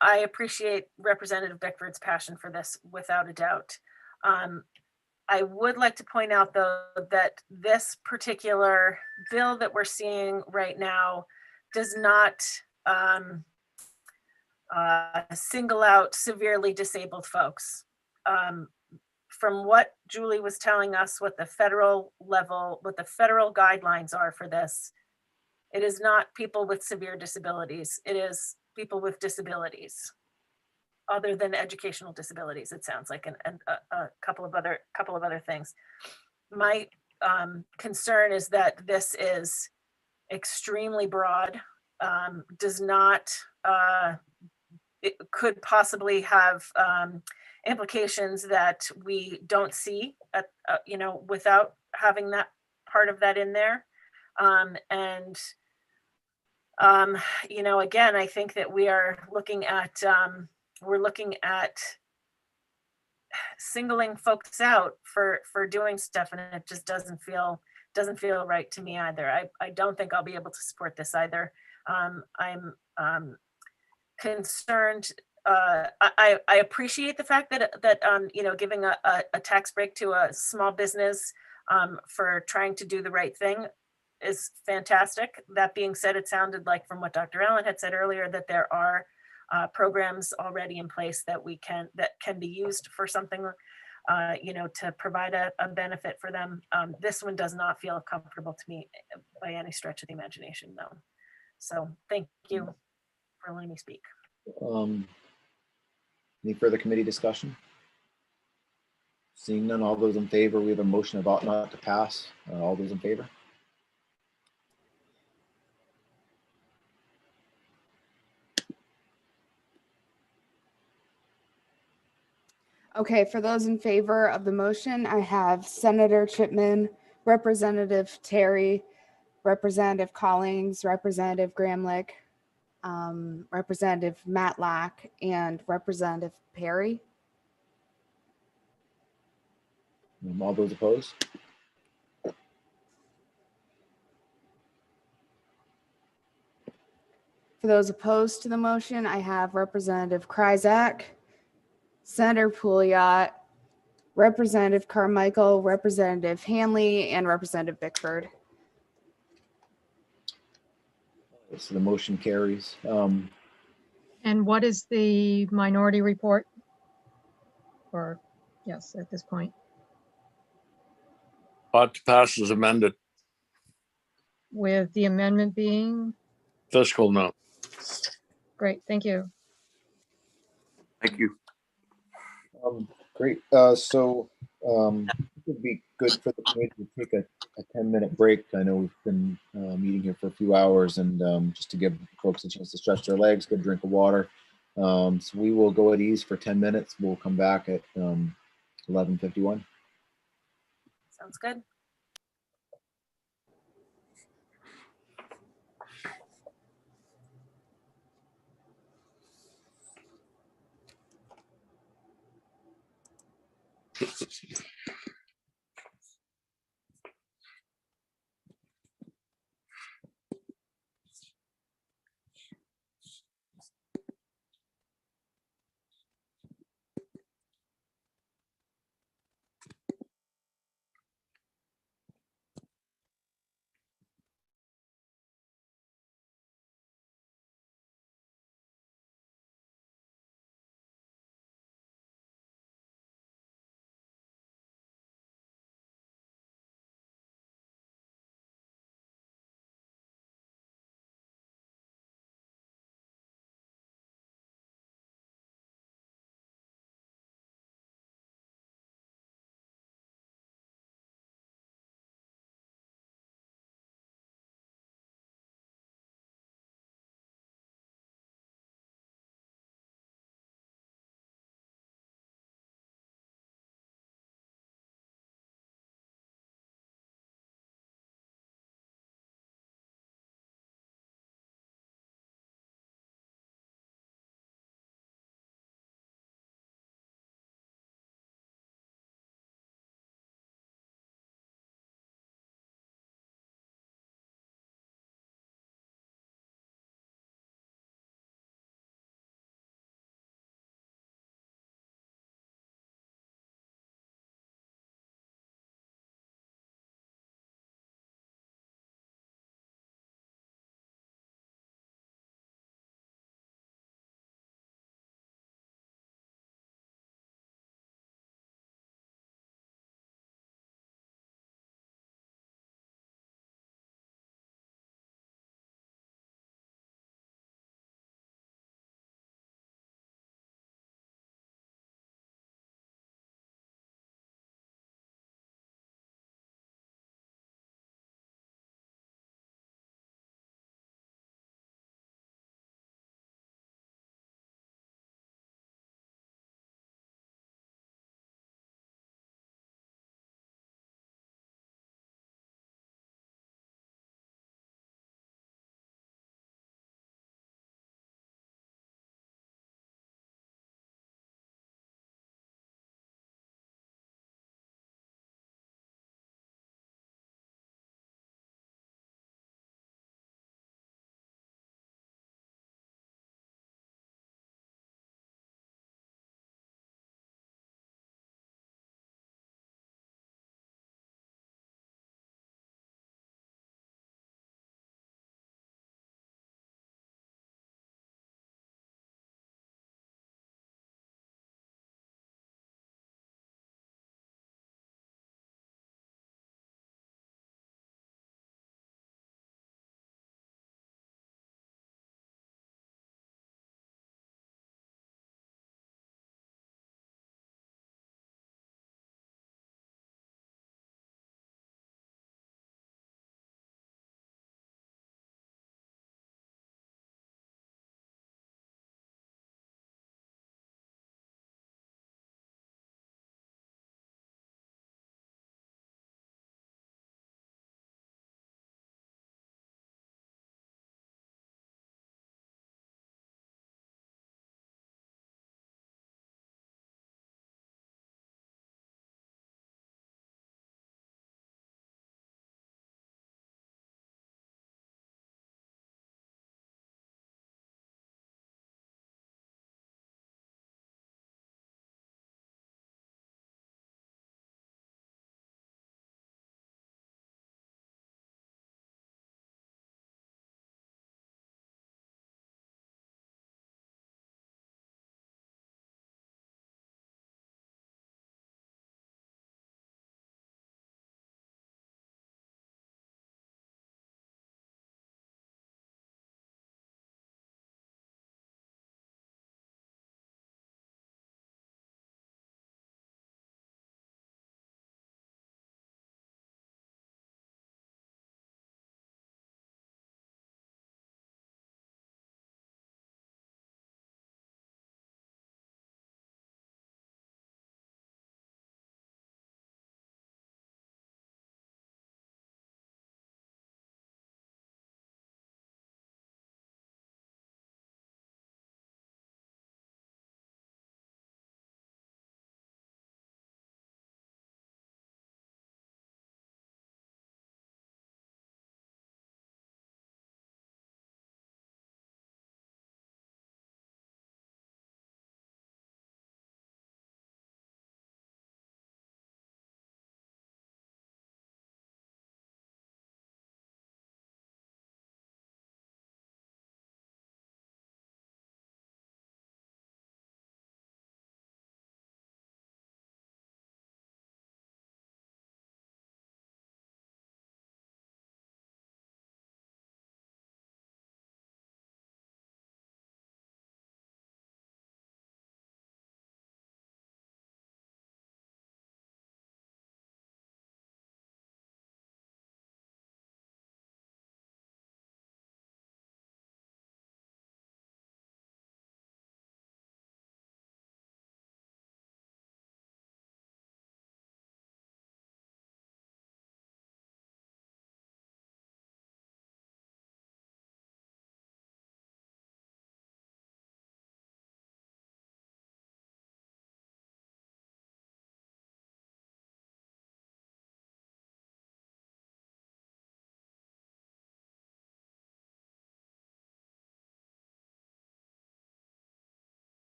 I appreciate Representative Bickford's passion for this without a doubt. I would like to point out, though, that this particular bill that we're seeing right now does not single out severely disabled folks. From what Julie was telling us, what the federal guidelines are for this, it is not people with severe disabilities. It is people with disabilities, other than educational disabilities, it sounds like, and a couple of other things. My concern is that this is extremely broad, does not, it could possibly have implications that we don't see, without having that part of that in there. Again, I think that we are looking at, singling folks out for doing stuff, and it just doesn't feel right to me either. I don't think I'll be able to support this either. I'm concerned. I appreciate the fact that giving a tax break to a small business for trying to do the right thing is fantastic. That being said, it sounded like from what Dr. Allen had said earlier, that there are programs already in place that can be used for something, to provide a benefit for them. This one does not feel comfortable to me by any stretch of the imagination, though. So thank you for letting me speak. Any further committee discussion? Seeing none, all those in favor, we have a motion of ought not to pass. All those in favor? Okay, for those in favor of the motion, I have Senator Chipman, Representative Terry, Representative Collins, Representative Gramlich, Representative Matlack, and Representative Perry. All those opposed? For those opposed to the motion, I have Representative Kryzak, Senator Pouliot, Representative Carmichael, Representative Hanley, and Representative Bickford. So the motion carries. And what is the minority report? Or, yes, at this point. Ought to pass as amended. With the amendment being? Fiscal note. Great, thank you. Thank you. Great. It would be good for the committee to take a 10-minute break. I know we've been meeting here for a few hours, and just to give folks a chance to stretch their legs, get a drink of water. So we will go at ease for 10 minutes. We'll come back at 11:51. Sounds good.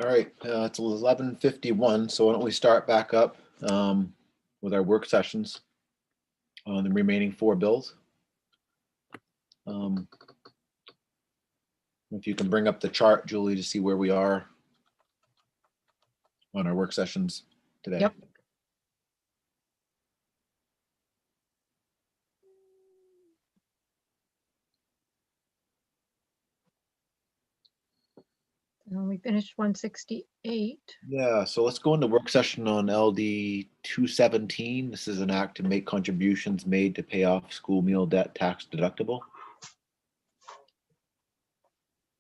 All right, it's 11:51, so why don't we start back up with our work sessions on the remaining 4 bills. If you can bring up the chart, Julie, to see where we are on our work sessions today. Yep. We finished 168. Yeah, so let's go into work session on LD 217. This is an act to make contributions made to pay off school meal debt tax deductible.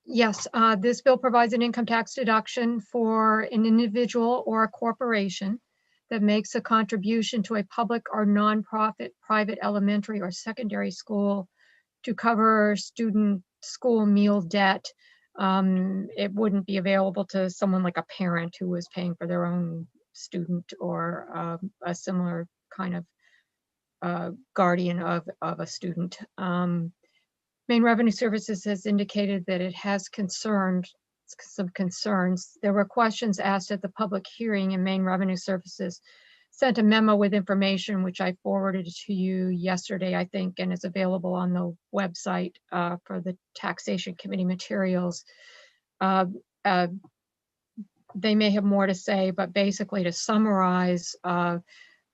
Yes, this bill provides an income tax deduction for an individual or a corporation that makes a contribution to a public or nonprofit private elementary or secondary school to cover student school meal debt. It wouldn't be available to someone like a parent who was paying for their own student or a similar kind of guardian of a student. Maine Revenue Services has indicated that it has some concerns. There were questions asked at the public hearing, and Maine Revenue Services sent a memo with information, which I forwarded to you yesterday, I think, and is available on the website for the Taxation Committee materials. They may have more to say, but basically to summarize,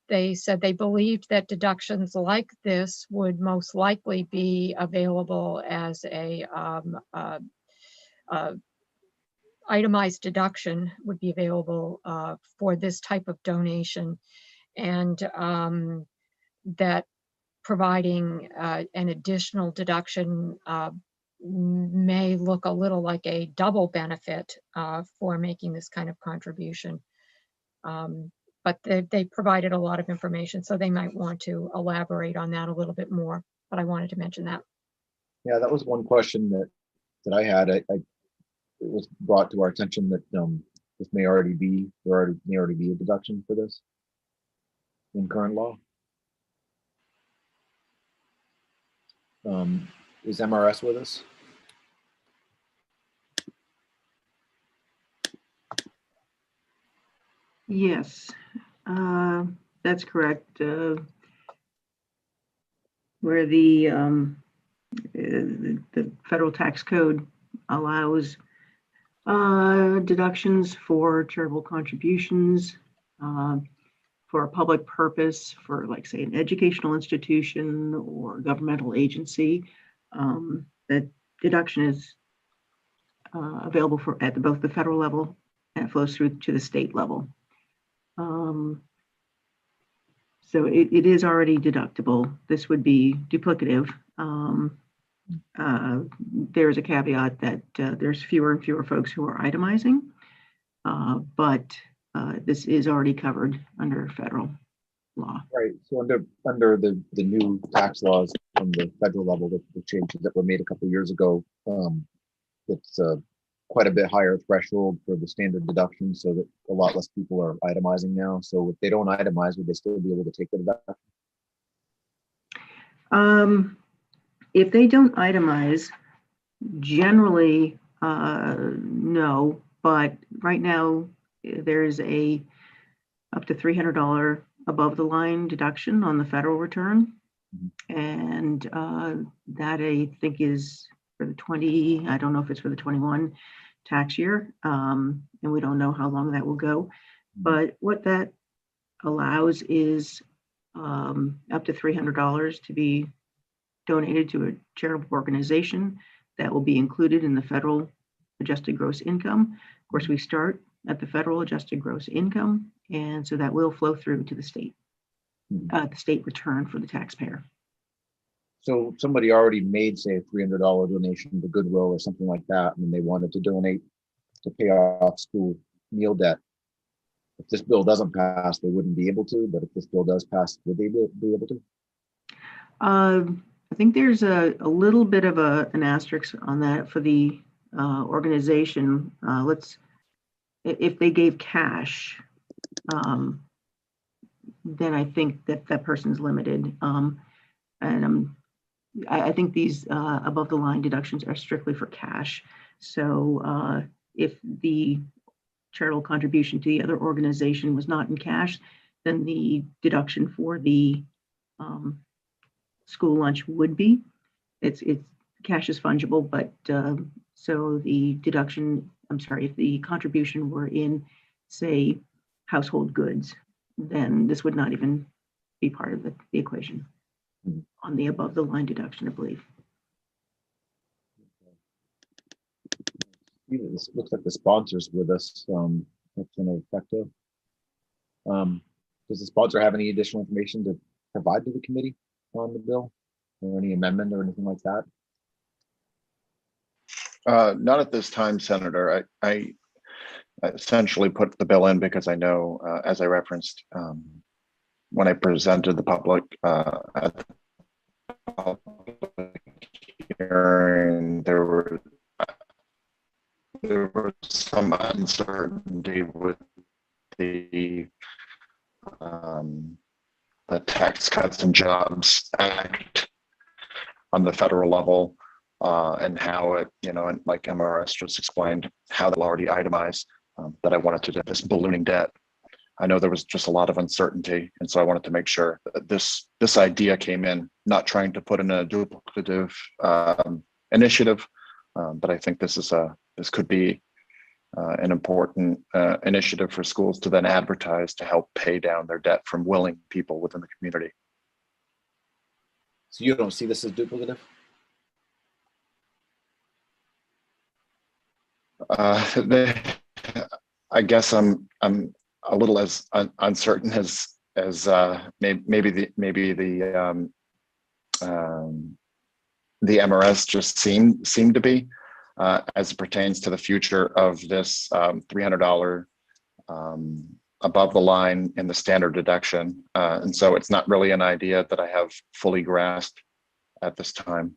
they said they believed that deductions like this would most likely be available as a itemized deduction would be available for this type of donation, and that providing an additional deduction may look a little like a double benefit for making this kind of contribution. But they provided a lot of information, so they might want to elaborate on that a little bit more, but I wanted to mention that. Yeah, that was one question that I had. It was brought to our attention that this may already be a deduction for this in current law. Is MRS with us? Yes, that's correct. Where the federal tax code allows deductions for charitable contributions for a public purpose, for like say an educational institution or governmental agency, that deduction is available for at both the federal level and it flows through to the state level. So it is already deductible. This would be duplicative. There's a caveat that there's fewer and fewer folks who are itemizing, but this is already covered under federal law. Right. So under the new tax laws from the federal level, the changes that were made a couple of years ago, it's quite a bit higher threshold for the standard deduction, so that a lot less people are itemizing now. So if they don't itemize, would they still be able to take the deduction? If they don't itemize, generally, no. But right now, there's a up to $300 above the line deduction on the federal return, and that I think is for the 20. I don't know if it's for the 21 tax year, and we don't know how long that will go. But what that allows is up to $300 to be donated to a charitable organization that will be included in the federal adjusted gross income. Of course, we start at the federal adjusted gross income, and so that will flow through to the state return for the taxpayer. So somebody already made, say, a $300 donation to Goodwill or something like that, and they wanted to donate to pay off school meal debt. If this bill doesn't pass, they wouldn't be able to, but if this bill does pass, would they be able to? I think there's a little bit of an asterisk on that for the organization. If they gave cash, then I think that person's limited. And I think these above the line deductions are strictly for cash. So if the charitable contribution to the other organization was not in cash, then the deduction for the school lunch would be. It's cash is fungible, but so the deduction, I'm sorry, if the contribution were in, say, household goods, then this would not even be part of the equation on the above the line deduction, I believe. This looks like the sponsors with us. Representative Pecto. Does the sponsor have any additional information to provide to the committee on the bill, or any amendment or anything like that? Not at this time, Senator. I essentially put the bill in because I know, as I referenced when I presented the public at the public hearing, there was some uncertainty with the Tax Cuts and Jobs Act on the federal level, and how it, and like MRS just explained, how they'll already itemize, that I wanted to do this ballooning debt. I know there was just a lot of uncertainty, and so I wanted to make sure that this idea came in, not trying to put in a duplicative initiative, but I think this could be an important initiative for schools to then advertise to help pay down their debt from willing people within the community. So you don't see this as duplicative? I guess I'm a little as uncertain as maybe the MRS just seemed to be, as it pertains to the future of this $300 above the line in the standard deduction. And so it's not really an idea that I have fully grasped at this time,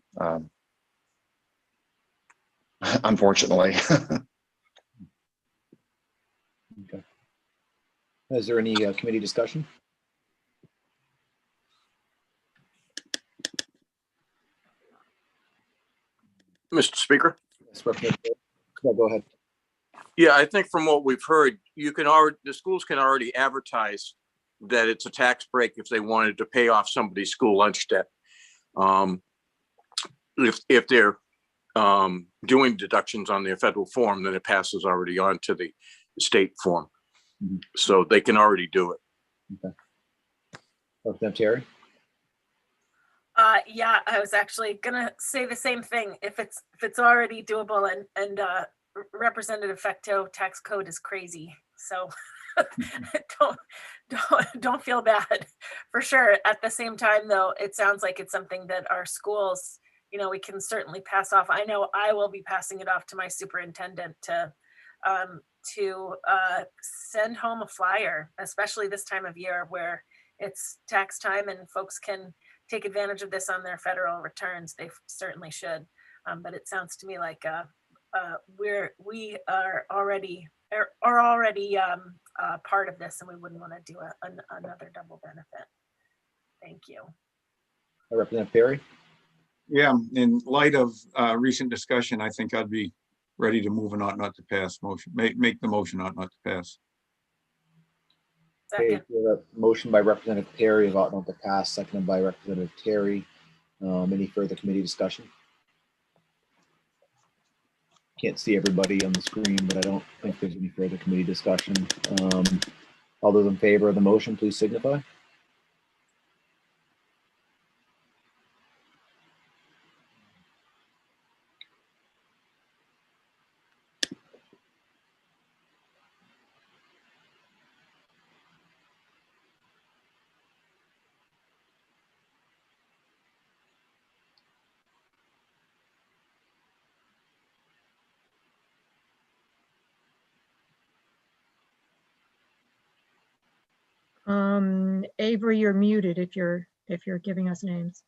unfortunately. Okay. Is there any committee discussion? Mr. Speaker? Yes, Representative. Go ahead. Yeah, I think from what we've heard, the schools can already advertise that it's a tax break if they wanted to pay off somebody's school lunch debt. If they're doing deductions on their federal form, then it passes already on to the state form. Mm-hmm. So they can already do it. Okay. Representative Terry? Yeah, I was actually gonna say the same thing. If it's already doable, and Representative Pecto tax code is crazy, so don't feel bad for sure. At the same time, though, it sounds like it's something that our schools, we can certainly pass off. I know I will be passing it off to my superintendent to send home a flyer, especially this time of year where it's tax time and folks can take advantage of this on their federal returns. They certainly should. But it sounds to me like we are already part of this, and we wouldn't want to do another double benefit. Thank you. Representative Perry? Yeah, in light of recent discussion, I think I'd be ready to move an ought not to pass motion. Make the motion ought not to pass. Okay, we have a motion by Representative Perry of ought not to pass, seconded by Representative Terry. Any further committee discussion? Can't see everybody on the screen, but I don't think there's any further committee discussion. All those in favor of the motion, please signify. Avery, you're muted if you're giving us names.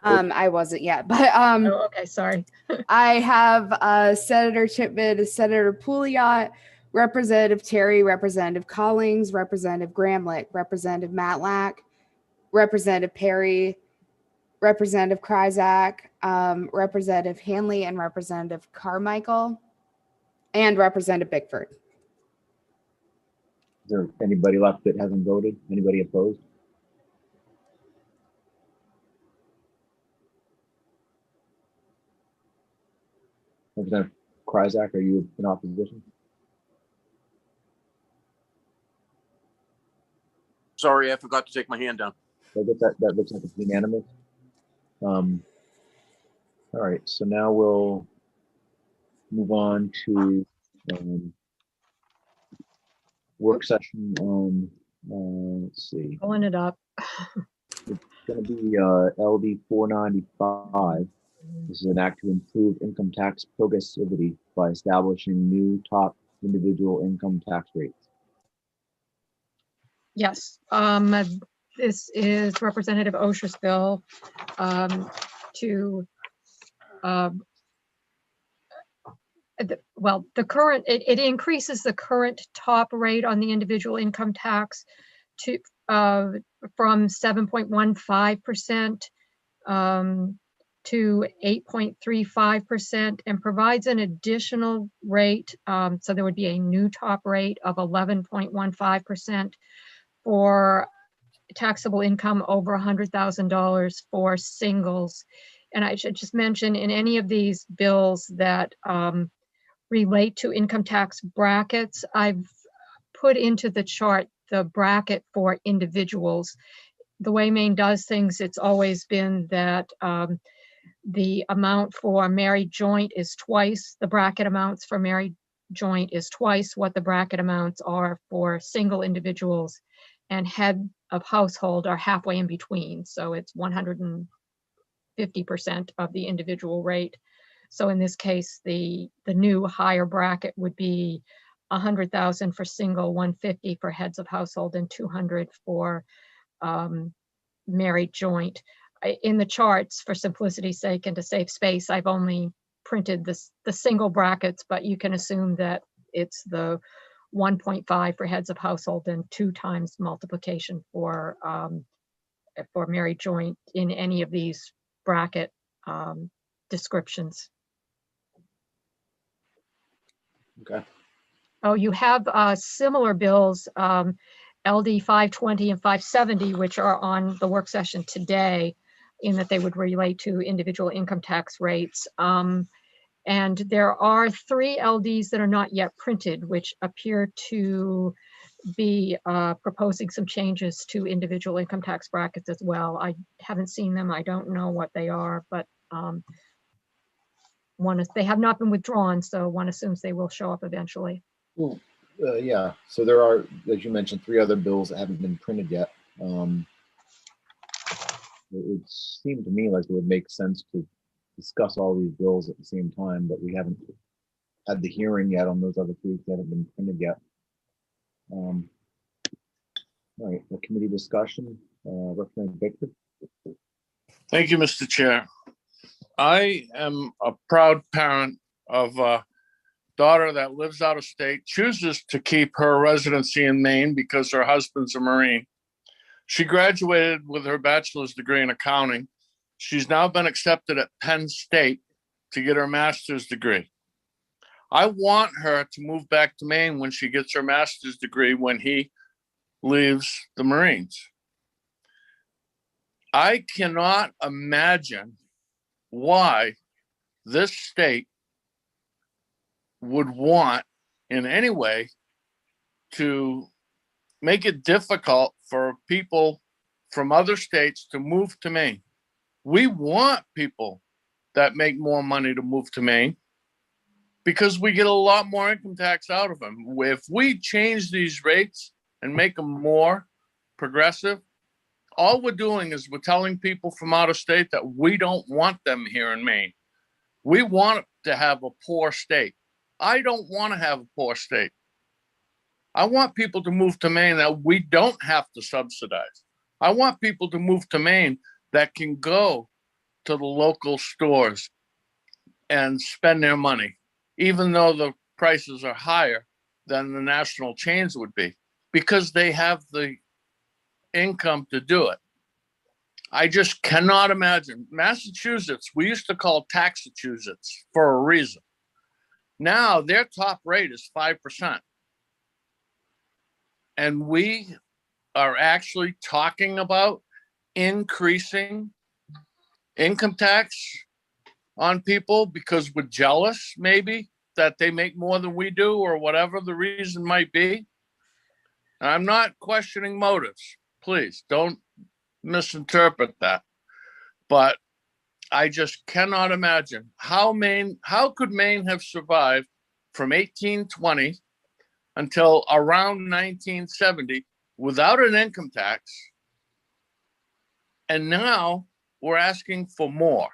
I wasn't yet, but oh, okay, sorry. I have Senator Chipman, Senator Pouliot, Representative Terry, Representative Collings, Representative Gramlich, Representative Matlack, Representative Perry, Representative Kryzak, Representative Hanley, and Representative Carmichael, and Representative Bickford. Is there anybody left that hasn't voted? Anybody opposed? Representative Kryzak, are you in opposition? Sorry, I forgot to take my hand down. I guess that looks like it's unanimous. All right, so now we'll move on to work session on, let's see, Pulling it up. it's going to be LD 495. This is an act to improve income tax progressivity by establishing new top individual income tax rates. Yes, this is Representative Osher's bill to, well, the current, it increases the current top rate on the individual income tax to from 7.15% to 8.35% and provides an additional rate. So there would be a new top rate of 11.15% for taxable income over $100,000 for singles. And I should just mention, in any of these bills that relate to income tax brackets, I've put into the chart the bracket for individuals. The way Maine does things, it's always been that the amount for married joint is twice, the bracket amounts for married joint is twice what the bracket amounts are for single individuals, and head of household are halfway in between. So it's 150% of the individual rate. So in this case, the new higher bracket would be 100,000 for single, 150 for heads of household, and 200 for married joint. In the charts, for simplicity's sake and to save space, I've only printed the single brackets, but you can assume that it's the 1.5 for heads of household and 2 times multiplication for married joint in any of these bracket descriptions. Okay. Oh, you have similar bills, LD 520 and 570, which are on the work session today, in that they would relate to individual income tax rates. And there are 3 LDs that are not yet printed, which appear to be proposing some changes to individual income tax brackets as well. I haven't seen them. I don't know what they are, but they have not been withdrawn, so one assumes they will show up eventually. Well, yeah, so there are, as you mentioned, 3 other bills that haven't been printed yet. It would seem to me like it would make sense to discuss all these bills at the same time, but we haven't had the hearing yet on those other 3 that haven't been printed yet. All right, the committee discussion, Representative Bickford. Thank you, Mr. Chair. I am a proud parent of a daughter that lives out of state, chooses to keep her residency in Maine because her husband's a Marine. She graduated with her bachelor's degree in accounting. She's now been accepted at Penn State to get her master's degree. I want her to move back to Maine when she gets her master's degree when he leaves the Marines. I cannot imagine why this state would want in any way to make it difficult for people from other states to move to Maine. We want people that make more money to move to Maine because we get a lot more income tax out of them. If we change these rates and make them more progressive, all we're doing is we're telling people from out of state that we don't want them here in Maine. We want to have a poor state. I don't want to have a poor state. I want people to move to Maine that we don't have to subsidize. I want people to move to Maine that can go to the local stores and spend their money, even though the prices are higher than the national chains would be, because they have the income to do it. I just cannot imagine. Massachusetts, we used to call Taxachusetts for a reason. Now their top rate is 5%. And we are actually talking about increasing income tax on people because we're jealous, maybe, that they make more than we do, or whatever the reason might be. I'm not questioning motives. Please don't misinterpret that. But I just cannot imagine how could Maine have survived from 1820 until around 1970 without an income tax. And now we're asking for more.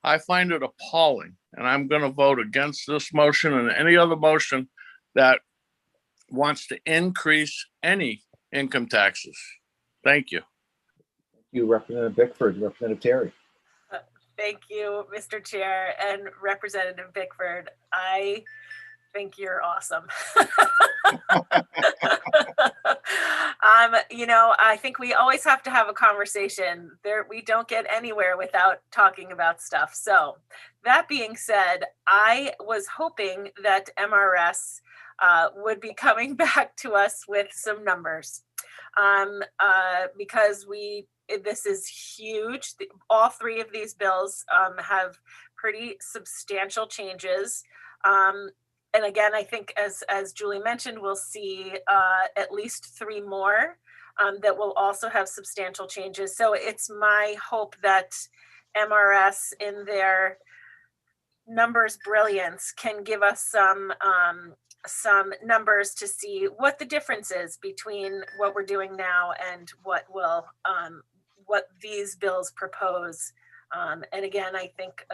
I find it appalling, and I'm going to vote against this motion and any other motion that wants to increase any income taxes. Thank you. You, Representative Bickford. Representative Terry. Thank you, Mr. Chair and Representative Bickford. I think you're awesome. I think we always have to have a conversation. We don't get anywhere without talking about stuff. So that being said, I was hoping that MRS would be coming back to us with some numbers because this is huge. All three of these bills have pretty substantial changes. And again, I think as Julie mentioned, we'll see at least three more that will also have substantial changes. So it's my hope that MRS in their numbers brilliance can give us some numbers to see what the difference is between what we're doing now and what these bills propose. And again, I think,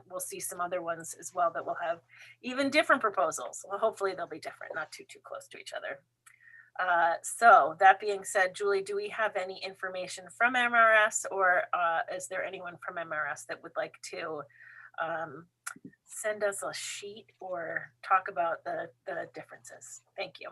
we'll see some other ones as well that will have even different proposals. Well, hopefully they'll be different, not too close to each other. So that being said, Julie, do we have any information from MRS, or is there anyone from MRS that would like to send us a sheet or talk about the differences? Thank you.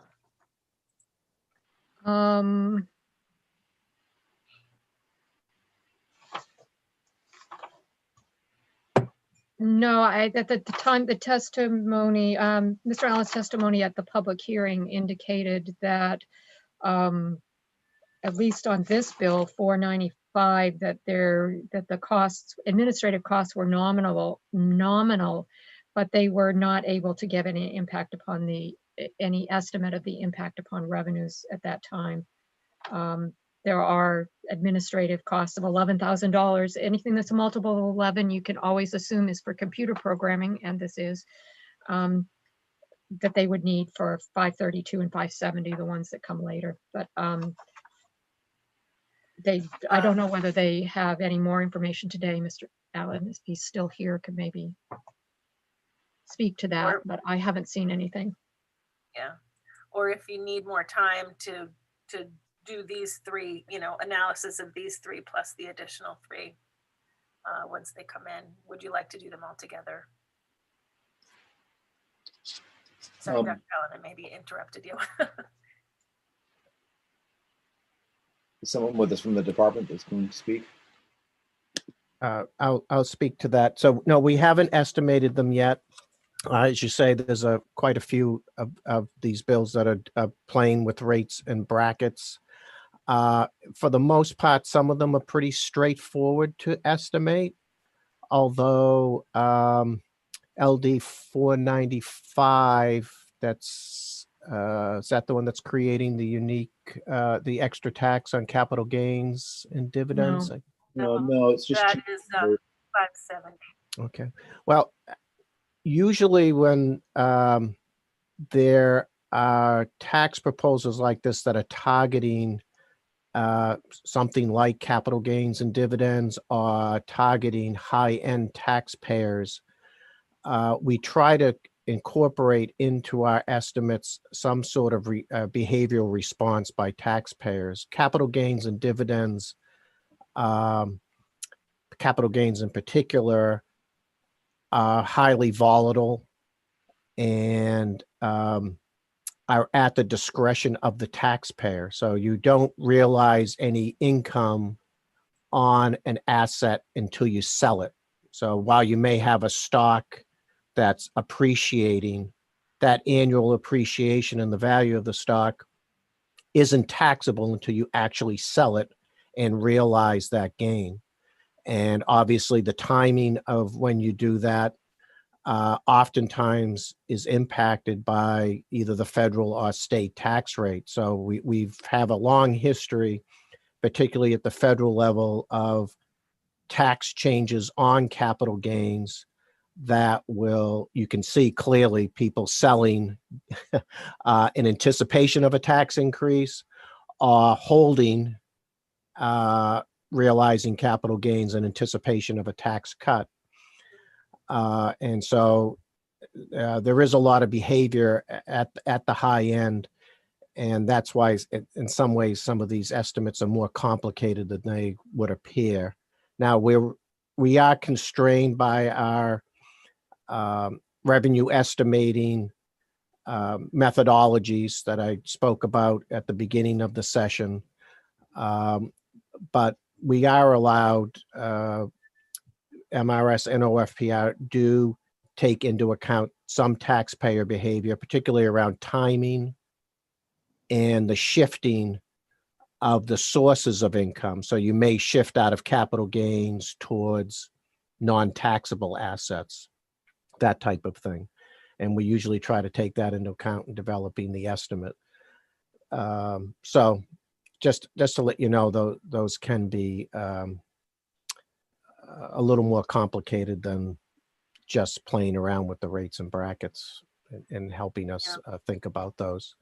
No, at the time, the testimony, Mr. Allen's testimony at the public hearing indicated that at least on this bill, 495, that the costs, administrative costs were nominal, but they were not able to give any impact upon any estimate of the impact upon revenues at that time. There are administrative costs of $11,000. Anything that's a multiple of 11, you can always assume is for computer programming, and this is, that they would need for 532 and 570, the ones that come later. But I don't know whether they have any more information today. Mr. Allen, if he's still here, could maybe speak to that, but I haven't seen anything. Yeah, or if you need more time to do these three, analysis of these three plus the additional three once they come in. Would you like to do them all together? Sorry, Dr. Allen, I maybe interrupted you. Is someone with us from the department that's going to speak? I'll speak to that. So no, we haven't estimated them yet. As you say, there's quite a few of these bills that are playing with rates and brackets. For the most part, some of them are pretty straightforward to estimate, although LD 495, is that the one that's creating the unique, the extra tax on capital gains and dividends? No, it's just. That is 570. Okay. Well, usually when there are tax proposals like this that are targeting something like capital gains and dividends, or targeting high-end taxpayers, we try to incorporate into our estimates some sort of behavioral response by taxpayers. Capital gains and dividends, capital gains in particular, are highly volatile and are at the discretion of the taxpayer. So you don't realize any income on an asset until you sell it. So while you may have a stock that's appreciating, that annual appreciation in the value of the stock isn't taxable until you actually sell it and realize that gain. And obviously the timing of when you do that oftentimes is impacted by either the federal or state tax rate. So we've have a long history, particularly at the federal level, of tax changes on capital gains that you can see clearly people selling in anticipation of a tax increase or holding, realizing capital gains in anticipation of a tax cut. And so there is a lot of behavior at the high end. And that's why in some ways, some of these estimates are more complicated than they would appear. Now we are constrained by our revenue estimating methodologies that I spoke about at the beginning of the session. But we are allowed, MRS and OFPR do take into account some taxpayer behavior, particularly around timing and the shifting of the sources of income. So you may shift out of capital gains towards non-taxable assets, that type of thing. And we usually try to take that into account in developing the estimate. So just to let you know, those can be a little more complicated than just playing around with the rates and brackets and helping us think about those.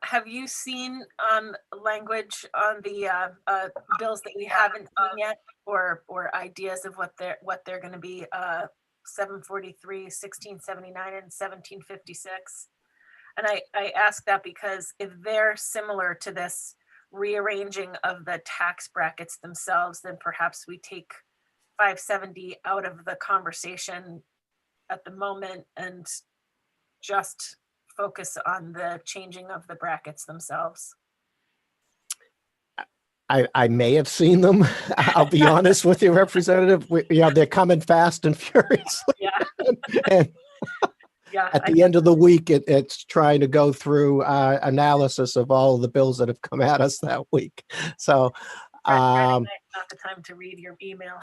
Have you seen language on the bills that we haven't seen yet, or ideas of what they're going to be? 743, 1679, and 1756. And I ask that because if they're similar to this rearranging of the tax brackets themselves, then perhaps we take 570 out of the conversation at the moment and just focus on the changing of the brackets themselves. I may have seen them. I'll be honest with you, Representative. They're coming fast and furiously. Yeah. And yeah. At the end of the week, it's trying to go through analysis of all of the bills that have come at us that week. So, Friday night, not the time to read your email.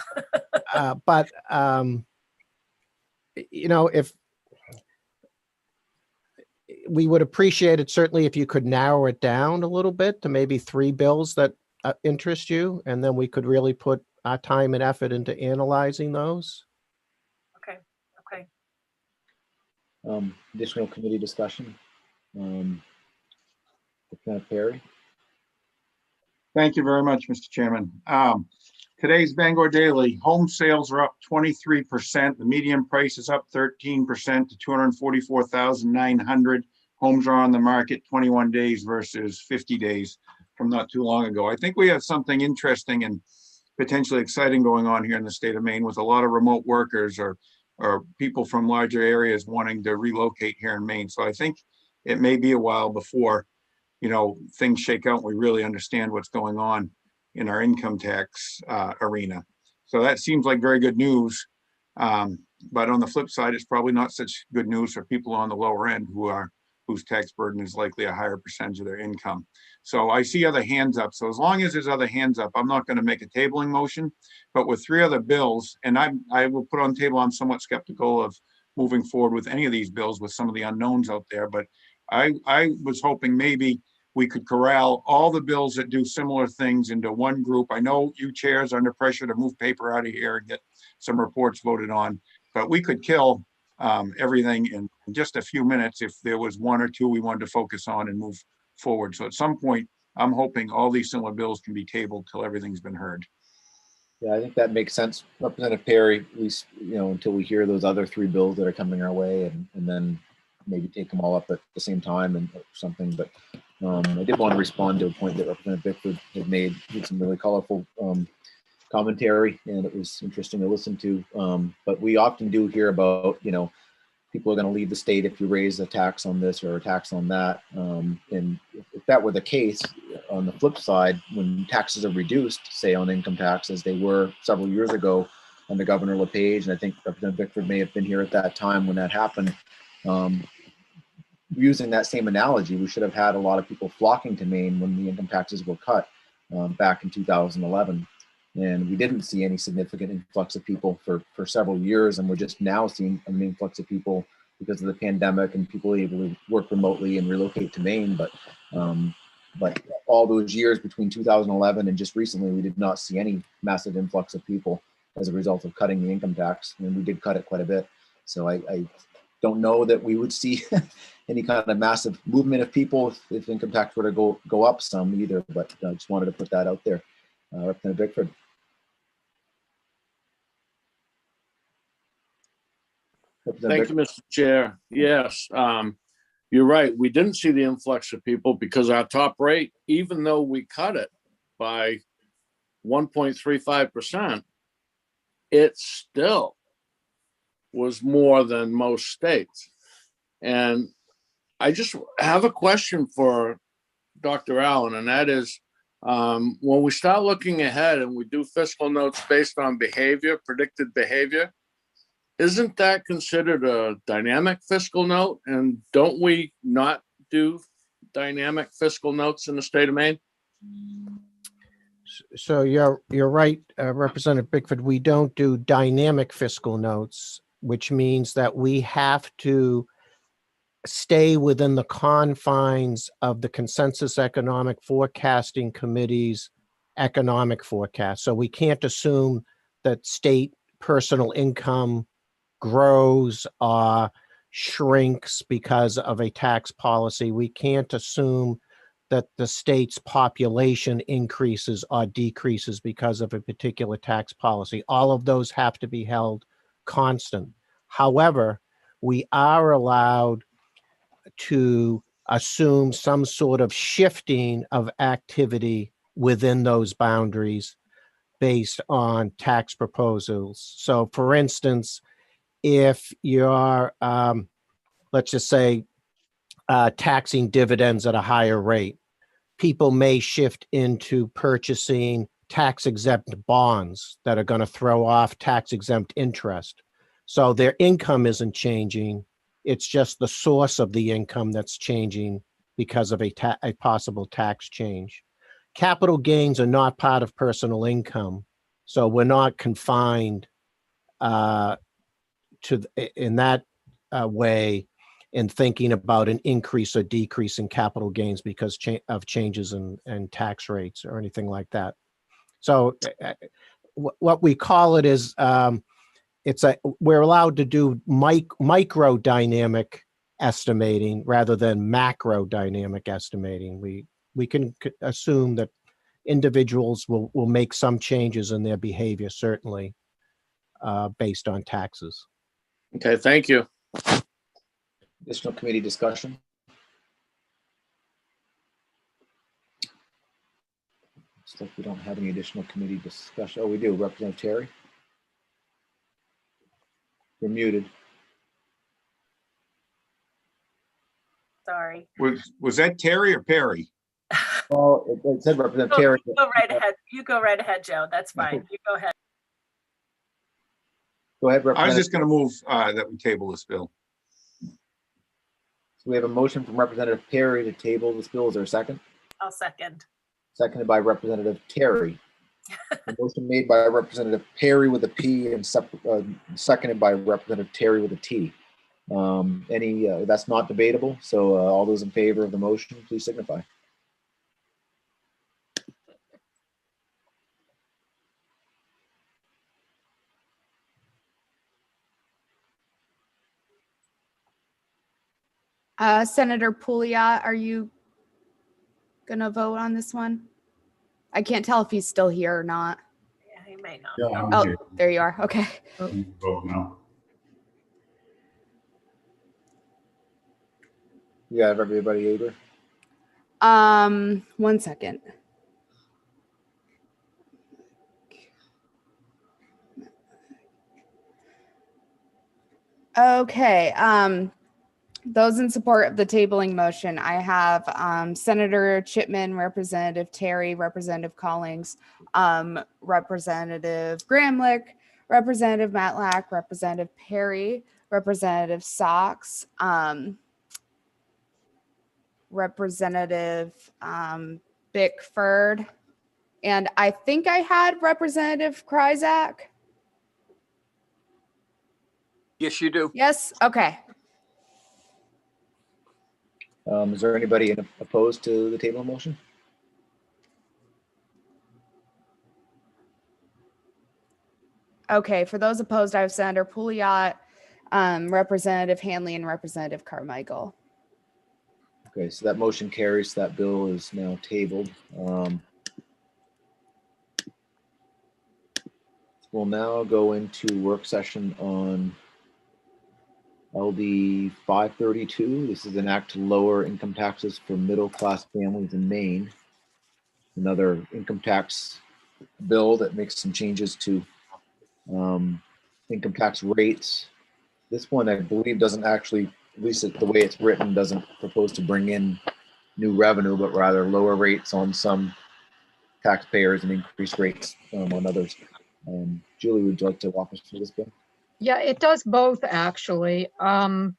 but if we would appreciate it, certainly if you could narrow it down a little bit to maybe 3 bills that interest you, and then we could really put our time and effort into analyzing those. Okay. Additional committee discussion. Lieutenant Perry. Thank you very much, Mr. Chairman. Today's Bangor Daily, home sales are up 23%. The median price is up 13% to 244,900. Homes are on the market 21 days versus 50 days from not too long ago. I think we have something interesting and potentially exciting going on here in the state of Maine with a lot of remote workers or people from larger areas wanting to relocate here in Maine. So I think it may be a while before, things shake out and we really understand what's going on in our income tax arena. So that seems like very good news. But on the flip side, it's probably not such good news for people on the lower end whose tax burden is likely a higher percentage of their income. So I see other hands up. So as long as there's other hands up, I'm not going to make a tabling motion, but with 3 other bills, and I will put on the table, I'm somewhat skeptical of moving forward with any of these bills with some of the unknowns out there. But I was hoping maybe we could corral all the bills that do similar things into one group. I know you chairs are under pressure to move paper out of here and get some reports voted on, but we could kill everything in just a few minutes if there was 1 or 2 we wanted to focus on and move forward. So at some point, I'm hoping all these similar bills can be tabled till everything's been heard. Yeah, I think that makes sense, Representative Perry, at least, until we hear those other 3 bills that are coming our way, and then maybe take them all up at the same time and something. But I did want to respond to a point that Representative Bickford had made with some really colorful commentary, and it was interesting to listen to. But we often do hear about, people are going to leave the state if you raise a tax on this or a tax on that. And if that were the case, on the flip side, when taxes are reduced, say on income tax, as they were several years ago under Governor LePage, and I think Representative Bickford may have been here at that time when that happened, using that same analogy, we should have had a lot of people flocking to Maine when the income taxes were cut back in 2011. And we didn't see any significant influx of people for several years. And we're just now seeing an influx of people because of the pandemic and people able to work remotely and relocate to Maine. But all those years between 2011 and just recently, we did not see any massive influx of people as a result of cutting the income tax. And we did cut it quite a bit. So I don't know that we would see any kind of massive movement of people if income tax were to go up some either. But I just wanted to put that out there. Representative Bickford. Thank you, Mr. Chair. Yes, you're right. We didn't see the influx of people because our top rate, even though we cut it by 1.35%, it still was more than most states. And I just have a question for Dr. Allen, and that is, when we start looking ahead and we do fiscal notes based on behavior, predicted behavior, isn't that considered a dynamic fiscal note? And don't we not do dynamic fiscal notes in the state of Maine? So you're right, Representative Bickford. We don't do dynamic fiscal notes, which means that we have to stay within the confines of the Consensus Economic Forecasting Committee's economic forecast. So we can't assume that state personal income grows or shrinks because of a tax policy. We can't assume that the state's population increases or decreases because of a particular tax policy. All of those have to be held constant. However, we are allowed to assume some sort of shifting of activity within those boundaries based on tax proposals. So for instance, if you're, let's just say, taxing dividends at a higher rate, people may shift into purchasing tax-exempt bonds that are going to throw off tax-exempt interest. So their income isn't changing. It's just the source of the income that's changing because of a possible tax change. Capital gains are not part of personal income, so we're not confined in that way in thinking about an increase or decrease in capital gains because of changes in tax rates or anything like that. So what we call it is we're allowed to do micro dynamic estimating rather than macro dynamic estimating. We can assume that individuals will make some changes in their behavior, certainly based on taxes. Okay, thank you. Additional committee discussion. Looks like we don't have any additional committee discussion. Oh, we do. Representative Terry. You're muted. Sorry. Was that Terry or Perry? Oh, it said Representative Terry. Go right ahead. You go right ahead, Joe. That's fine. You go ahead. Go ahead, I was Representative. just going to move that we table this bill. So we have a motion from Representative Perry to table this bill. Is there a second? I'll second. Seconded by Representative Terry. A motion made by Representative Perry with a P and seconded by Representative Terry with a T. That's not debatable. So all those in favor of the motion, please signify. Senator Pouliot, are you gonna vote on this one? I can't tell if he's still here or not. Yeah, he may not. Yeah, I'm Oh, here. there you are. Okay. You can vote now. You have everybody able? 1 second. Okay. Those in support of the tabling motion, I have Senator Chipman, Representative Terry, Representative Collings, Representative Gramlich, Representative Matlack, Representative Perry, Representative Socks, Representative Bickford. And I think I had Representative Kryzak. Yes, you do. Yes, okay. Is there anybody opposed to the table motion? Okay, for those opposed, I have Senator Pouliot, Representative Hanley, and Representative Carmichael. Okay, so that motion carries. That bill is now tabled. We'll now go into work session on LD 532. This is an act to lower income taxes for middle-class families in Maine. Another income tax bill that makes some changes to income tax rates. This one, I believe, doesn't actually, at least the way it's written, doesn't propose to bring in new revenue, but rather lower rates on some taxpayers and increase rates on others. Julie, would you like to walk us through this bill? Yeah, it does both, actually. And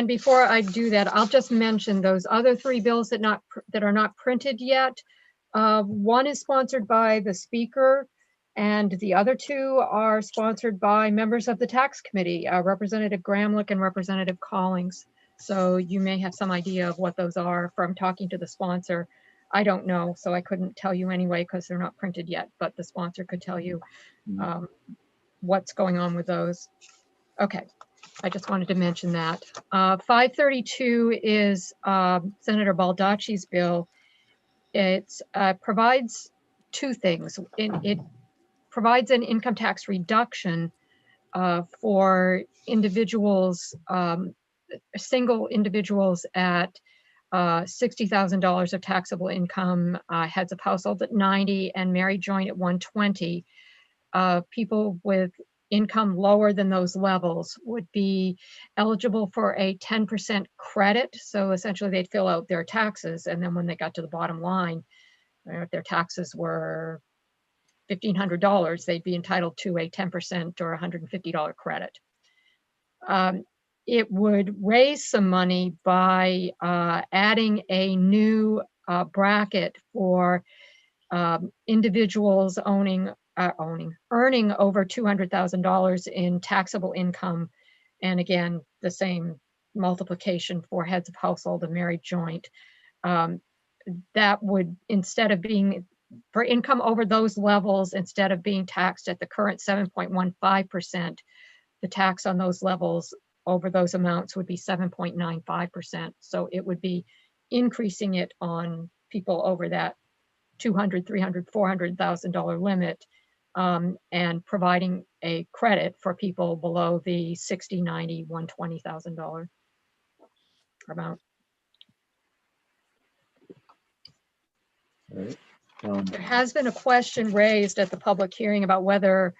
before I do that, I'll just mention those other three bills that are not printed yet. One is sponsored by the Speaker, and the other two are sponsored by members of the Tax Committee, Representative Gramlich and Representative Collings. So you may have some idea of what those are from talking to the sponsor. I don't know, so I couldn't tell you anyway because they're not printed yet, but the sponsor could tell you what's going on with those. Okay, I just wanted to mention that. 532 is Senator Baldacci's bill. It provides two things. It provides an income tax reduction for individuals, single individuals at $60,000 of taxable income, heads of household at 90, and married joint at 120. People with income lower than those levels would be eligible for a 10% credit. So essentially they'd fill out their taxes, and then when they got to the bottom line, if their taxes were $1,500, they'd be entitled to a 10% or $150 credit. It would raise some money by adding a new bracket for individuals earning over $200,000 in taxable income. And again, the same multiplication for heads of household and married joint. That would, instead of being, for income over those levels, instead of being taxed at the current 7.15%, the tax on those levels over those amounts would be 7.95%. So it would be increasing it on people over that $200,000, $300,000, $400,000 limit, and providing a credit for people below the $60,000, $90,000, $120,000 amount. All right. There has been a question raised at the public hearing about whether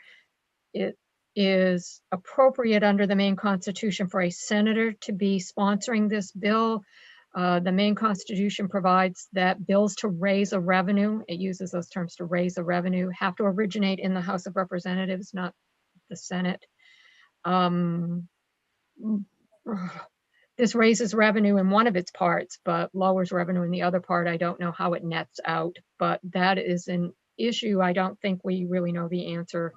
it is appropriate under the Maine Constitution for a senator to be sponsoring this bill. The Maine Constitution provides that bills to raise a revenue, it uses those terms, to raise a revenue, have to originate in the House of Representatives, not the Senate. This raises revenue in one of its parts, but lowers revenue in the other part. I don't know how it nets out, but that is an issue. I don't think we really know the answer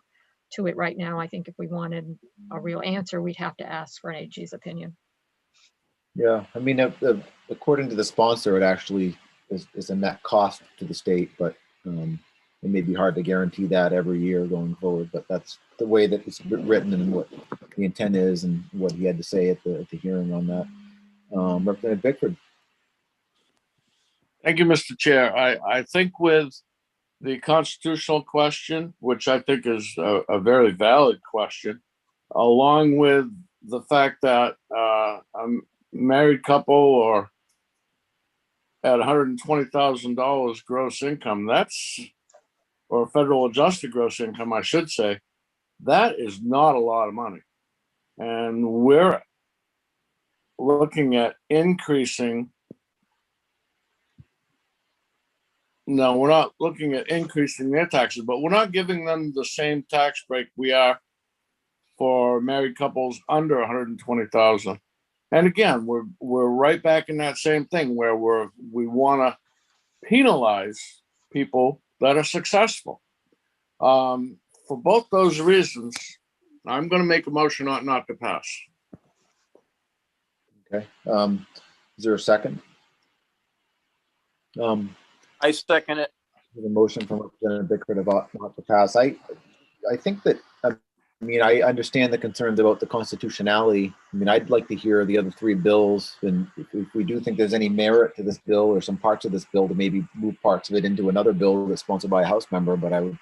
to it right now. I think if we wanted a real answer, we'd have to ask for an AG's opinion. Yeah, I mean, according to the sponsor, it actually is a net cost to the state, but it may be hard to guarantee that every year going forward, but that's the way that it's written and what the intent is and what he had to say at the hearing on that. Representative Bickford. Thank you, Mr. Chair. I think with the constitutional question, which I think is a very valid question, along with the fact that a married couple or at $120,000 gross income, or federal adjusted gross income, I should say, that is not a lot of money. And we're looking at increasing. No, we're not looking at increasing their taxes, but we're not giving them the same tax break we are for married couples under 120,000. And again, we're right back in that same thing where we want to penalize people that are successful. For both those reasons, I'm going to make a motion not to pass. Okay. Is there a second? I second it. The motion from Representative Bickford about not to pass. I think that, I mean, I understand the concerns about the constitutionality. I mean, I'd like to hear the other three bills, and if we do think there's any merit to this bill or some parts of this bill, to maybe move parts of it into another bill that's sponsored by a House member, but I would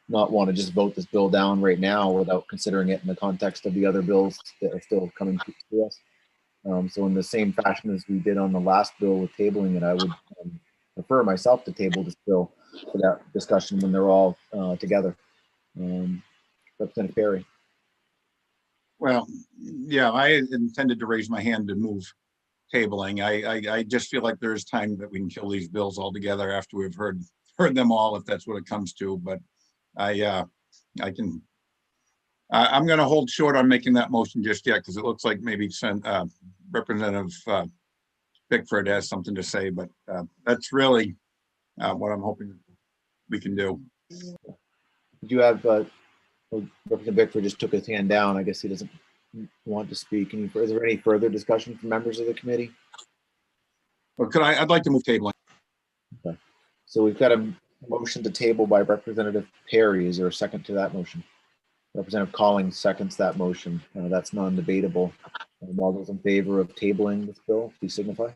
not want to just vote this bill down right now without considering it in the context of the other bills that are still coming to us. So in the same fashion as we did on the last bill with tabling it, I would prefer myself to table this bill for that discussion when they're all together. Representative Perry. Well, yeah, I intended to raise my hand to move tabling. I just feel like there's time that we can kill these bills altogether after we've heard them all, if that's what it comes to. But I'm going to hold short on making that motion just yet, because it looks like maybe Representative Bickford has something to say, but that's really what I'm hoping we can do. Did you have Representative Bickford just took his hand down? I guess he doesn't want to speak. Is there any further discussion from members of the committee? Well, I'd like to move tabling. Okay. So we've got a motion to table by Representative Perry. Is there a second to that motion? Representative Collins seconds that motion. That's non-debatable. All those in favor of tabling this bill, please signify.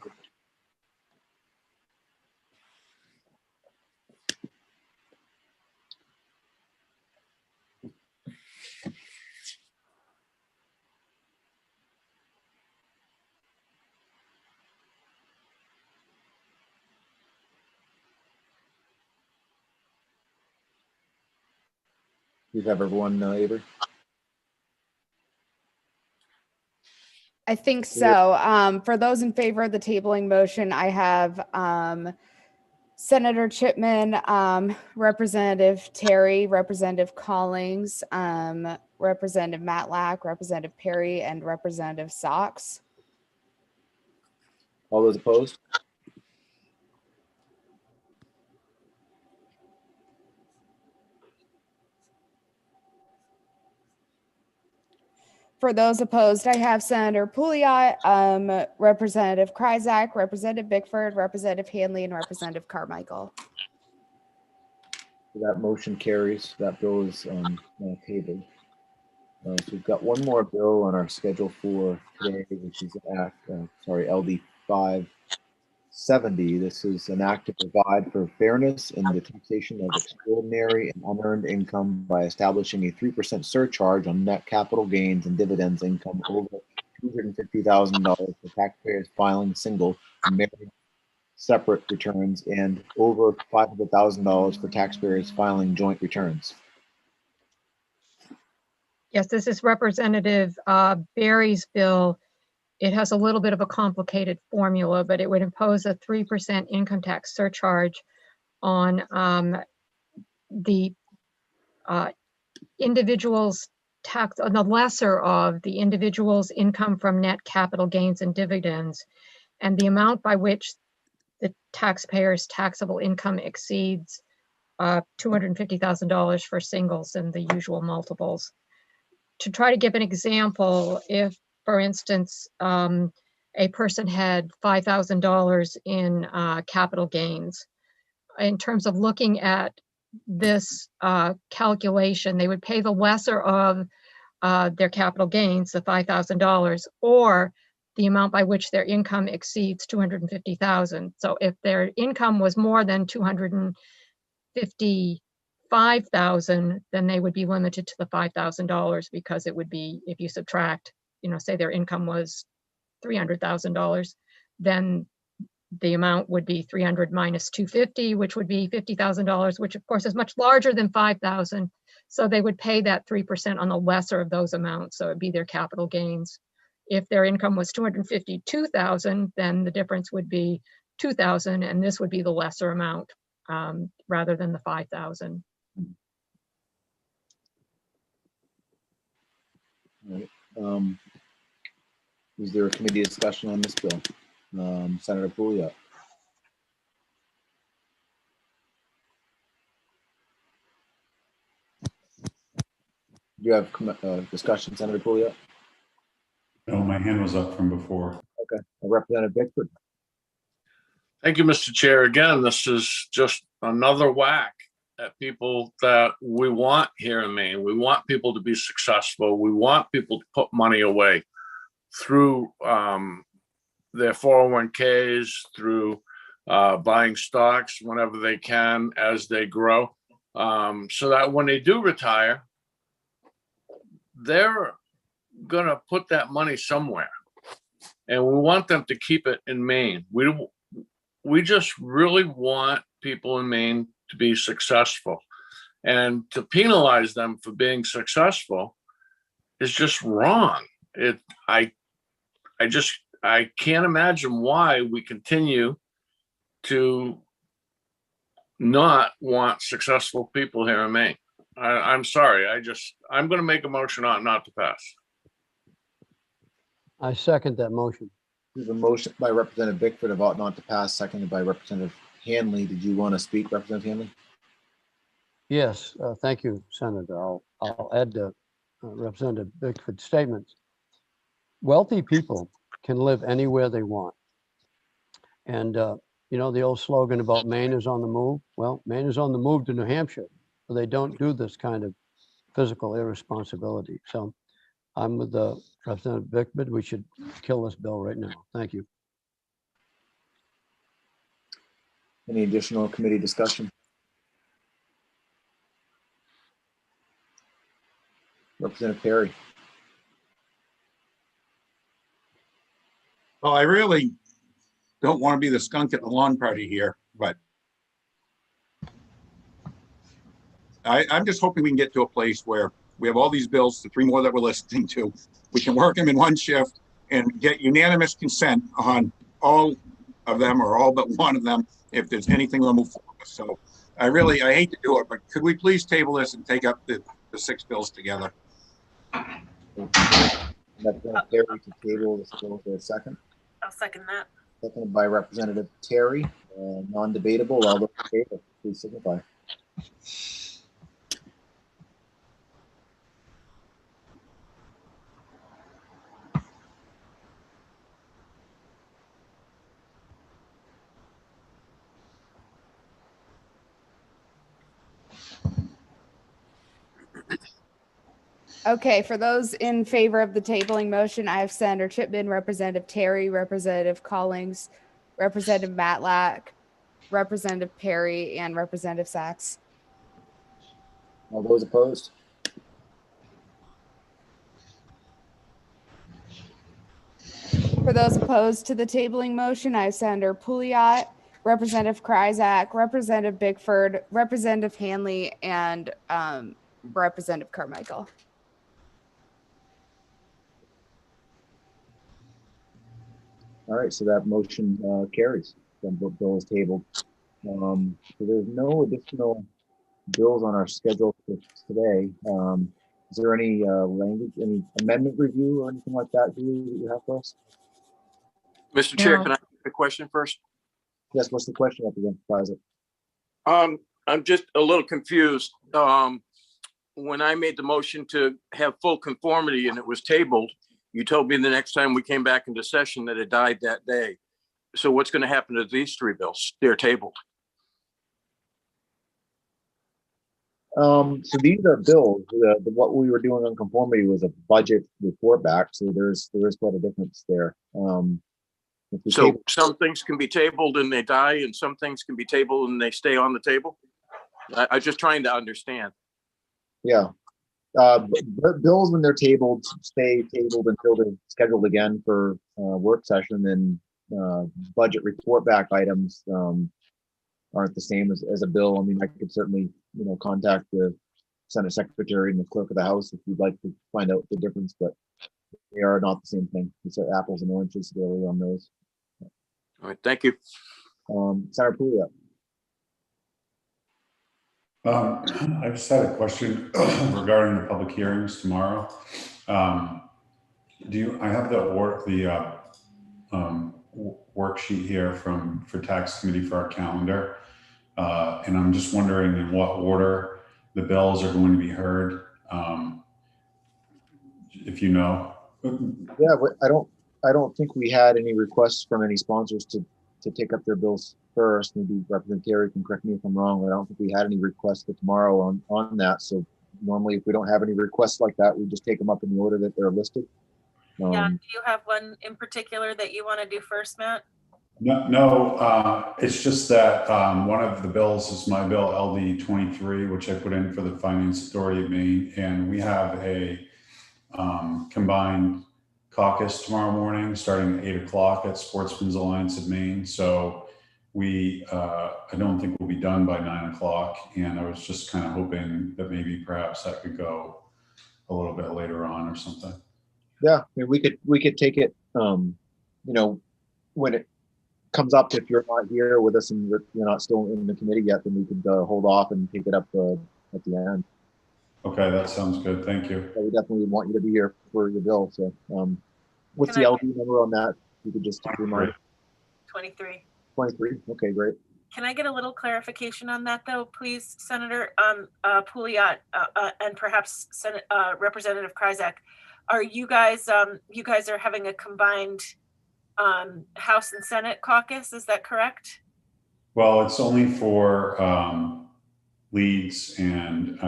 You have everyone, Avery? I think so. For those in favor of the tabling motion, I have Senator Chipman, Representative Terry, Representative Collins, Representative Matlack, Representative Perry, and Representative Socks. All those opposed? For those opposed, I have Senator Pouliot, Representative Kryzak, Representative Bickford, Representative Hanley, and Representative Carmichael. That motion carries. That bill is tabled. So we've got one more bill on our schedule for today, which is LD 570. This is an act to provide for fairness in the taxation of extraordinary and unearned income by establishing a 3% surcharge on net capital gains and dividends income over $250,000 for taxpayers filing single and married separate returns, and over $500,000 for taxpayers filing joint returns. Yes, this is Representative Barry's bill. It has a little bit of a complicated formula, but it would impose a 3% income tax surcharge on the individual's tax, on the lesser of the individual's income from net capital gains and dividends, and the amount by which the taxpayer's taxable income exceeds $250,000 for singles and the usual multiples. To try to give an example, if, for instance, a person had $5,000 in capital gains, in terms of looking at this calculation, they would pay the lesser of their capital gains, the $5,000, or the amount by which their income exceeds $250,000. So if their income was more than $255,000, then they would be limited to the $5,000, because it would be, if you subtract, say their income was $300,000, then the amount would be 300 minus 250, which would be $50,000, which of course is much larger than 5,000. So they would pay that 3% on the lesser of those amounts. So it'd be their capital gains. If their income was 252,000, then the difference would be 2,000, and this would be the lesser amount rather than the 5,000. Right. Is there a committee discussion on this bill? Senator Pouliot. Do you have discussion, Senator Pouliot? No, my hand was up from before. Okay, Representative Bickford. Thank you, Mr. Chair. Again, this is just another whack at people that we want here in Maine. We want people to be successful. We want people to put money away through their 401ks, through buying stocks whenever they can as they grow, so that when they do retire, they're gonna put that money somewhere, and we want them to keep it in Maine. We just really want people in Maine to be successful, and to penalize them for being successful is just wrong. I can't imagine why we continue to not want successful people here in Maine. I'm sorry. I'm going to make a motion on not to pass. I second that motion. There's a motion by Representative Bickford of ought not to pass, seconded by Representative Hanley. Did you want to speak, Representative Hanley? Yes, thank you, Senator. I'll add to Representative Bickford's statements. Wealthy people can live anywhere they want. And, you know, the old slogan about Maine is on the move. Well, Maine is on the move to New Hampshire, so they don't do this kind of physical irresponsibility. So I'm with Representative Bickford. We should kill this bill right now. Thank you. Any additional committee discussion? Representative Perry. Well, I really don't want to be the skunk at the lawn party here, but I'm just hoping we can get to a place where we have all these bills, the 3 more that we're listening to, we can work them in one shift and get unanimous consent on all of them or all but one of them if there's anything we'll move forward with. So I hate to do it, but could we please table this and take up the 6 bills together? Representative Terry to table this bill for a second. I'll second that. Seconded by Representative Terry. Non-debatable. All those in favor, please signify. Okay, for those in favor of the tabling motion, I have Senator Chipman, Representative Terry, Representative Collings, Representative Matlack, Representative Perry, and Representative Sachs. All those opposed? For those opposed to the tabling motion, I have Senator Pouliot, Representative Kryzak, Representative Bickford, Representative Hanley, and Representative Carmichael. All right, so that motion carries. The bill is tabled. So there's no additional bills on our schedule for today. Is there any language, any amendment review or anything like that, Julie, that you have for us? Mr. Chair, can I ask a question first? Yes, what's the question, Representative Kryzak? I'm just a little confused. When I made the motion to have full conformity and it was tabled, you told me the next time we came back into session that it died that day. So what's going to happen to these 3 bills? They're tabled. So these are bills. What we were doing on conformity was a budget report back. So there is quite a difference there. So some things can be tabled and they die, and some things can be tabled and they stay on the table. I'm just trying to understand. Yeah. Bills, when they're tabled, stay tabled until they're scheduled again for work session. And budget report back items aren't the same as a bill. I mean, I could certainly, contact the Senate Secretary and the Clerk of the House if you'd like to find out the difference, but they are not the same thing. It's apples and oranges really on those. All right, thank you. Senator Pouliot. I just had a question regarding the public hearings tomorrow. I have the worksheet here for tax committee for our calendar. And I'm just wondering in what order the bills are going to be heard. If you know. Yeah, but I don't think we had any requests from any sponsors to take up their bills first. Maybe Representative Terry can correct me if I'm wrong, but I don't think we had any requests for tomorrow on that. So normally if we don't have any requests like that, we just take them up in the order that they're listed. Yeah, do you have one in particular that you want to do first, Matt? No, it's just that one of the bills is my bill LD 23, which I put in for the Finance Authority of Maine, and we have a combined caucus tomorrow morning starting at 8 o'clock at Sportsmen's Alliance of Maine. So I don't think we'll be done by 9 o'clock, and I was just kind of hoping that maybe perhaps that could go a little bit later on or something. Yeah, I mean, we could take it, you know, when it comes up. If you're not here with us and you're not still in the committee yet, then we could hold off and pick it up at the end. Okay, that sounds good. Thank you. So we definitely want you to be here for your bill. So what's the LD number on that? You could just remind. 23. 23. Okay, great. Can I get a little clarification on that though, please, Senator Pouliot, and perhaps Representative Kryzak? Are you guys are having a combined House and Senate caucus? Is that correct? Well, it's only for leads and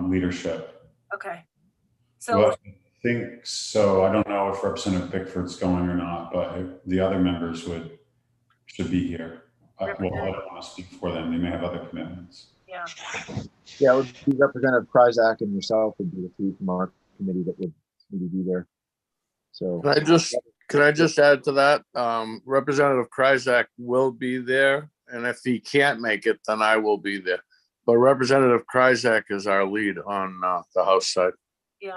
leadership. Okay. So Well, I think so. I don't know if Representative Pickford's going or not, but the other members should be here. Well, I don't want to speak for them. They may have other commitments. Yeah. Yeah, it would be Representative Kryzak and yourself would be the two from our committee that would maybe be there. So Can I just add to that? Representative Kryzak will be there, and if he can't make it, then I will be there. But Representative Kryzak is our lead on the House side. Yeah.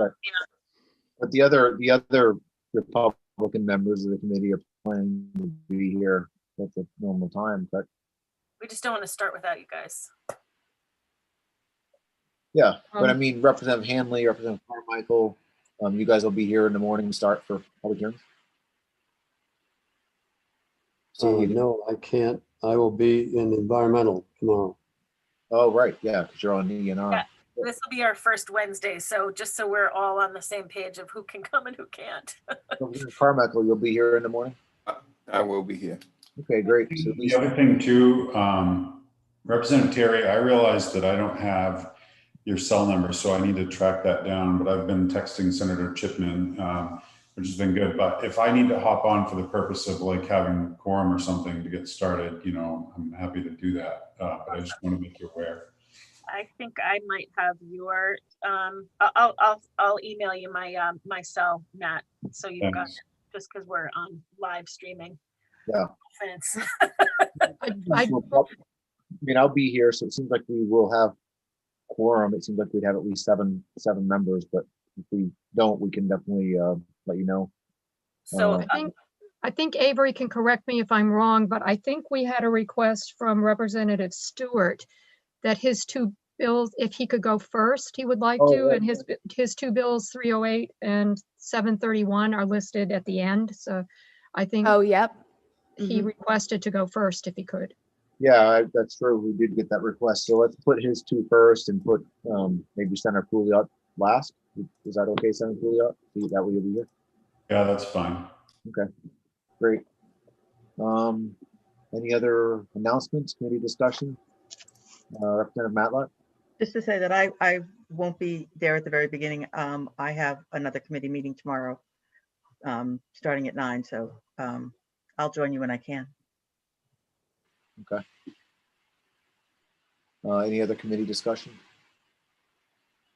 But the other Republican members of the committee are planning to be here at the normal time. But We just don't want to start without you guys. yeah, but I mean, Representative Hanley, Representative Carmichael, you guys will be here in the morning, start for public hearings? No, I can't. I will be in environmental tomorrow. Oh, right. Yeah, because you're on ENR. Yeah, this will be our first Wednesday, so just so we're all on the same page of who can come and who can't. Representative Carmichael, you'll be here in the morning? I will be here. Okay, great. So The other thing too, Representative Terry, I realized that I don't have your cell number, so I need to track that down, but I've been texting Senator Chipman, which has been good. But if I need to hop on for the purpose of like having quorum or something to get started, I'm happy to do that. But I just want to make you aware. I think I might have your, I'll email you my cell, Matt, so you've got it, just because we're on live streaming. Yeah. Thanks. I mean, I'll be here, so it seems like we will have quorum. It seems like we'd have at least seven members, but if we don't, we can definitely let you know. So I think Avery can correct me if I'm wrong, but I think we had a request from Representative Stewart that his two bills, if he could go first, he would like to, and his two bills, 308 and 731, are listed at the end. So I think. Oh, yep. He requested to go first if he could. Yeah, that's true. We did get that request. So let's put his two first and put maybe Senator Pouliot last. Is that okay, Senator Pouliot? That way you'll be here. Yeah, that's fine. Okay, great. Any other announcements, committee discussion? Representative Matlock? Just to say that I won't be there at the very beginning. I have another committee meeting tomorrow, starting at 9. So I'll join you when I can. Okay. Any other committee discussion?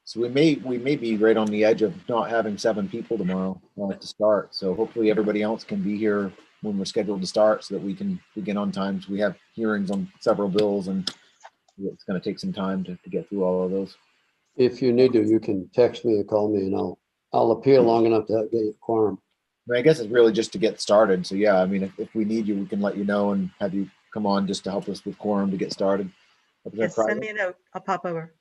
So we may be right on the edge of not having 7 people tomorrow to start. So hopefully everybody else can be here when we're scheduled to start so that we can begin on time. So we have hearings on several bills and it's going to take some time to get through all of those. If you need to, you can text me or call me and I'll appear long enough to get a quorum. I guess it's really just to get started. So yeah, I mean, if we need you, we can let you know and have you come on just to help us with quorum to get started. Yes, send me a note. I'll pop over.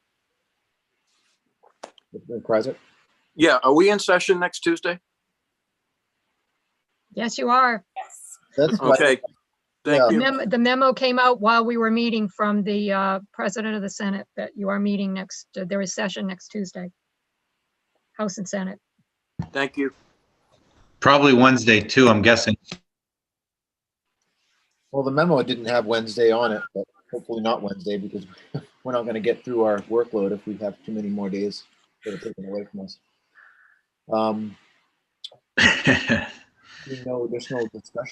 Kryzak? Yeah, are we in session next Tuesday? Yes, you are. Yes. That's fine. Okay, thank The you. the memo came out while we were meeting from the President of the Senate that you are meeting next, there is session next Tuesday. House and Senate. Thank you. Probably Wednesday too, I'm guessing. Well, the memo didn't have Wednesday on it, but hopefully not Wednesday because we're not going to get through our workload if we have too many more days that are taken away from us. Seeing no additional discussion.